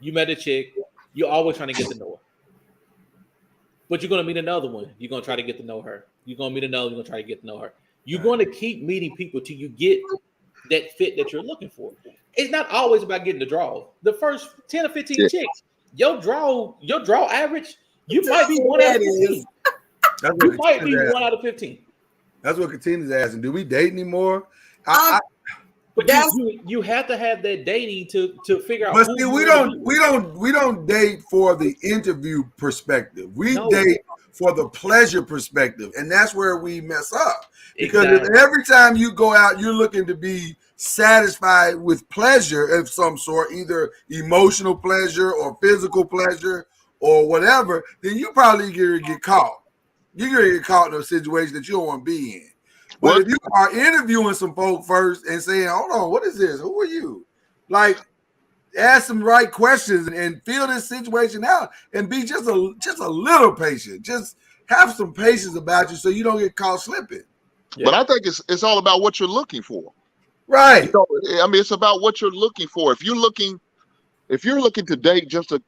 You met a chick. You're always trying to get to know her. But you're gonna meet another one. You're gonna try to get to know her. You're gonna meet another. You're gonna try to get to know her. You're going to keep meeting people till you get that fit that you're looking for. It's not always about getting the draw. The first 10 or 15 chicks. Your draw average, you might be 1 out of 15. You might be 1 out of 15. That's what Katina's asking. Do we date anymore? But you have to have that dating to figure out. But see, we don't date for the interview perspective. We date for the pleasure perspective, and that's where we mess up. Because if every time you go out, you're looking to be satisfied with pleasure of some sort, either emotional pleasure or physical pleasure or whatever, then you probably gonna get caught. You're gonna get caught in a situation that you don't want to be in. But if you are interviewing some folk first and saying, "Hold on, what is this? Who are you?" Like, ask some right questions and feel this situation out, and be just a little patient. Just have some patience about you so you don't get caught slipping. Yeah. But I think it's all about what you're looking for. Right. I mean, it's about what you're looking for. If you're looking to date just to,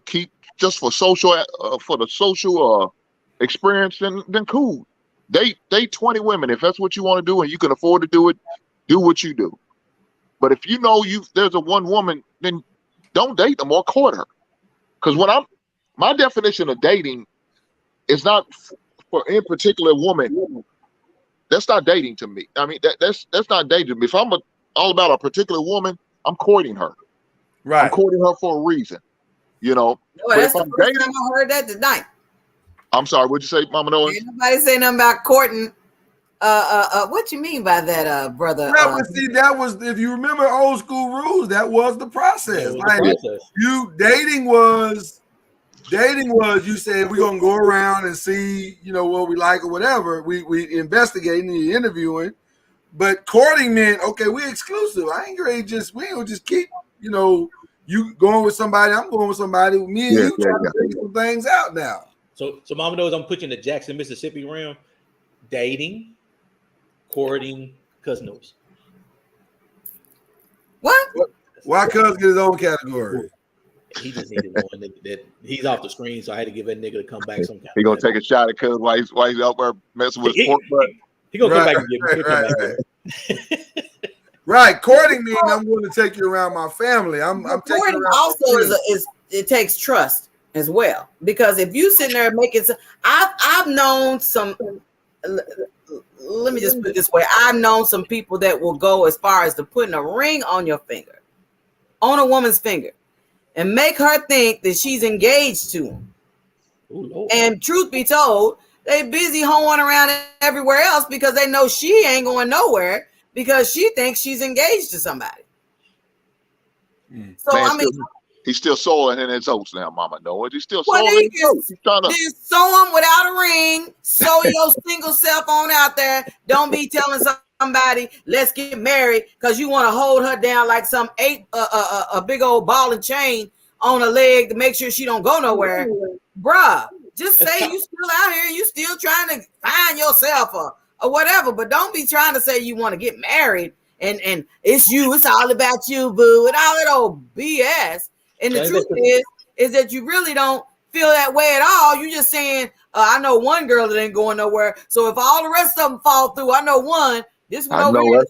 keep just for social, for the social experience, then cool. Date 20 women if that's what you want to do and you can afford to do it. Do what you do. But if you know there's a one woman, then don't date them or court her. Because my definition of dating is not for any particular woman. That's not dating to me. I mean, that's not dating to me. If I'm all about a particular woman, I'm courting her. Right. I'm courting her for a reason. you know. No, But that's if the I'm first dating, time I heard that tonight. I'm sorry, what'd you say, Mama Noise? Ain't nobody say nothing about courting. What you mean by that, brother? No, but see, that was, if you remember old school rules, that was the process. Like you dating was you said we're gonna go around and see, you know, what we like or whatever. We investigating and interviewing, but courting meant okay, we exclusive. I ain't ready we ain't gonna just keep, you know, you going with somebody, I'm going with somebody. Me and you trying to figure some things out now. So Mama knows I'm putting the Jackson, Mississippi realm. Dating, courting, cousin knows. What? Why cuz get his own category? He just needed one that he's off the screen, so I had to give that nigga to come back some kind. He gonna take a shot at cuz while he's out there messing with his pork butt. He gonna come back and get me. Right, courting means I'm going to take you around my family. I'm taking courting you around also is it takes trust as well, because if you sitting there making I've known some. Let me just put it this way: I've known some people that will go as far as to putting a ring on your finger, on a woman's finger, and make her think that she's engaged to him. Ooh, and truth be told, they busy hoeing around everywhere else because they know she ain't going nowhere because she thinks she's engaged to somebody. So Man, I mean, he's still sowing in his oats now, Mama Noise. He's still well, sowing in his oats. He's trying to sow them without a ring. Sow your single self on out there. Don't be telling somebody, let's get married, because you want to hold her down like some a big old ball and chain on her leg to make sure she don't go nowhere. Bruh, just say you still out here, you still trying to find yourself or whatever, but don't be trying to say you want to get married and it's you, it's all about you, boo, and all that old BS. And the truth is that you really don't feel that way at all. You just saying, I know one girl that ain't going nowhere. So if all the rest of them fall through, I know one. This one over here in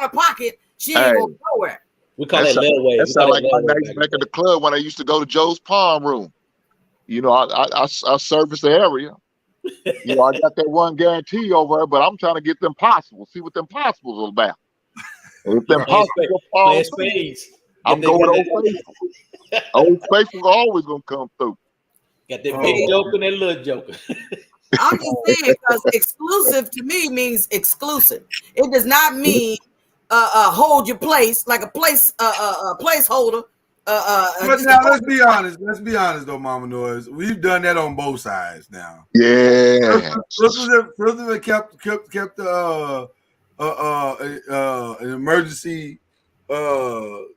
the pocket, she ain't going nowhere. We call that layaway. That sounds like my nights back at the club when I used to go to Joe's Palm Room. You know, I service the area. You know, I got that one guarantee over there, but I'm trying to get them possibles. See what them possibles are about. And if them possibles fall through, I'm going Old Faithful. Old Faithful always gonna come through. Got that big joke and that little joke. I'm just saying, because exclusive to me means exclusive. It does not mean hold your place like a placeholder. But now let's be honest. Let's be honest though, Mama Noise. We've done that on both sides now. Yeah. First kept an emergency thing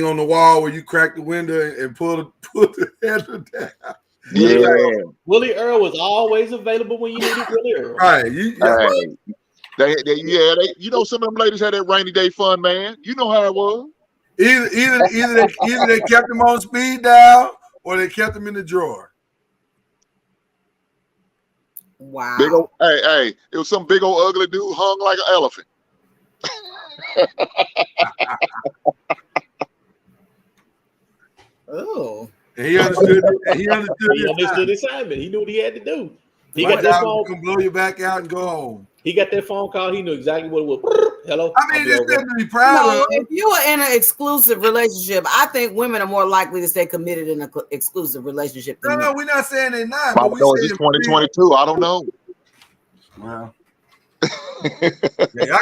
on the wall where you crack the window and pull the header down. Yeah. Willie Earl was always available when you needed Willie Earl. Right. You know, some of them ladies had that rainy day fun, man. You know how it was. Either they kept him on speed dial or they kept him in the drawer. Wow. Big old, hey, it was some big old ugly dude hung like an elephant. Oh. And he understood the assignment. He knew what he had to do. He got got that phone. Can blow you back out and go home. He got that phone call. He knew exactly what it was. Hello. I mean, it's nothing to be proud of. If you are in an exclusive relationship, I think women are more likely to stay committed in an exclusive relationship. No, we're not saying they're not. But we it's 2022. I don't know. Wow. I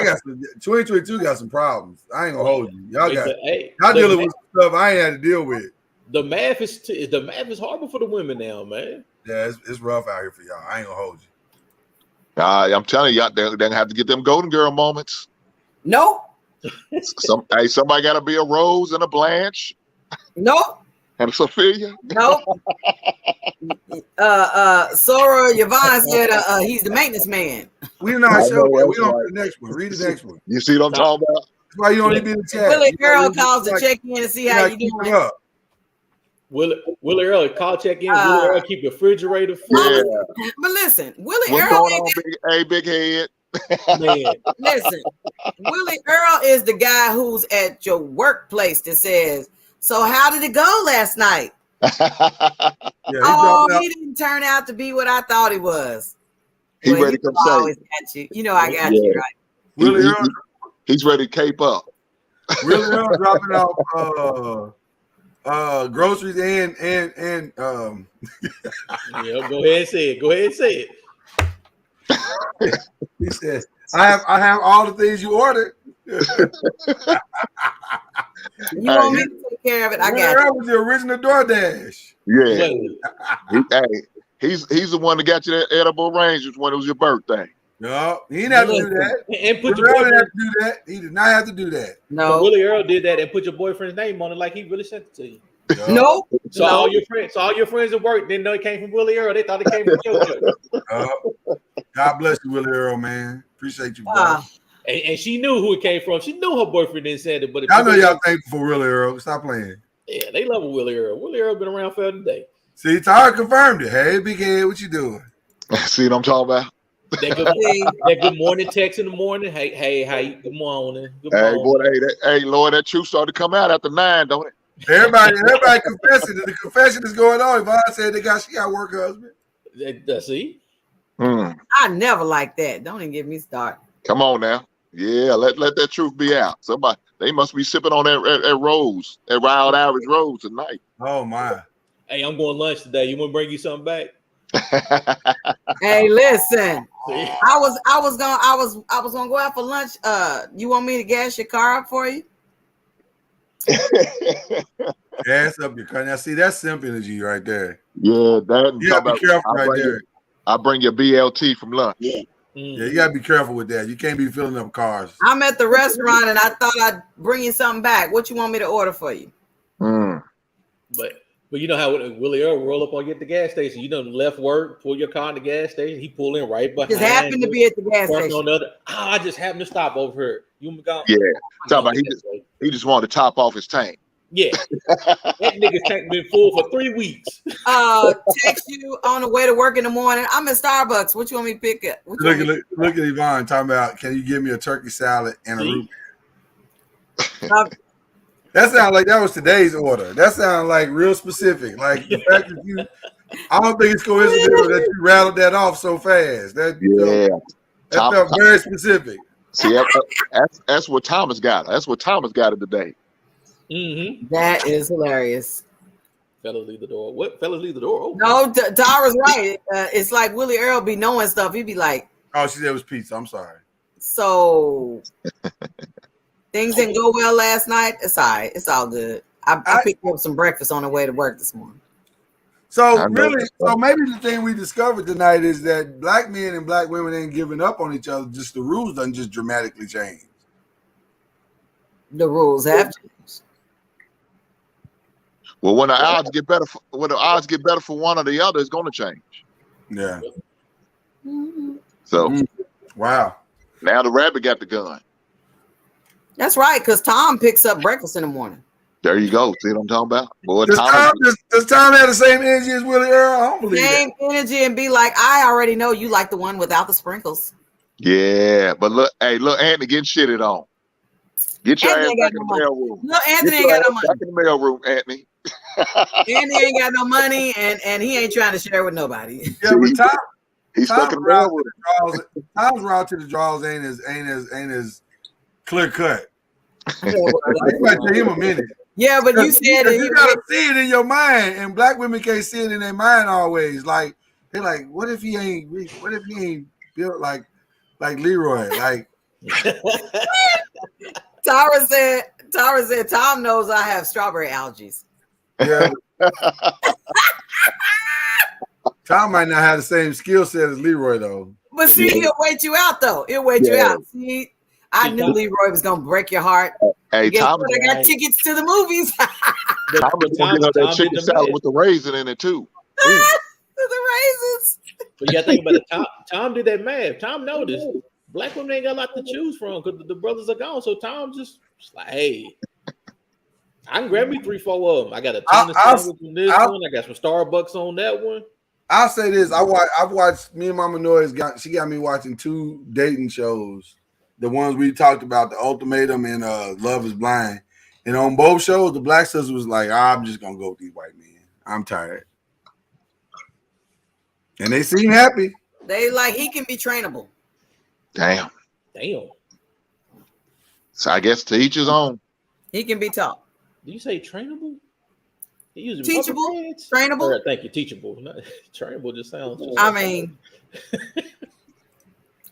got 2022 got some problems. I ain't gonna hold you. Y'all dealing with stuff I ain't had to deal with. The math is horrible for the women now, man. Yeah, it's rough out here for y'all. I ain't gonna hold you. I'm telling you, they're gonna have to get them golden girl moments. Nope. Somebody got to be a Rose and a Blanche. Nope. And a Sophia. Nope. Sora Yvonne said he's the maintenance man. We not sure. We on the next one. Read the next one. You see what I'm talking about? That's why you only be in the chat. Willie Earl calls to check in and see how you doing. Willie Earl call check in. Willie Earl keep the refrigerator full. Yeah. But listen, Willie What's Earl. Going on, big head. Man. Listen, Willie Earl is the guy who's at your workplace that says, "So how did it go last night?" He didn't turn out to be what I thought he was. He ready to come say, always got you. You know I got you, right? Willie Earl, he's ready to cape up. Willie Earl dropping off groceries and Yeah, go ahead and say it. Go ahead and say it. he said, I have all the things you ordered. You want me to take care of it? I got That you. was the original DoorDash. Yeah. Wait. He's the one that got you that edible Rangers when it was your birthday. No, he didn't have to do that. And put Willie your Earl didn't have boyfriend. to do that. He did not have to do that. No, Willie Earl did that and put your boyfriend's name on it like he really sent it to you. no. So all your friends at work didn't know it came from Willie Earl. They thought it came from JoJo. God bless you, Willie Earl, man. Appreciate you, bro. And she knew who it came from. She knew her boyfriend didn't send it, but I know y'all thankful for Willie Earl. Stop playing. Yeah, they love Willie Earl. Willie Earl been around forever today. See, Tara confirmed it. Hey, big head, what you doing? See what I'm talking about? That good morning text in the morning. Hey, how you? Good morning. Good Hey, morning. boy, Lord, that truth started to come out after 9, don't it? Everybody confessing. The confession is going on. Yvonne said she got work husband. See? I never like that. Don't even get me started. Come on now. Yeah, let that truth be out. Somebody, they must be sipping on that rose, that Wild Irish rose tonight. Oh my. Hey, I'm going lunch today. You want to bring you something back? Hey, listen. I was gonna go out for lunch. You want me to gas your car up for you? Gas up your car. Now see, that's simp energy right there. Yeah, that. You gotta be careful right there. I bring your BLT from lunch. Yeah, you gotta be careful with that. You can't be filling up cars. I'm at the restaurant and I thought I'd bring you something back. What you want me to order for you? But you know how Willie Earl roll up on you at the gas station. You done left work, pull your car in the gas station. He pull in right behind. Just happened to be at the gas station. On the other. I just happened to stop over here. You gone? Yeah, talking about he just wanted to top off his tank. Yeah, that nigga's tank been full for 3 weeks. Text you on the way to work in the morning. I'm at Starbucks. What you want me to pick up? Look at Yvonne talking about, can you give me a turkey salad and a root beer? That sounds like that was today's order. That sounds like real specific. Like the fact that I don't think it's coincidental that you rattled that off so fast. That felt very specific. See, that's what Thomas got. That's what Thomas got it today. Mm-hmm. That is hilarious. Fellas leave the door. What? Fellas leave the door open. No, Tara's right. It's like Willie Earl be knowing stuff. He'd be like, "Oh, she said it was pizza. I'm sorry." So things didn't go well last night. It's all right. It's all good. I picked up some breakfast on the way to work this morning. So maybe the thing we discovered tonight is that black men and black women ain't giving up on each other. Just the rules done just dramatically changed. The rules have changed. Well, when the odds get better, for one or the other, it's going to change. Yeah. So, wow. Now the rabbit got the gun. That's right, because Tom picks up breakfast in the morning. There you go. See what I'm talking about? Boy, does Tom have the same energy as Willie Earl? I don't believe same energy and be like, I already know you like the one without the sprinkles. Yeah, but look, Anthony getting shitted on. Get your ass back in the mail room. No, Anthony ain't got no money. Back in the mail room, Anthony. Anthony ain't got no money, and he ain't trying to share with nobody. Yeah, but he's stuck in the mail room. Tom's route to the draws ain't as clear cut. It might take him a minute. Yeah, but you said you gotta see it in your mind, and black women can't see it in their mind always. Like they're like, what if he ain't built like Leroy? Like Tara said Tom knows I have strawberry allergies. Yeah. Tom might not have the same skill set as Leroy though. But see, he'll wait you out though. He'll wait you out. See, I knew Leroy was gonna break your heart. Hey, Tom, I got tickets to the movies. Tom was gonna get her that chicken salad with the raisin in it too. The raisins. But you gotta think about it. Tom did that math. Tom noticed black women ain't got a lot to choose from because the brothers are gone. So Tom just like, hey, I can grab me 3-4 of them. I got a tuna sandwich on this one. I got some Starbucks on that one. I'll say this: I've watched me and Mama Noise. She got me watching 2 dating shows. The ones we talked about, The Ultimatum and Love Is Blind. And on both shows, the black sister was like, I'm just gonna go with these white men. I'm tired. And they seem happy. They like he can be trainable. Damn. So I guess to each his own. He can be taught. Do you say trainable? He using Teachable, rubber bands? trainable. Thank you, teachable. Not, trainable just sounds. Just I mean,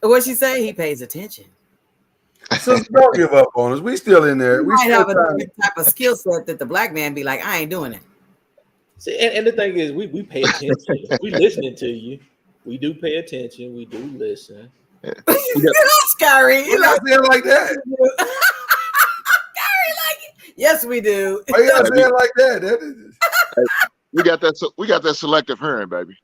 what she say? He pays attention. So don't give up on us. We still in there. We We might still have a trying. different type of skill set that the black man be like, I ain't doing it. See, and the thing is, we pay attention. We listening to you. We do pay attention. We do listen. Scary. We're not saying like that. Yes, we do. Why you gotta say it like that? That is... We got that selective hearing, baby.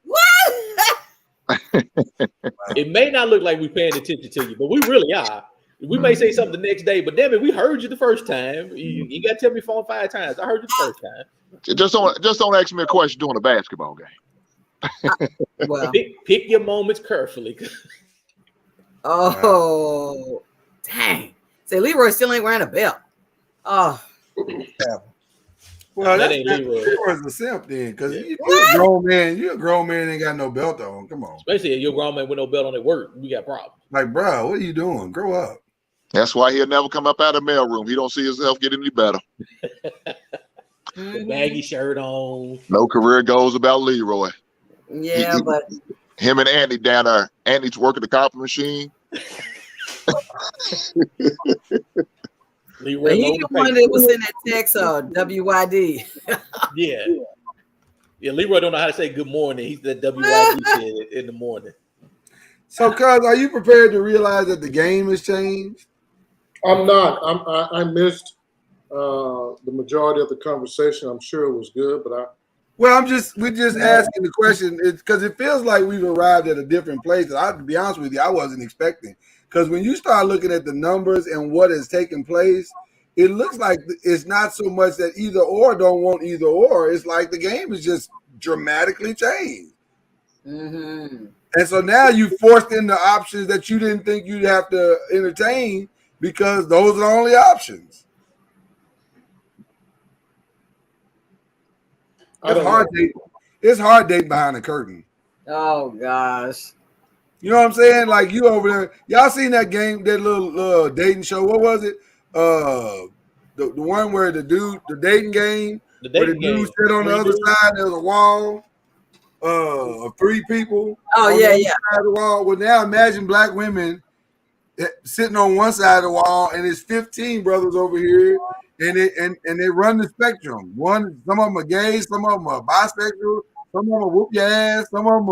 It may not look like we paying attention to you, but we really are. We may say something the next day, but damn it, we heard you the first time. You got to tell me 4 or 5 times. I heard you the first time. Just don't ask me a question during a basketball game. Well, pick your moments carefully. oh, dang. Say Leroy still ain't wearing a belt. Oh. Well, that ain't Leroy. Leroy's a simp then, because you're a grown man. You're a grown man, ain't got no belt on. Come on. Especially if you're a grown man with no belt on at work, we got problems. Like, bro, what are you doing? Grow up. That's why he'll never come up out of the mailroom. He don't see himself getting any better. The baggy shirt on. No career goals about Leroy. Yeah, but him and Andy down there. Andy's working the copy machine. Leroy, he the one that was in that text WYD. Yeah. Leroy don't know how to say good morning. He's the WYD shit in the morning. So, cuz, are you prepared to realize that the game has changed? I'm not. I missed the majority of the conversation. I'm sure it was good, but we're just asking the question because it feels like we've arrived at a different place. To be honest with you, I wasn't expecting, because when you start looking at the numbers and what has taken place, it looks like it's not so much that either or don't want either or. It's like the game is just dramatically changed. Mm-hmm. And so now you forced into options that you didn't think you'd have to entertain because those are the only options. It's hard dating behind the curtain. Oh gosh. You know what I'm saying? Like, you over there, y'all seen that game, that little dating show? What was it? The one where the dating game, where the dude sit on the other side, there's a wall of 3 people. Oh yeah. Side of the wall. Well, now imagine black women sitting on one side of the wall, and it's 15 brothers over here, and they run the spectrum. Some of them are gay, some of them are bisexual, some of them are whoop your ass, some of them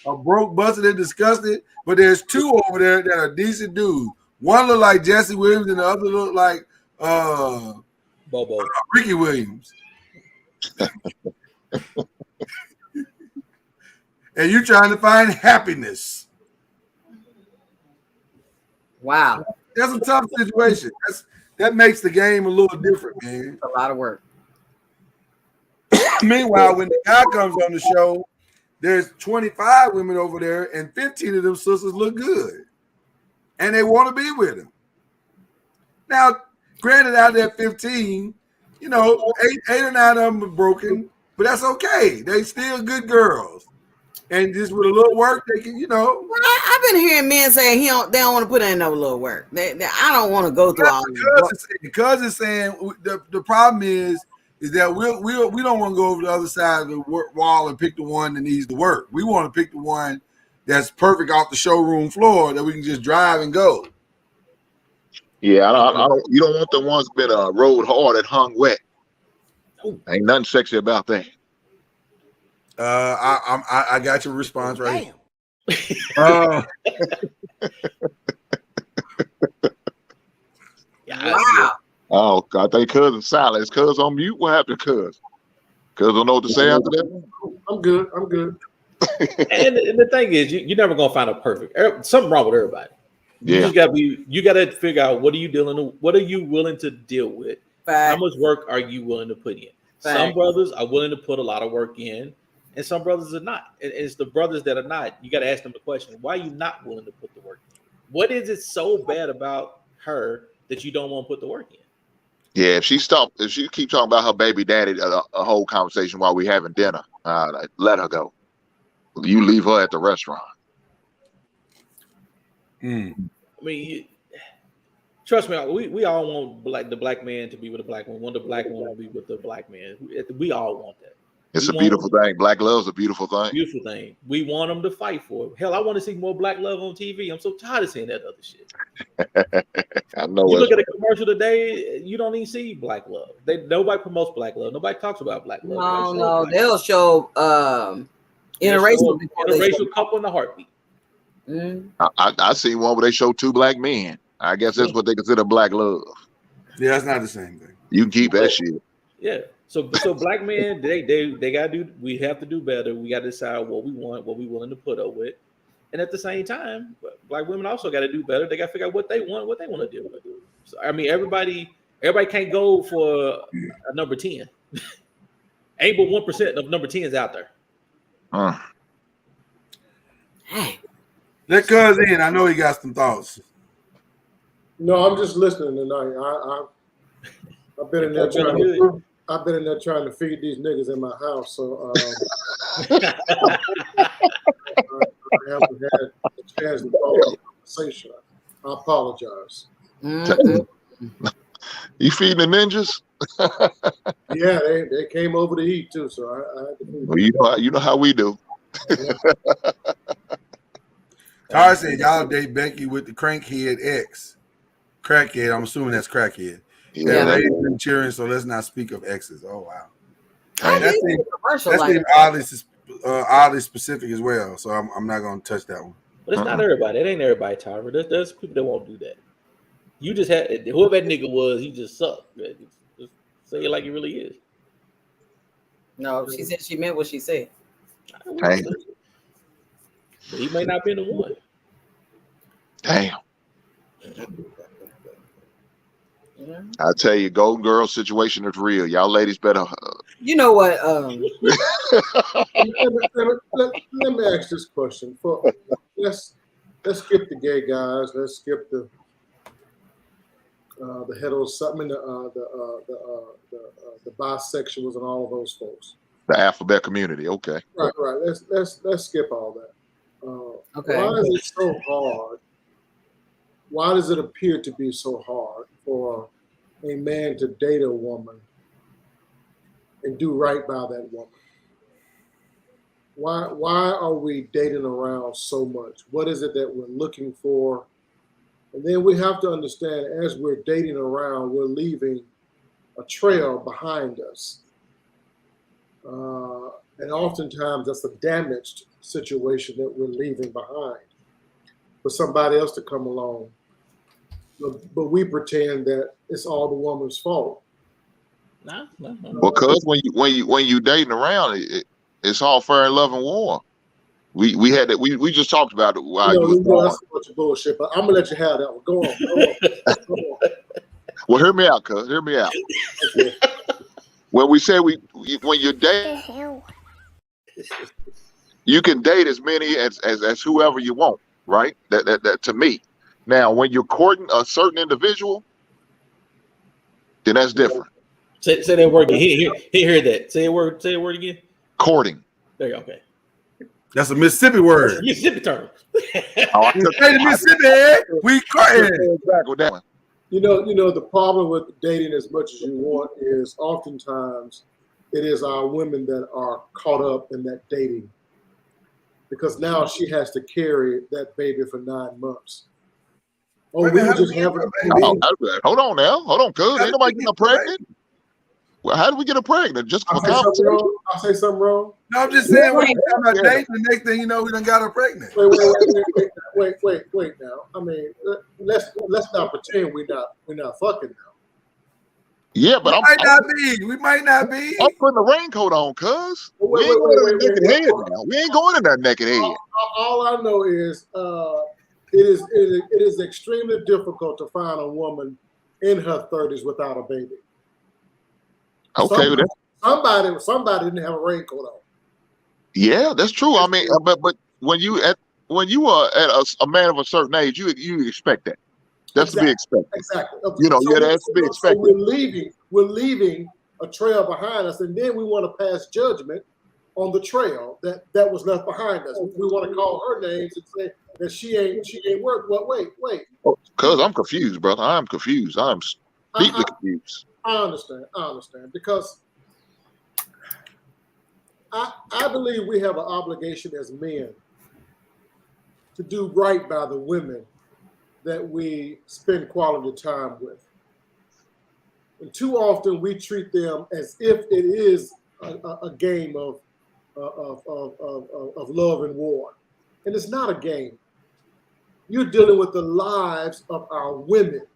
are broke, busted, and disgusted. But there's 2 over there that are decent dudes. One look like Jesse Williams, and the other look like Bobo. Ricky Williams. And you're trying to find happiness. Wow. That's a tough situation. That makes the game a little different, man. It's a lot of work. Meanwhile, when the guy comes on the show, there's 25 women over there, and 15 of them sisters look good. And they want to be with him. Now, granted, out of that 15, you know, 8 or 9 of them are broken, but that's okay. They still good girls. And just with a little work, they can, you know. Well, I've been hearing men say they don't want to put in no little work. I don't want to go through all this. Because it's saying the problem is that we don't want to go over the other side of the wall and pick the one that needs the work. We want to pick the one that's perfect off the showroom floor that we can just drive and go. Yeah, I don't. You don't want the ones been rode hard and hung wet. Ain't nothing sexy about that. I got your response right. Wow. Oh, God, I think Cuz silent. Is Cuz on mute? What happened to Cuz? Cuz don't know what to say after that? I'm good. And the thing is, you're never gonna find a perfect. Something wrong with everybody. Yeah. You gotta figure out what are you willing to deal with? Fact. How much work are you willing to put in? Fact. Some brothers are willing to put a lot of work in, and some brothers are not. It's the brothers that are not. You got to ask them the question: why are you not willing to put the work in? What is it so bad about her that you don't want to put the work in? Yeah, if she keep talking about her baby daddy a whole conversation while we having dinner, let her go. You leave her at the restaurant. I mean, Trust me, we all want the black man to be with a black woman. Want the black woman to be with the black man. We all want that. It's a beautiful thing. Black love's a beautiful thing. Beautiful thing. We want them to fight for it. Hell, I want to see more black love on TV. I'm so tired of seeing that other shit. I know. You look at a commercial today, you don't even see black love. Nobody promotes black love. Nobody talks about black love. No, they'll show interracial couple in a heartbeat. I seen one where they show two black men. I guess that's what they consider black love. Yeah, that's not the same thing. You can keep that shit. Yeah. So black men, they gotta do. We have to do better. We gotta decide what we want, what we willing to put up with, and at the same time, black women also got to do better. They got to figure out what they want to deal with. So I mean, everybody can't go for a number 10. Ain't but 1% of number 10s out there. Hey, let Cuz in. I know he got some thoughts. No, I'm just listening tonight. I've been in there trying to feed these niggas in my house, so I haven't had a chance to follow the conversation. I apologize. You feeding the ninjas? Yeah, they came over to eat too, so I had to feed them. Well, you know how we do. Tara said y'all date Becky with the crankhead ex. Crackhead, I'm assuming that's crackhead. Yeah, they ain't been cheering, so let's not speak of exes. Oh wow, that's oddly specific as well. So I'm not gonna touch that one. But it's not everybody. It ain't everybody, Tyra. There's people that won't do that. You just had whoever that nigga was. He just sucked. Just say it like it really is. No, she said she meant what she said. Hey. But he may not be the one. Damn. I tell you, Golden Girl situation is real. Y'all ladies better. You know what? Let me ask this question. Let's skip the gay guys. Let's skip the heteros. I mean the bisexuals and all of those folks. The alphabet community. Okay. Right. Let's skip all that. Okay. Why is it so hard? Why does it appear to be so hard for a man to date a woman and do right by that woman? Why are we dating around so much? What is it that we're looking for? And then we have to understand, as we're dating around, we're leaving a trail behind us. And oftentimes that's a damaged situation that we're leaving behind for somebody else to come along. But we pretend that it's all the woman's fault. No. Because when you dating around, it's all fair in love and war. We had that. We just talked about it. While that's a bunch of bullshit. But I'm gonna let you have that one. Go on. Well, hear me out, cuz. Hear me out. Okay. When we say when you date, you can date as many as whoever you want, right? That to me. Now, when you're courting a certain individual, then that's different. Say that word again. He heard that. Say a word again. Courting. There you go. Okay. That's a Mississippi word. Mississippi term. Mississippi, we courting. Exactly that one. You know, the problem with dating as much as you want is oftentimes it is our women that are caught up in that dating, because now she has to carry that baby for 9 months. Oh, we just having a baby. Hold on now. Hold on, cuz. Ain't nobody getting her pregnant. Well, how do we get her pregnant? Just for competition? I say something wrong? No, I'm just saying when you're talking about dating, the next thing you know, we done got her pregnant. Wait now. I mean, let's not pretend we're not fucking now. Yeah, but we might not be. I'm putting a raincoat on, cuz. We ain't going in that naked head now. We ain't going in that naked head. All I know is it is extremely difficult to find a woman in her 30s without a baby. Okay, somebody didn't have a raincoat on. Yeah, that's true. I mean, but when you are at a man of a certain age, you expect that. That's to be expected. Exactly. That's to be expected. So we're leaving a trail behind us, and then we want to pass judgment on the trail that was left behind us. We want to call her names and say that she ain't worth what? Wait. Cuz I'm confused, brother. I'm confused. I'm deeply confused. I understand. Because I believe we have an obligation as men to do right by the women that we spend quality time with. And too often we treat them as if it is a game of love and war. And it's not a game. You're dealing with the lives of our women.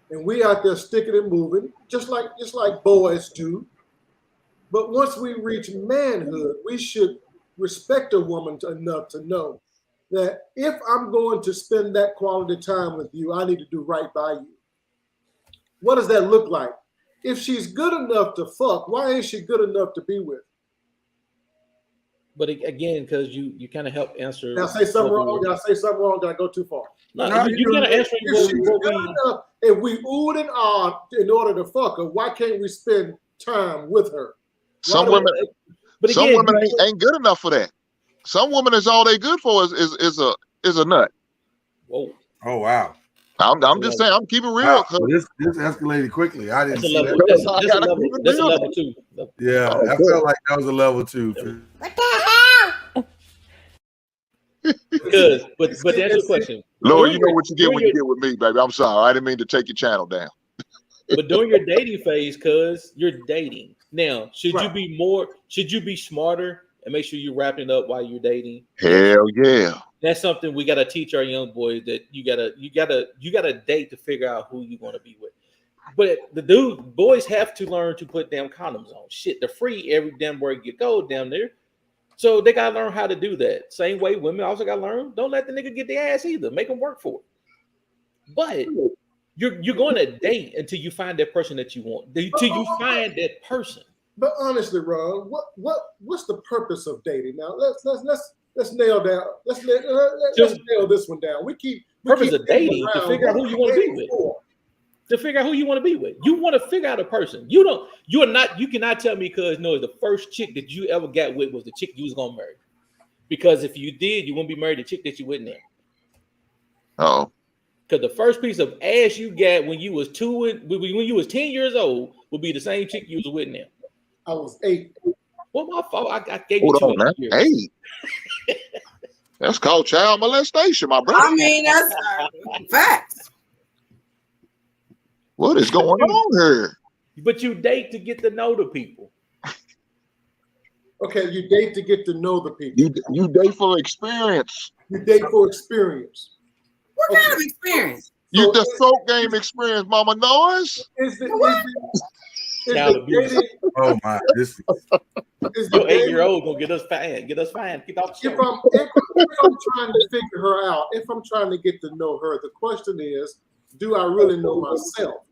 And we out there sticking and moving, just like boys do. But once we reach manhood, we should respect a woman enough to know that if I'm going to spend that quality time with you, I need to do right by you. What does that look like? If she's good enough to fuck, why ain't she good enough to be with? But again, because you kind of help answer. Did I say something wrong? Did I go too far? No, you kind of answering if we oohed and awed in order to fuck her, why can't we spend time with her? Some women ain't good enough for that. Some women is all they good for is a nut. Whoa. Oh wow. I'm just saying, I'm keeping real. Wow. Well, this escalated quickly. I didn't see that. That's a level 2. Yeah, I felt like that was a level 2. What the hell? Because, but that's the question. Lord, you know what you get when you get with me, baby. I'm sorry. I didn't mean to take your channel down. But during your dating phase, cuz you're dating. Now, should you be smarter and make sure you're wrapping up while you're dating? Hell yeah. That's something we gotta teach our young boys, that you gotta date to figure out who you want to be with. But boys have to learn to put damn condoms on. Shit, they're free every damn where you go down there. So they gotta learn how to do that. Same way women also gotta learn. Don't let the nigga get their ass either. Make them work for it. But you're going to date until you find that person that you want. Until you find that person. But honestly, Ron, what's the purpose of dating? Now let's nail down. Let's nail this one down. Purpose of dating to figure out who you want to be with. To figure out who you want to be with. You want to figure out a person. You cannot tell me, because the first chick that you ever got with was the chick you was gonna marry. Because if you did, you wouldn't be married to the chick that you wouldn't have. Oh. Because the first piece of ass you got when you was 10 years old would be the same chick you was with now. I was 8. Well, my fault. I gave you 2 years. 8. That's called child molestation, my brother. I mean, that's facts. What is going on here? But you date to get to know the people. Okay, you date to get to know the people. You date for experience. You date for experience. What kind of experience? The soap game experience, Mama Noise. Oh my! This your 8-year-old gonna get us fined. Get off the show. If I'm trying to figure her out, if I'm trying to get to know her, the question is, do I really know myself?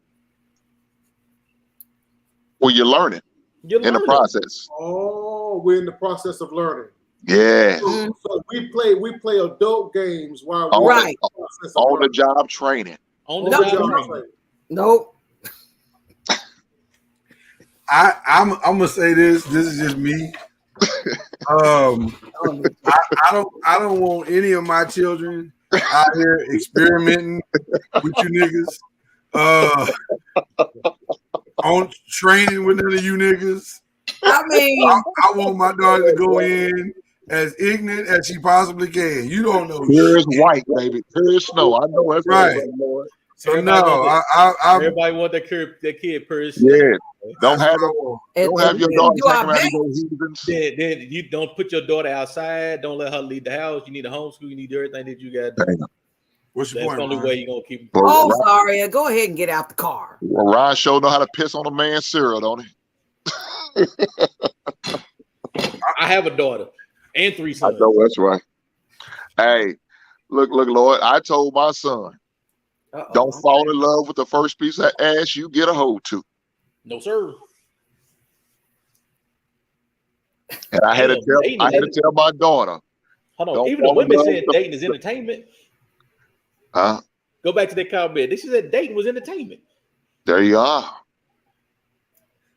Well, you're learning in the process. Oh, we're in the process of learning. Yeah. So we play adult games while we're right on the job training. On the job training. Nope. I'm gonna say this. This is just me. I don't want any of my children out here experimenting with you niggas. On training with none of you niggas. I mean, I want my daughter to go in as ignorant as she possibly can. You don't know. Here's white, baby. Here's snow. I know that's right. So everybody want that kid person. Yeah. Don't have your daughter take around and go heathens. Then you don't put your daughter outside. Don't let her leave the house. You need a homeschool. You need everything that you got to do. What's your That's point? the only way you're gonna keep. Sorry. Go ahead and get out the car. Well, Ryan sure know how to piss on a man's cereal, don't he? I have a daughter and 3 sons. I know that's right. Hey, look, Lord. I told my son, don't fall in love with the first piece of ass you get a hold to. No, sir. And I had to tell my daughter. Hold on. Even the women said dating is entertainment. Huh? Go back to that comment. She said dating was entertainment. There you are.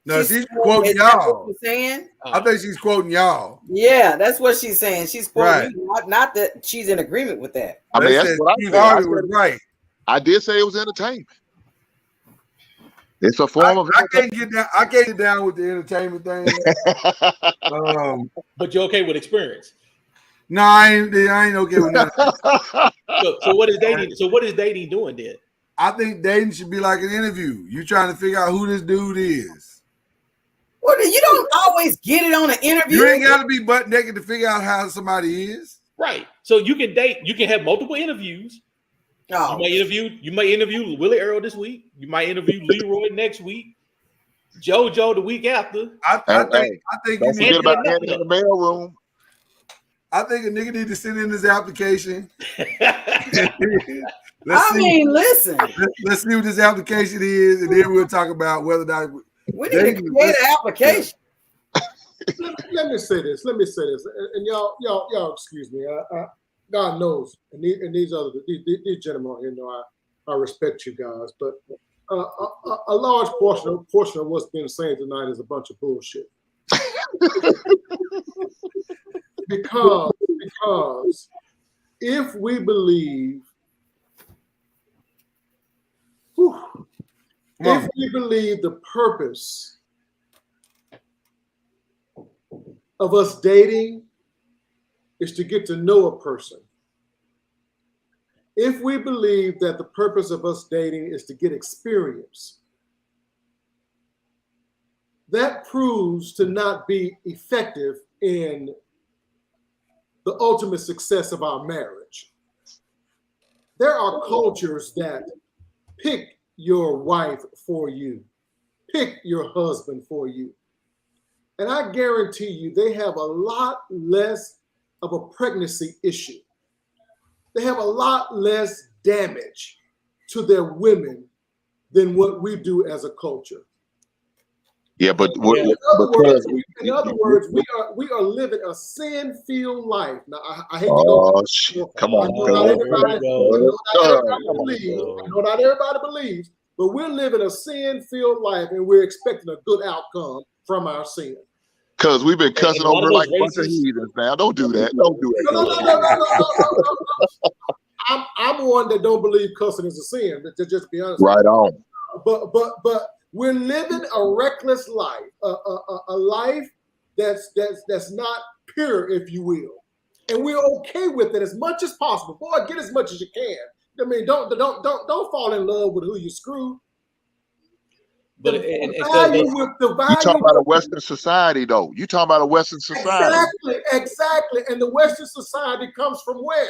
No, she's saying, quoting is that what y'all. you're saying? I think she's quoting y'all. Yeah, that's what she's saying. She's quoting Right. you, not that she's in agreement with that. I mean, They that's said what I Steve said. I, Harvey was said right. I did say it was entertainment. It's a form of I can't get down. I can't get down with the entertainment thing. But you're okay with experience. No, I ain't okay with nothing. So what is dating? So what is dating doing then? I think dating should be like an interview. You trying to figure out who this dude is. Well, you don't always get it on an interview. You ain't got to be butt naked to figure out how somebody is. Right. So you can date. You can have multiple interviews. Oh. You may interview Willie Earl this week. You might interview Leroy next week. JoJo the week after. I think don't forget about Andy in the mailroom. I think a nigga need to send in his application. Listen. Let's see what this application is, and then we'll talk about whether or not we need to create an application. Let me say this. And y'all excuse me. God knows, and these gentlemen on here know I respect you guys, but a large portion of what's being said tonight is a bunch of bullshit. because if we believe, the purpose of us dating is to get to know a person, if we believe that the purpose of us dating is to get experience, that proves to not be effective in the ultimate success of our marriage. There are cultures that pick your wife for you, pick your husband for you. And I guarantee you, they have a lot less of a pregnancy issue. They have a lot less damage to their women than what we do as a culture. Yeah, but in other words, we are living a sin-filled life. Now, I hate to go. Oh shit! Come on, I know not everybody believes, but we're living a sin-filled life, and we're expecting a good outcome from our sin. Because we've been cussing over like a bunch of heathens now. Don't do that. Don't do it. No. I'm one that don't believe cussing is a sin. To just be honest. Right on. But we're living a reckless life, a life that's not pure, if you will, and we're okay with it as much as possible. Boy, get as much as you can. I mean, don't fall in love with who you screw. But you talking about a Western society, though. You talking about a Western society. Exactly. And the Western society comes from where?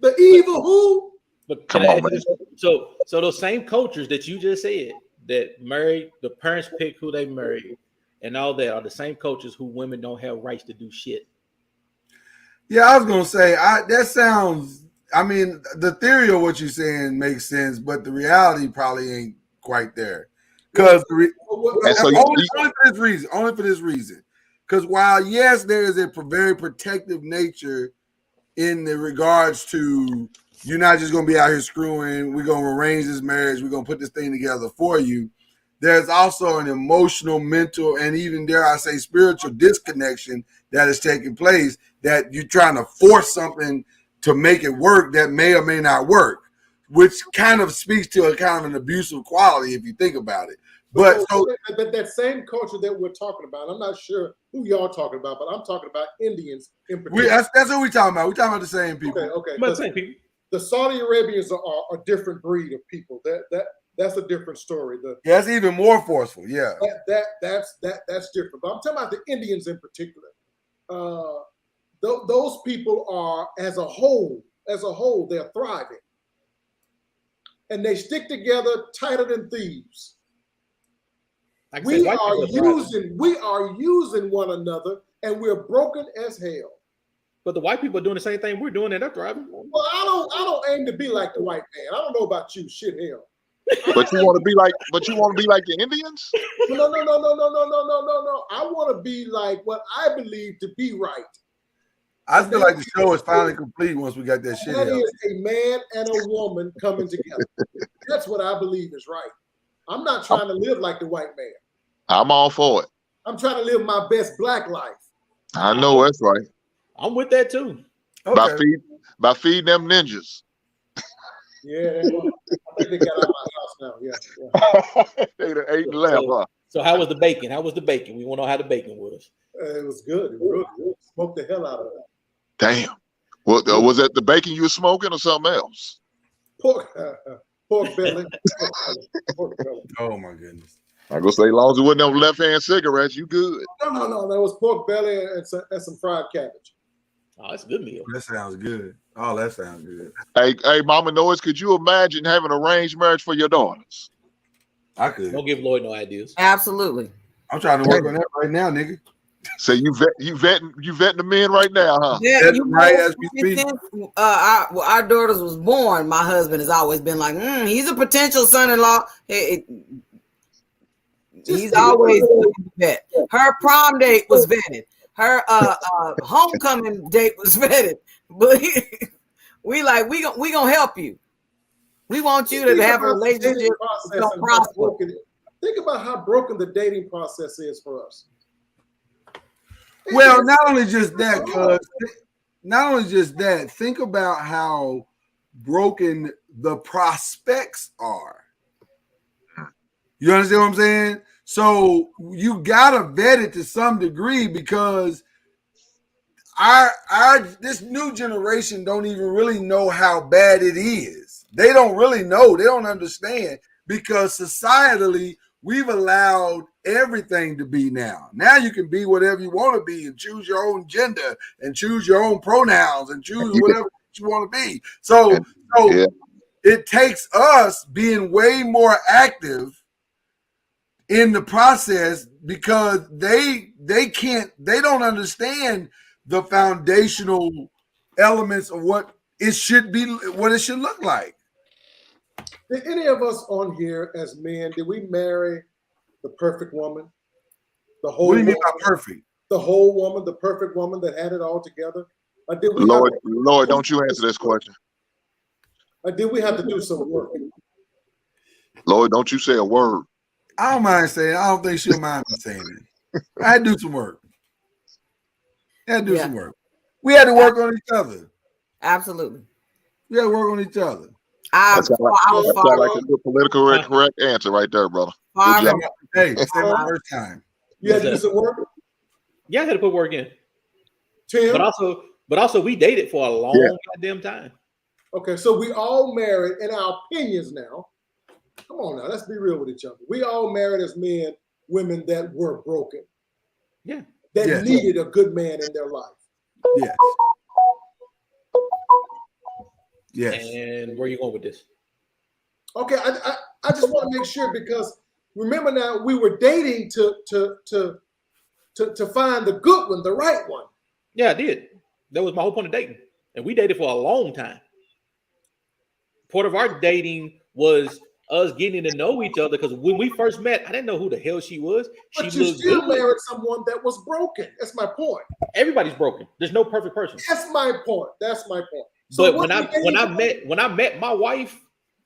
The evil who? But come on, man. So those same cultures that you just said that marry, the parents pick who they marry, and all that are the same cultures who women don't have rights to do shit. Yeah, I was gonna say that sounds. I mean, the theory of what you're saying makes sense, but the reality probably ain't quite there. Because only for this reason. Because while yes, there is a very protective nature in the regards to you're not just gonna be out here screwing. We're gonna arrange this marriage. We're gonna put this thing together for you. There's also an emotional, mental, and even dare I say spiritual disconnection that is taking place. That you're trying to force something to make it work that may or may not work, which kind of speaks to a kind of an abusive quality if you think about it. But that same culture that we're talking about, I'm not sure who y'all talking about, but I'm talking about Indians in particular. That's what we're talking about. We're talking about the same people. Okay. The same people. The Saudi Arabians are a different breed of people. That's a different story. That's even more forceful. Yeah. That's different. But I'm talking about the Indians in particular. Those people are, as a whole, they're thriving. And they stick together tighter than thieves. We are using one another, and we're broken as hell. But the white people are doing the same thing we're doing, and they're thriving. Well, I don't aim to be like the white man. I don't know about you, shit hell. But you want to be like the Indians? No. I want to be like what I believe to be right. I feel like the show is finally complete once we got that shit out. That is a man and a woman coming together. That's what I believe is right. I'm not trying to live like the white man. I'm all for it. I'm trying to live my best black life. I know that's right. I'm with that too. Okay. By feeding them ninjas. Yeah, I think they got out of my house now. Yeah. They done ate and left, huh? So how was the bacon? How was the bacon? We want to know how the bacon was. It was good. It was really good. Smoked the hell out of it. Damn. Was that the bacon you were smoking or something else? Pork belly. Pork belly. Oh my goodness. I'm gonna say, as long as it wasn't them left-hand cigarettes, you good. No. That was pork belly and some fried cabbage. Oh, that's a good meal. That sounds good. Oh, that sounds good. Hey, Mama Noise, could you imagine having an arranged marriage for your daughters? I could. Don't give Lloyd no ideas. Absolutely. I'm trying to work on that right now, nigga. So you vetting the men right now, huh? Yeah, That's you right know, as we speak. since our daughters was born, my husband has always been like, he's a potential son-in-law. He's always vetted. Her prom date was vetted. Her homecoming date was vetted. But we gonna help you. We want you to have a relationship that's gonna prosper. Think about how broken the dating process is for us. Well, not only just that, think about how broken the prospects are. You understand what I'm saying? So you gotta vet it to some degree because this new generation don't even really know how bad it is. They don't really know. They don't understand because societally we've allowed everything to be now. Now you can be whatever you want to be and choose your own gender and choose your own pronouns and choose whatever you want to be. So it takes us being way more active in the process because they don't understand the foundational elements of what it should be, what it should look like. Did any of us on here as men, did we marry the perfect woman? The whole What do you mean woman, by perfect? The whole woman, the perfect woman that had it all together? Or did we Lord, don't you answer this question. Or did we have to do some work? Lord, don't you say a word. I don't mind saying. I don't think she'll mind me saying it. I had to do some work. Some work. We had to work on each other. Absolutely. We had to work on each other. That's like a good political correct answer right there, brother. Good job. Hey, say my first time. You had to do some work? Yeah, I had to put work in. Tim? But also we dated for a long goddamn time. Okay, so we all married in our opinions now. Come on now, let's be real with each other. We all married as men, women that were broken. Yeah. That needed a good man in their life. Yes. Yes. And where are you going with this? Okay, I just want to make sure because remember now we were dating to find the good one, the right one. Yeah, I did. That was my whole point of dating. And we dated for a long time. Part of our dating was us getting to know each other because when we first met, I didn't know who the hell she was. But you still married someone that was broken. That's my point. Everybody's broken. There's no perfect person. That's my point. So but when I met my wife,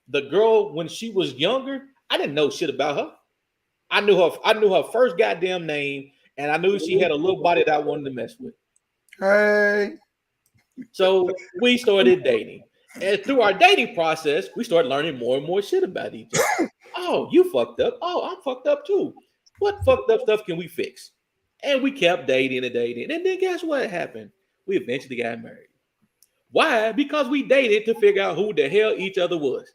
the girl when she was younger, I didn't know shit about her. I knew her first goddamn name, and I knew she had a little body that I wanted to mess with. Hey. So we started dating. And through our dating process, we started learning more and more shit about each other. Oh, you fucked up. Oh, I'm fucked up too. What fucked up stuff can we fix? And we kept dating and dating. And then guess what happened? We eventually got married. Why? Because we dated to figure out who the hell each other was.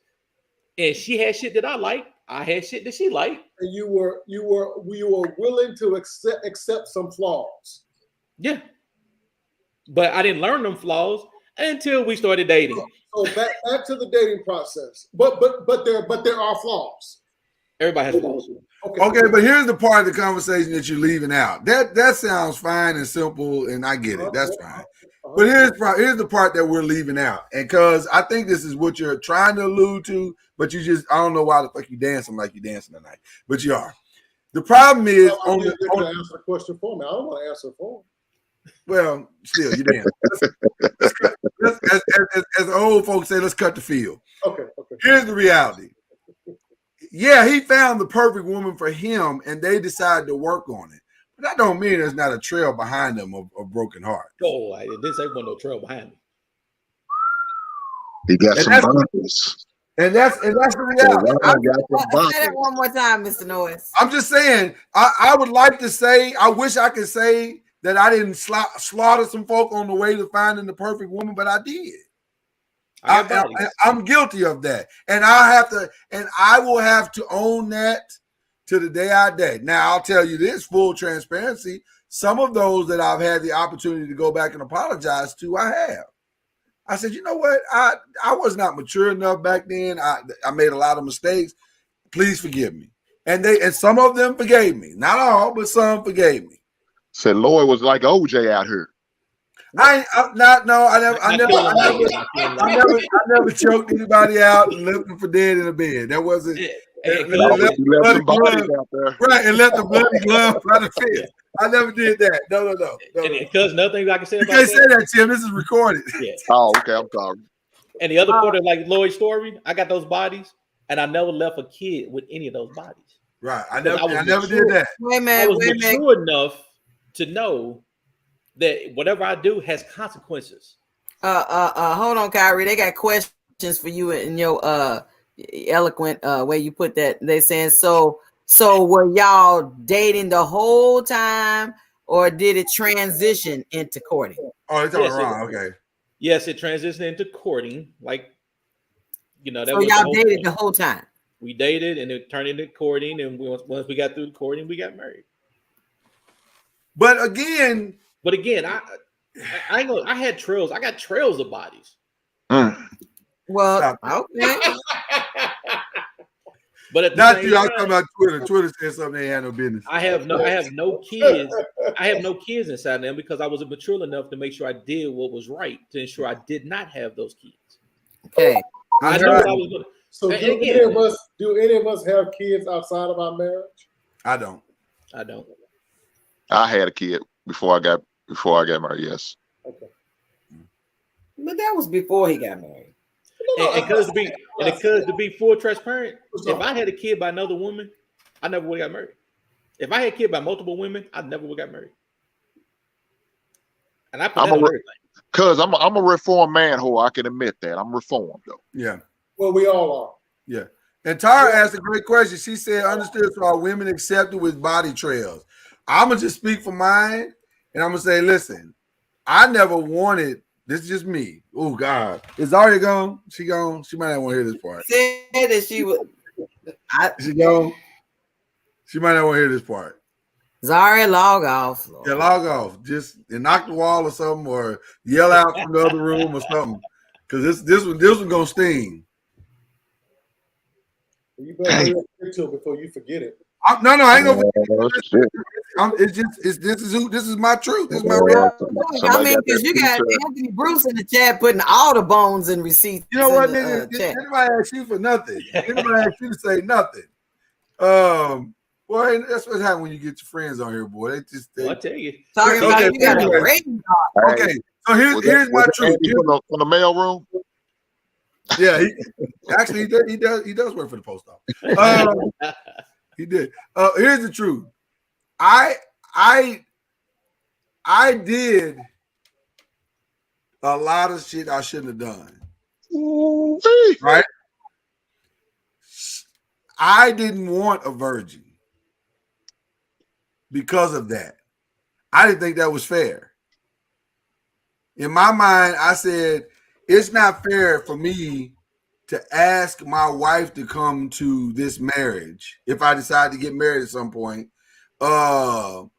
And she had shit that I liked. I had shit that she liked. And you were willing to accept some flaws. Yeah. But I didn't learn them flaws until we started dating. So back to the dating process. But there are flaws. Everybody has flaws. Okay, but here's the part of the conversation that you're leaving out. That sounds fine and simple, and I get it. That's fine. But here's the part that we're leaving out, and because I think this is what you're trying to allude to, but you just I don't know why the fuck you dancing like you dancing tonight, but you are. The problem is they're going to answer the question for me. I don't want to answer for them. Well, still, you dance. As old folks say, let's cut the field. Okay. Here's the reality. Yeah, he found the perfect woman for him, and they decided to work on it. But that don't mean there's not a trail behind them of broken heart. Oh, I didn't say one no trail behind me. He got And some that's- bumpers. And that's the reality. Say that one more time, Mr. Noise. I'm just saying, I would like to say, I wish I could say that I didn't slaughter some folk on the way to finding the perfect woman, but I did. I'm guilty of that. And I will have to own that to the day I die. Now, I'll tell you this, full transparency, some of those that I've had the opportunity to go back and apologize to, I have. I said, you know what? I was not mature enough back then. I made a lot of mistakes. Please forgive me. And some of them forgave me. Not all, but some forgave me. Said Lloyd was like OJ out here. I never choked anybody out and left them for dead in a bed. That wasn't. Left some bodies out there. Right, and left the bloody glove by the fence. I never did that. No. And because nothing I can say you about can't say that, Tim. This is recorded. Yeah. Oh, okay. I'm sorry. And the other part of like Lloyd's story, I got those bodies, and I never left a kid with any of those bodies. Right. I never did that. I was mature enough to know that whatever I do has consequences. Hold on, Kyrie. They got questions for you in your eloquent way you put that. They saying so were y'all dating the whole time, or did it transition into courting? Oh, it's all wrong. Okay. Yes, it transitioned into courting. Like, that so was y'all dated the whole time. We dated, and it turned into courting, and once we got through the courting, we got married. But again, I had trails. I got trails of bodies. Well, okay. But at the not same you. I'm time, talking about Twitter. Twitter said something they had no business. I have no kids. I have no kids inside them because I wasn't mature enough to make sure I did what was right to ensure I did not have those kids. Okay. I know what I was going. So do any of us have kids outside of our marriage? I don't. I had a kid before I got married. Yes. Okay. But that was before he got married. And to be full transparent, if I had a kid by another woman, I never would have got married. If I had a kid by multiple women, I never would have got married. And I put that on everything. Cause I'm a reformed man, whore. I can admit that. I'm reformed though. Yeah. Well, we all are. Yeah. And Tara asked a great question. She said, understood so are women accepted with body trails? I'm going to just speak for mine, and I'm going to say, listen, I never wanted, this is just me. Oh, God. Is Zaria gone? She gone? She might not want to hear this part. Said that she was. She gone? She might not want to hear this part. Zaria, log off. Lord. Yeah, log off. Just knock the wall or something, or yell out from the other room or something. Because this one going to sting. You better get to it before you forget it. I ain't gonna. This is my truth. This is my reality. I mean, because you got Anthony Bruce in the chat putting all the bones and receipts. You know what, nigga? Anybody ask you for nothing? Anybody ask you to say nothing? Boy, that's what happens when you get your friends on here, boy. I'll tell you. Talking about you got a rating. Okay, so here's my truth. From the mail room. Yeah, he does work for the post office. He did. Here's the truth. I did a lot of shit I shouldn't have done. Right? I didn't want a virgin because of that. I didn't think that was fair. In my mind, I said, it's not fair for me to ask my wife to come to this marriage if I decide to get married at some point. And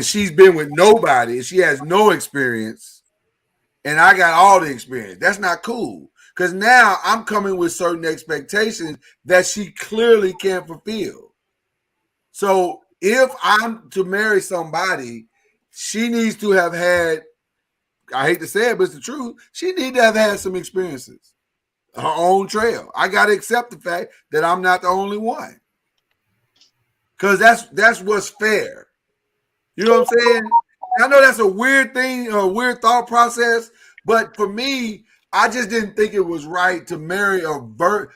she's been with nobody and she has no experience. And I got all the experience. That's not cool. Because now I'm coming with certain expectations that she clearly can't fulfill. So if I'm to marry somebody, she needs to have had, I hate to say it, but it's the truth. She needs to have had some experiences, her own trail. I got to accept the fact that I'm not the only one, because that's what's fair. You know what I'm saying? I know that's a weird thing, a weird thought process, but for me, I just didn't think it was right to marry a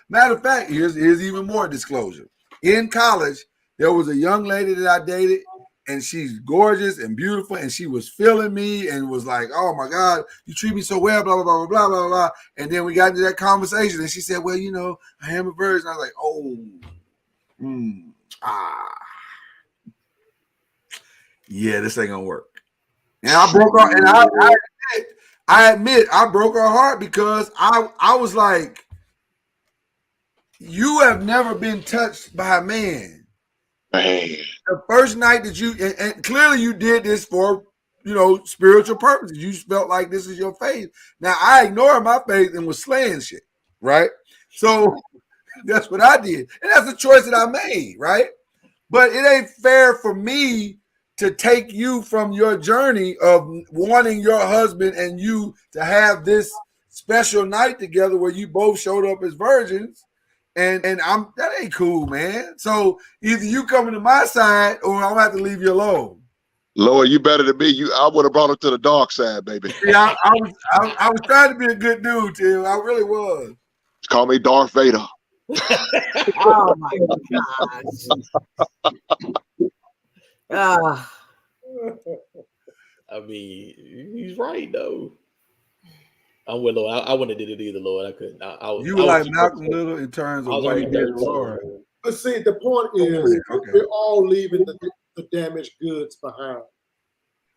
Matter of fact, here's even more disclosure. In college, there was a young lady that I dated, and she's gorgeous and beautiful, and she was feeling me and was like, "Oh my God, you treat me so well, blah, blah, blah, blah, blah, blah." And then we got into that conversation, and she said, "Well, you know, I am a virgin." I was like, yeah, this ain't gonna work. And I broke her, and I admit I broke her heart because I was like, you have never been touched by a man. Man. The first night that you, and clearly you did this for, spiritual purposes. You felt like this is your faith. Now I ignored my faith and was slaying shit, right? So that's what I did. And that's the choice that I made, right? But it ain't fair for me to take you from your journey of wanting your husband and you to have this special night together where you both showed up as virgins, and that ain't cool, man. So either you coming to my side or I'm gonna have to leave you alone. Lord, you better than me. I would have brought her to the dark side, baby. Yeah, I was trying to be a good dude, Tim. I really was. Call me Darth Vader. Oh my gosh. I mean, he's right though. I'm with Lord. I wouldn't have did it either, Lord. I couldn't. You were like Malcolm Little in terms of what he did to Laura. But see, the point is, we're all leaving the damaged goods behind.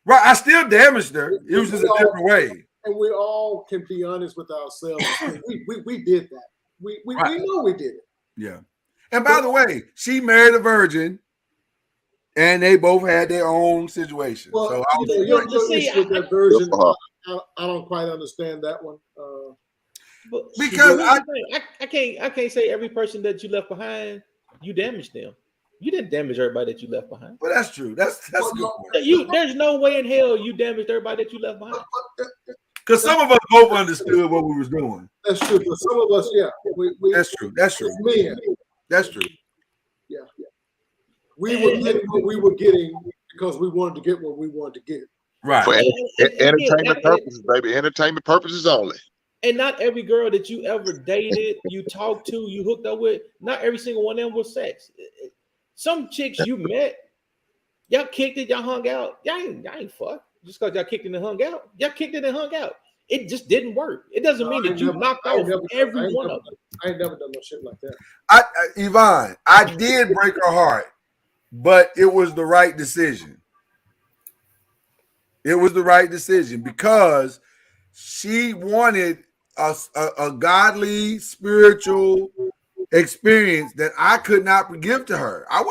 Right, I still damaged her. It was just a different way. And we all can be honest with ourselves. we did that. We know we did it. Yeah. And by the way, she married a virgin, and they both had their own situation. Well, so I was your issue with that virgin, I don't quite understand that one. Because I can't say every person that you left behind, you damaged them. You didn't damage everybody that you left behind. Well, that's true. That's a good point. There's no way in hell you damaged everybody that you left behind. Because some of us both understood what we was doing. That's true. But some of us, yeah. That's true. That's true. Men. That's true. Yeah. We were getting what we were getting because we wanted to get what we wanted to get. Right. For entertainment purposes, baby. Entertainment purposes only. And not every girl that you ever dated, you talked to, you hooked up with, not every single one of them was sex. Some chicks you met, y'all kicked it, y'all hung out. Y'all ain't fuck. Just because y'all kicked it and hung out. Y'all kicked it and hung out. It just didn't work. It doesn't mean that you knocked off every one of them. I ain't never done no shit like that. Yvonne, I did break her heart, but it was the right decision. It was the right decision because she wanted a godly, spiritual experience that I could not give to her. I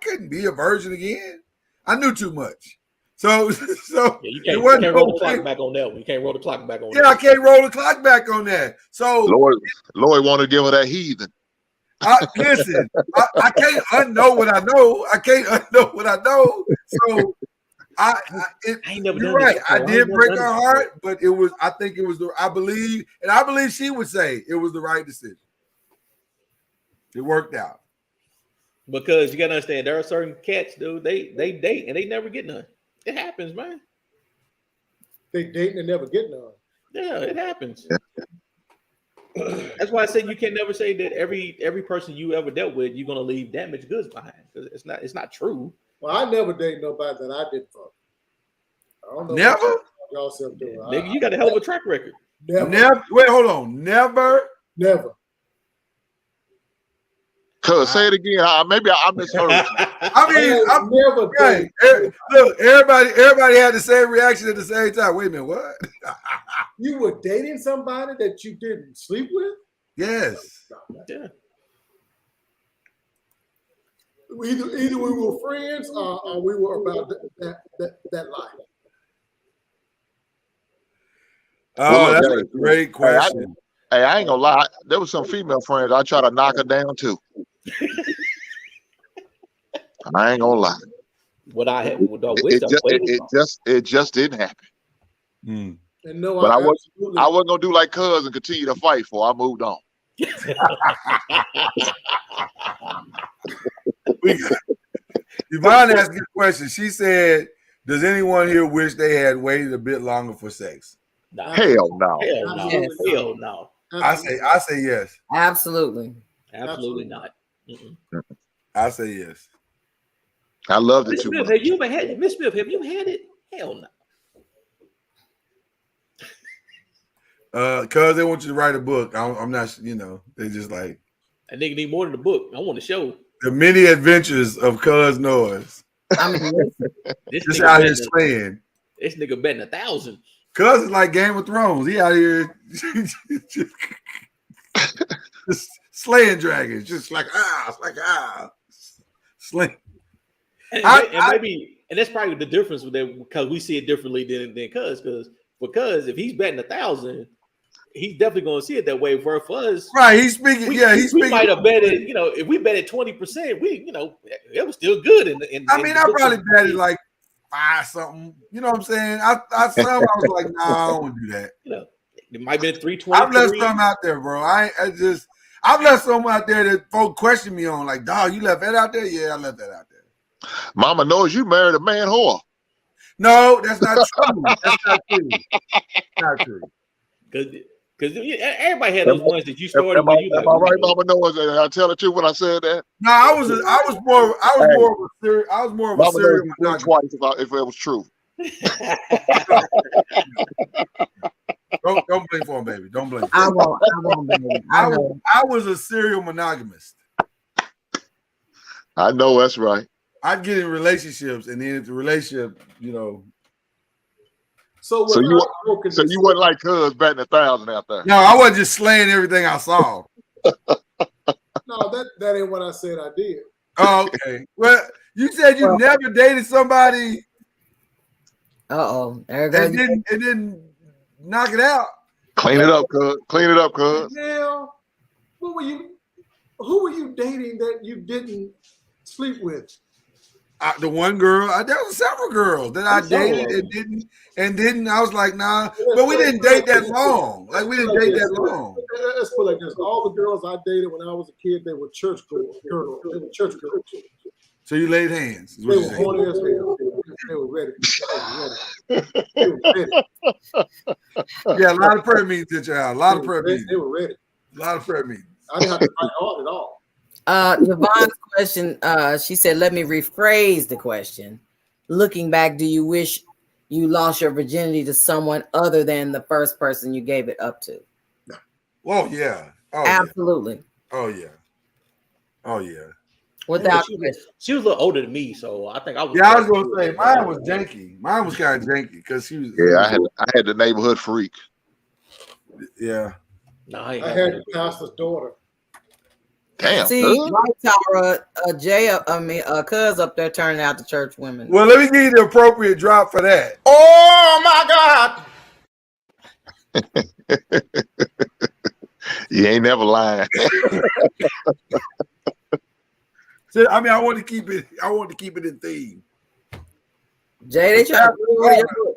couldn't be a virgin again. I knew too much. So you can't roll the clock back on that one. You can't roll the clock back on that. Yeah, I can't roll the clock back on that. So Lloyd wanted to give her that heathen. Listen, I can't unknow what I know. I can't unknow what I know. So I ain't never done right. I did break her heart, but I think it was I believe she would say it was the right decision. It worked out. Because you gotta understand, there are certain cats, dude. They date and they never get none. It happens, man. They date and never get none. Yeah, it happens. That's why I said you can never say that every person you ever dealt with, you're gonna leave damaged goods behind. Because it's not true. Well, I never dated nobody that I didn't fuck. I don't know. Never? Y'all self doing. Nigga, you got a hell of a track record. Never. Wait, hold on. Never. Cuz say it again. Maybe I misheard. I mean, I'm never. Hey, look, everybody had the same reaction at the same time. Wait a minute, what? You were dating somebody that you didn't sleep with? Yes. Yeah. Either we were friends or we were about that life. Oh, that's a great question. Hey, I ain't gonna lie. There was some female friends I tried to knock her down too. I ain't gonna lie. It just didn't happen. Mm. And no, but I wasn't gonna do like cuz and continue to fight for. I moved on. Yvonne asked a question. She said, "Does anyone here wish they had waited a bit longer for sex?" Nah. Hell no. Hell no. Yes. Hell no. I say yes. Absolutely. Absolutely not. I say yes. I loved it Miss too Smith, much. have you ever had it? Miss Smith, have you had it? Hell no. Cause they want you to write a book. I'm not, they just like That nigga need more than the book. I want to show. the many adventures of Cuz Noise. I mean, listen, This Just nigga out here betting slaying. this nigga betting 1,000. Cuz is like Game of Thrones. He out here just slaying dragons, just like slaying. And that's probably the difference with that, because we see it differently than Cuz. Because if he's betting 1,000, he's definitely going to see it that way. For us, Right? He's speaking. We might have betted. If we betted 20%, it was still good. I probably betted like 5 something. You know what I'm saying? I was like, nah, I don't want to do that. It might have been 320. I've left some out there, bro. I've left some out there that folks question me on, like, dog, you left that out there? Yeah, I left that out there. Mama knows you married a man whore. No, that's not true. That's not true. Not true. Because everybody had those ones that you started. Am I right, Mama knows? I tell the truth when I said that. No, I was more of a serial monogamist. Twice if it was true. Don't blame for him, baby. Don't blame. I won't, baby. I was a serial monogamist. I know that's right. I'd get in relationships, and then if the relationship, So you wasn't like Cuz betting 1,000 out there. No, I wasn't just slaying everything I saw. No, that ain't what I said I did. Oh, okay. Well, you said you never dated somebody. And didn't knock it out. Clean it up, Cuz. Clean it up, Cuz. Now, who were you dating that you didn't sleep with? The one girl, there was several girls that I dated and didn't. I was like, nah, but we didn't date that long. Like we didn't date that long. Let's put it like this: all the girls I dated when I was a kid, they were church girls. They were church girls. So you laid hands. They were horny as hell. They were ready. They were ready. Yeah, a lot of prayer meetings at your house. A lot of prayer meetings. They were ready. A lot of prayer meetings. I didn't have to fight hard at all. Yvonne's question, she said, let me rephrase the question. Looking back, do you wish you lost your virginity to someone other than the first person you gave it up to? No. Oh, yeah. Oh, absolutely. Yeah. Oh, yeah. Oh, yeah. Without she was a little older than me, so I think I was. Yeah, I was going to say, mine was janky. Mine was kind of janky because she was. Yeah, I had the neighborhood freak. Yeah. No, I had the pastor's daughter. Damn. See, right, Tara, Cuz up there turning out the church women. Well, let me give you the appropriate drop for that. Oh my God. You ain't never lying. So, I mean, I want to keep it in theme. Jay, they try to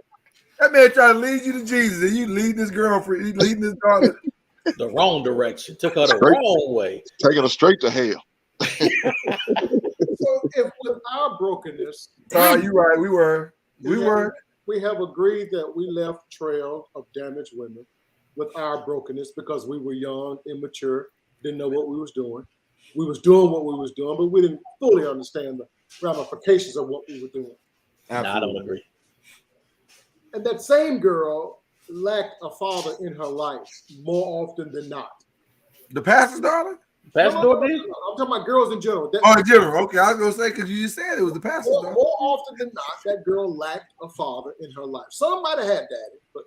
that man trying to lead you to Jesus, and you leading this girlfriend, you leading this daughter the wrong direction. Took her the wrong way. Taking her straight to hell. So if with our brokenness, you're right, we have agreed that we left trail of damaged women with our brokenness because we were young, immature, didn't know what we was doing. We was doing what we was doing, but we didn't fully understand the ramifications of what we were doing. No, I don't agree. And that same girl lacked a father in her life more often than not. The pastor's daughter? Pastor's daughter? I'm talking about girls in general. In general. Okay, I was going to say, because you just said it was the pastor's daughter. More often than not, that girl lacked a father in her life. Some might have had daddy, but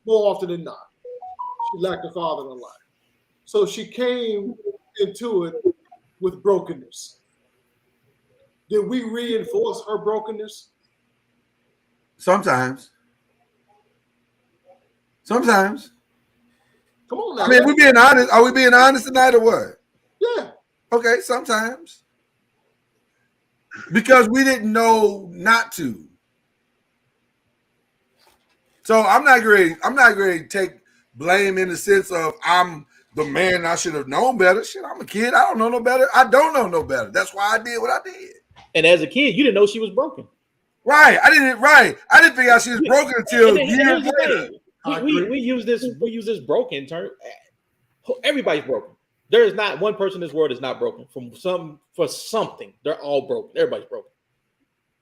more often than not, she lacked a father in her life. So she came into it with brokenness. Did we reinforce her brokenness? Sometimes. Come on now. I mean, we being honest. Are we being honest tonight or what? Yeah. Okay, sometimes. Because we didn't know not to. So I'm not going to take blame in the sense of I'm the man, I should have known better. Shit, I'm a kid. I don't know no better. I don't know no better. That's why I did what I did. And as a kid, you didn't know she was broken. Right. I didn't figure out she was broken until years later. we use this broken term. Everybody's broken. There is not one person in this world is not broken for something. They're all broken. Everybody's broken.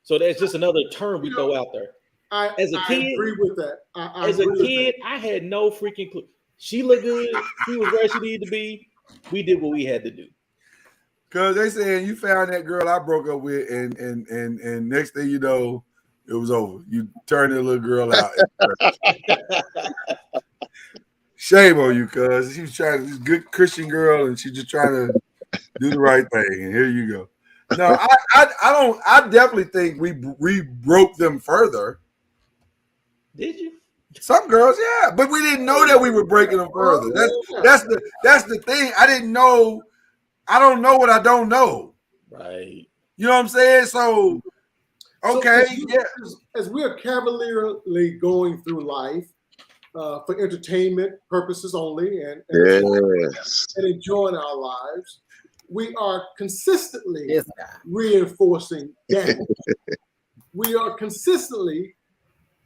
So that's just another term we throw out there. As a kid, agree with that. I had no freaking clue. She looked good. She was where she needed to be. We did what we had to do. Cause they saying you found that girl I broke up with, and next thing you know, it was over. You turned that little girl out. Shame on you, cuz she was trying to, this good Christian girl, and she's just trying to do the right thing. And here you go. No, I definitely think we broke them further. Did you? Some girls, yeah, but we didn't know that we were breaking them further. That's the thing. I didn't know. I don't know what I don't know. Right. You know what I'm saying? So, okay, as we are cavalierly going through life for entertainment purposes only, and enjoying our lives, we are consistently reinforcing damage. We are consistently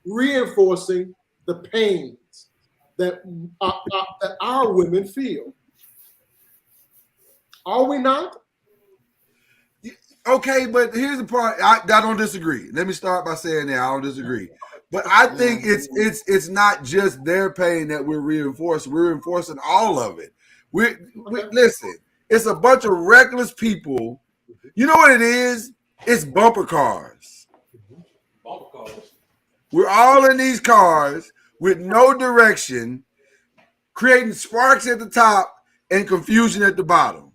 reinforcing the pains that our women feel. Are we not? Okay, but here's the part. I don't disagree. Let me start by saying that I don't disagree. But I think it's not just their pain that we're reinforcing. We're reinforcing all of it. We listen. It's a bunch of reckless people. You know what it is? It's bumper cars. Bumper cars. We're all in these cars with no direction, creating sparks at the top and confusion at the bottom.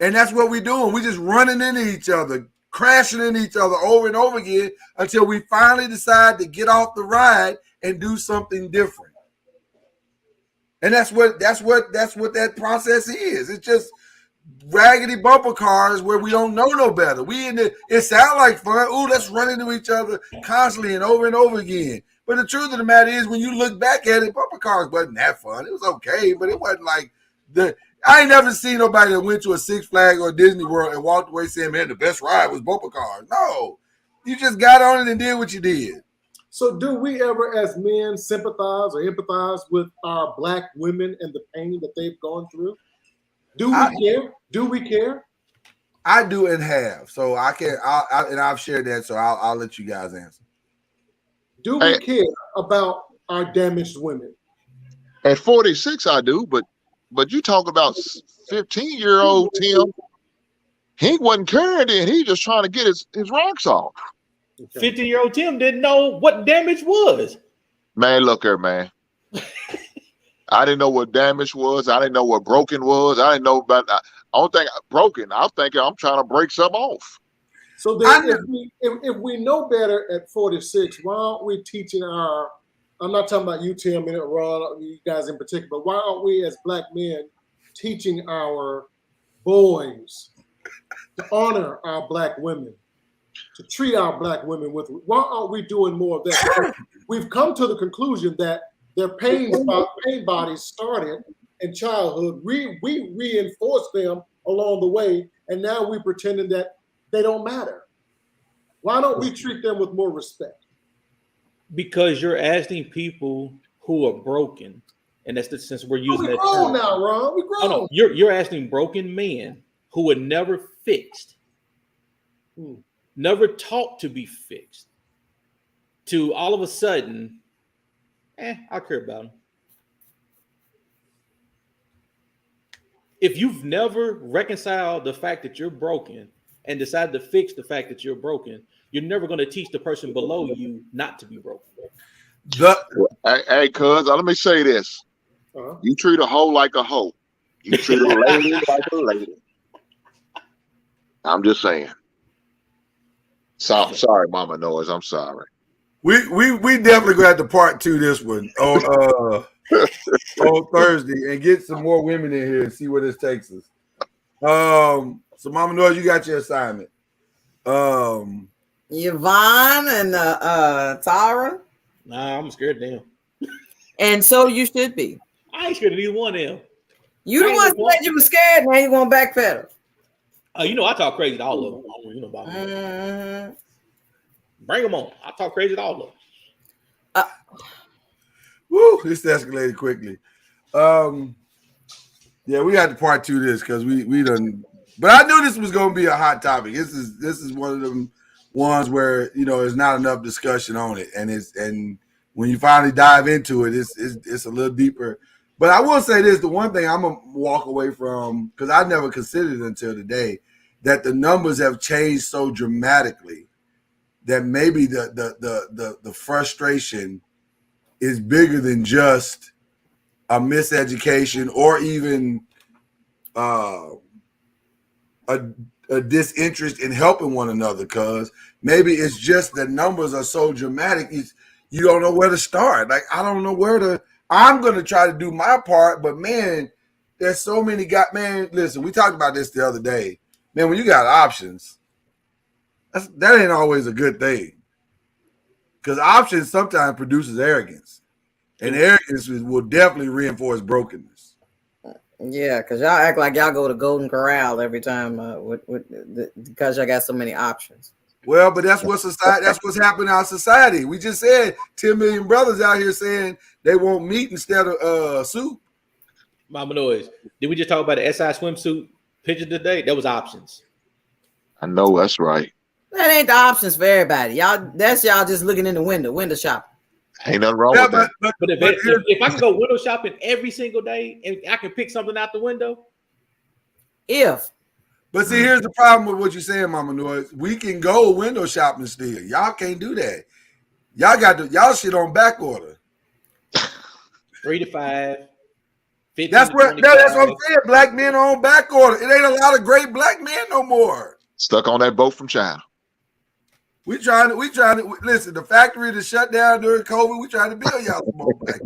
And that's what we're doing. We're just running into each other, crashing into each other over and over again until we finally decide to get off the ride and do something different. And that's what that process is. It's just raggedy bumper cars where we don't know no better. It sounds like fun. Ooh, let's run into each other constantly and over again. But the truth of the matter is, when you look back at it, bumper cars wasn't that fun. It was okay, but it wasn't like I ain't never seen nobody that went to a Six Flags or Disney World and walked away saying, man, the best ride was bumper cars. No, you just got on it and did what you did. So do we ever as men sympathize or empathize with our Black women and the pain that they've gone through? Do we care? Do we care? I do and have. So I can, and I've shared that, so I'll let you guys answer. Do we care about our damaged women? At 46, I do, but you talk about 15-year-old Tim. He wasn't caring then. He just trying to get his rocks off. 15-year-old Tim didn't know what damage was. Man, look here, man. I didn't know what damage was. I didn't know what broken was. I didn't know about. I don't think broken. I'm thinking I'm trying to break something off. So then, if we know better at 46, why aren't we teaching our? I'm not talking about you, Tim, and Ron, you guys in particular, but why aren't we as Black men teaching our boys to honor our Black women, to treat our Black women with? Why aren't we doing more of that? We've come to the conclusion that their pain bodies started in childhood. We reinforced them along the way, and now we're pretending that they don't matter. Why don't we treat them with more respect? Because you're asking people who are broken, and that's the sense we're using. We're grown now, Ron. We're grown. Oh, no, you're asking broken men who were never fixed, never taught to be fixed, to all of a sudden, I care about them. If you've never reconciled the fact that you're broken and decided to fix the fact that you're broken, you're never going to teach the person below you not to be broken. Hey, cuz, let me say this. You treat a hoe like a hoe. You treat a lady like a lady. I'm just saying. Sorry, Mama Noise. I'm sorry. We definitely going to have to part two this one on Thursday and get some more women in here and see where this takes us. So Mama Noise, you got your assignment. Yvonne and Tara. Nah, I'm scared of them. And so you should be. I ain't scared of either one of them. You the one who said you were scared, now you want to backpedal. You know I talk crazy to all of them. You know about me. Bring them on. I talk crazy to all of them. Woo, this escalated quickly. Yeah, we had to part two this because we done. But I knew this was going to be a hot topic. This is one of them ones where there's not enough discussion on it, and when you finally dive into it, it's a little deeper. But I will say this: the one thing I'm gonna walk away from, because I never considered it until today, that the numbers have changed so dramatically that maybe the frustration is bigger than just a miseducation or even a disinterest in helping one another, because maybe it's just the numbers are so dramatic, you don't know where to start. Like, I don't know where to. I'm going to try to do my part, but man, there's so many guys. Man, listen, we talked about this the other day. Man, when you got options, that ain't always a good thing, because options sometimes produces arrogance, and arrogance will definitely reinforce brokenness. Yeah, because y'all act like y'all go to Golden Corral every time because y'all got so many options. Well, but that's what society. That's what's happening in our society. We just said 10 million brothers out here saying they want meat instead of soup. Mama Noise. Did we just talk about the SI swimsuit picture today? That was options. I know that's right. That ain't the options for everybody. Y'all just looking in the window shopping. Ain't nothing wrong with that. But if I can go window shopping every single day and I can pick something out the window, But see, here's the problem with what you're saying, Mama Noise. We can go window shopping still. Y'all can't do that. Y'all shit on back order. 3 to 5. 50 that's to what 25. that's what I'm saying. Black men are on back order. It ain't a lot of great black men no more. Stuck on that boat from China. We trying to listen. The factory that shut down during COVID. We trying to build y'all some more black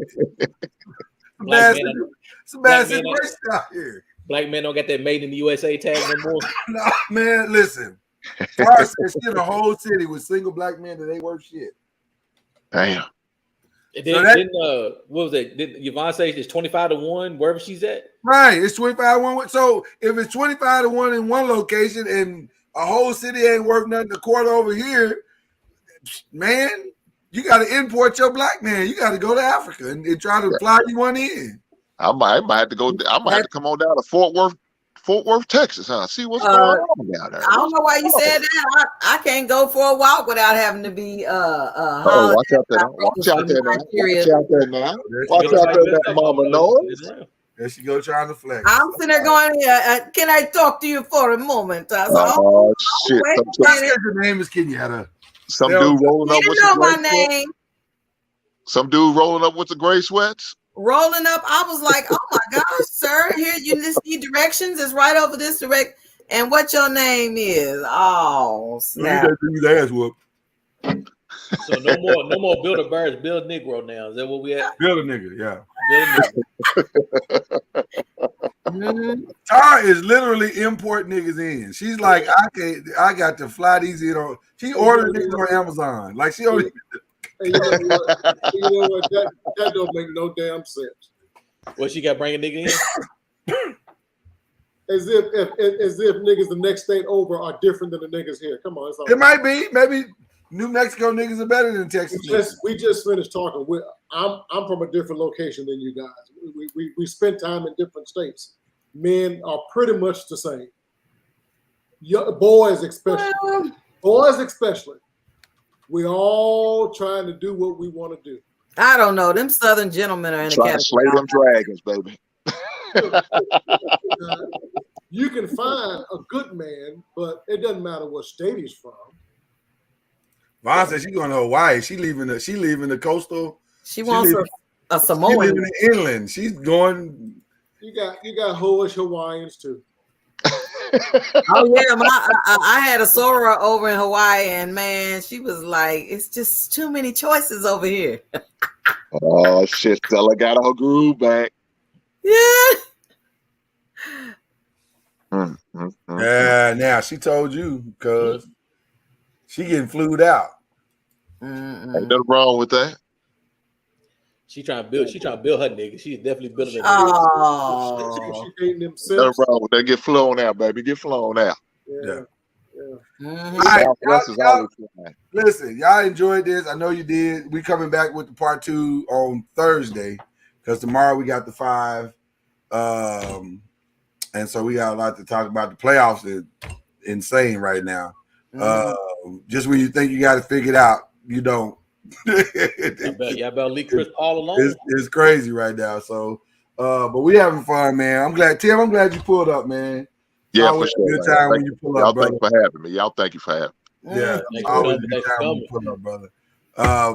men. Some bad situation out here. Black men don't got that made in the USA tag no more. No, man, listen. Tara said she in a whole city with single black men that ain't worth shit. Damn. What was it? Did Yvonne say it's 25-1 wherever she's at? Right, it's 25-1. So if it's 25-1 in one location and a whole city ain't worth nothing, a quarter over here, man, you got to import your black man. You got to go to Africa and try to fly you one in. I might have to go. I might have to come on down to Fort Worth, Texas, huh? See what's going on down there. I don't know why you said that. I can't go for a walk without having to be watch out there. Watch out there now. Watch out there, Mama Noise. There she go trying to flex. I'm sitting there going, can I talk to you for a moment? Shit. Your name is Kenyatta. Some dude rolling up with some my name. Some dude rolling up with the gray sweats. Rolling up, I was like, "Oh my gosh, sir! Here you just need directions. It's right over this direct. And what your name is? Oh, snap! So no more build a birds, build Negro now. Is that what we at? Build a nigga, yeah. Build a nigga. Tara is literally import niggas in. She's like, I got to fly these in. She ordered niggas on Amazon. Like she only. Hey, you know what? That don't make no damn sense. What she got bringing nigga in? As if niggas the next state over are different than the niggas here. Come on, it might be. Maybe New Mexico niggas are better than Texas. We just finished talking. I'm from a different location than you guys. We spent time in different states. Men are pretty much the same. Boys especially. We all trying to do what we want to do. I don't know. Them Southern gentlemen are in the category. Trying to slay them dragons, baby. You can find a good man, but it doesn't matter what state he's from. Vaughn said she's going to Hawaii. She leaving the coastal. She wants a Samoan. She living in inland. She's going. You got Hoish Hawaiians too. Oh yeah, I had a Sora over in Hawaii, and man, she was like, "It's just too many choices over here." Oh shit, Stella got her groove back. Yeah. Yeah, now she told you because she getting flued out. Ain't nothing wrong with that. She trying to build her nigga. She's definitely building a nigga. Oh. She dating Nothing wrong with that. Get flown out, baby. Get flown out. Yeah. Mhm. All right, Southwest is always flying. listen, y'all enjoyed this. I know you did. We coming back with the part 2 on Thursday because tomorrow we got the 5. And so we got a lot to talk about. The playoffs is insane right now. Just when you think you got it figured out, you don't. Y'all better leave Chris Paul alone. It's crazy right now. So, but we having fun, man. I'm glad, Tim. I'm glad you pulled up, man. Yeah, Always for sure. a good time when you pull y'all up, brother. thank you for having me. Y'all thank you for having me. Yeah, Thanks always for a good coming. time when you pull up, brother.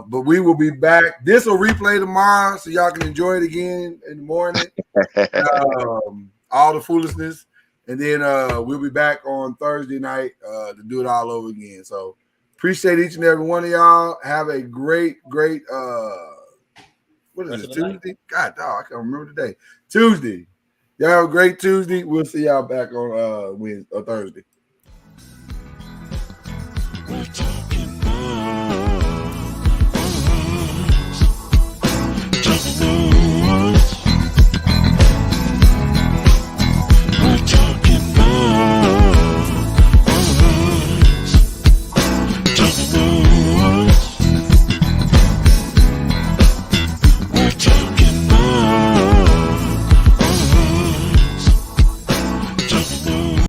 But we will be back. This will replay tomorrow, so y'all can enjoy it again in the morning. All the foolishness, and then we'll be back on Thursday night to do it all over again. So appreciate each and every one of y'all. Have a great what is this, Tuesday? God, dog, I can't remember the day. Tuesday. Y'all have a great Tuesday. We'll see y'all back on Wednesday or Thursday.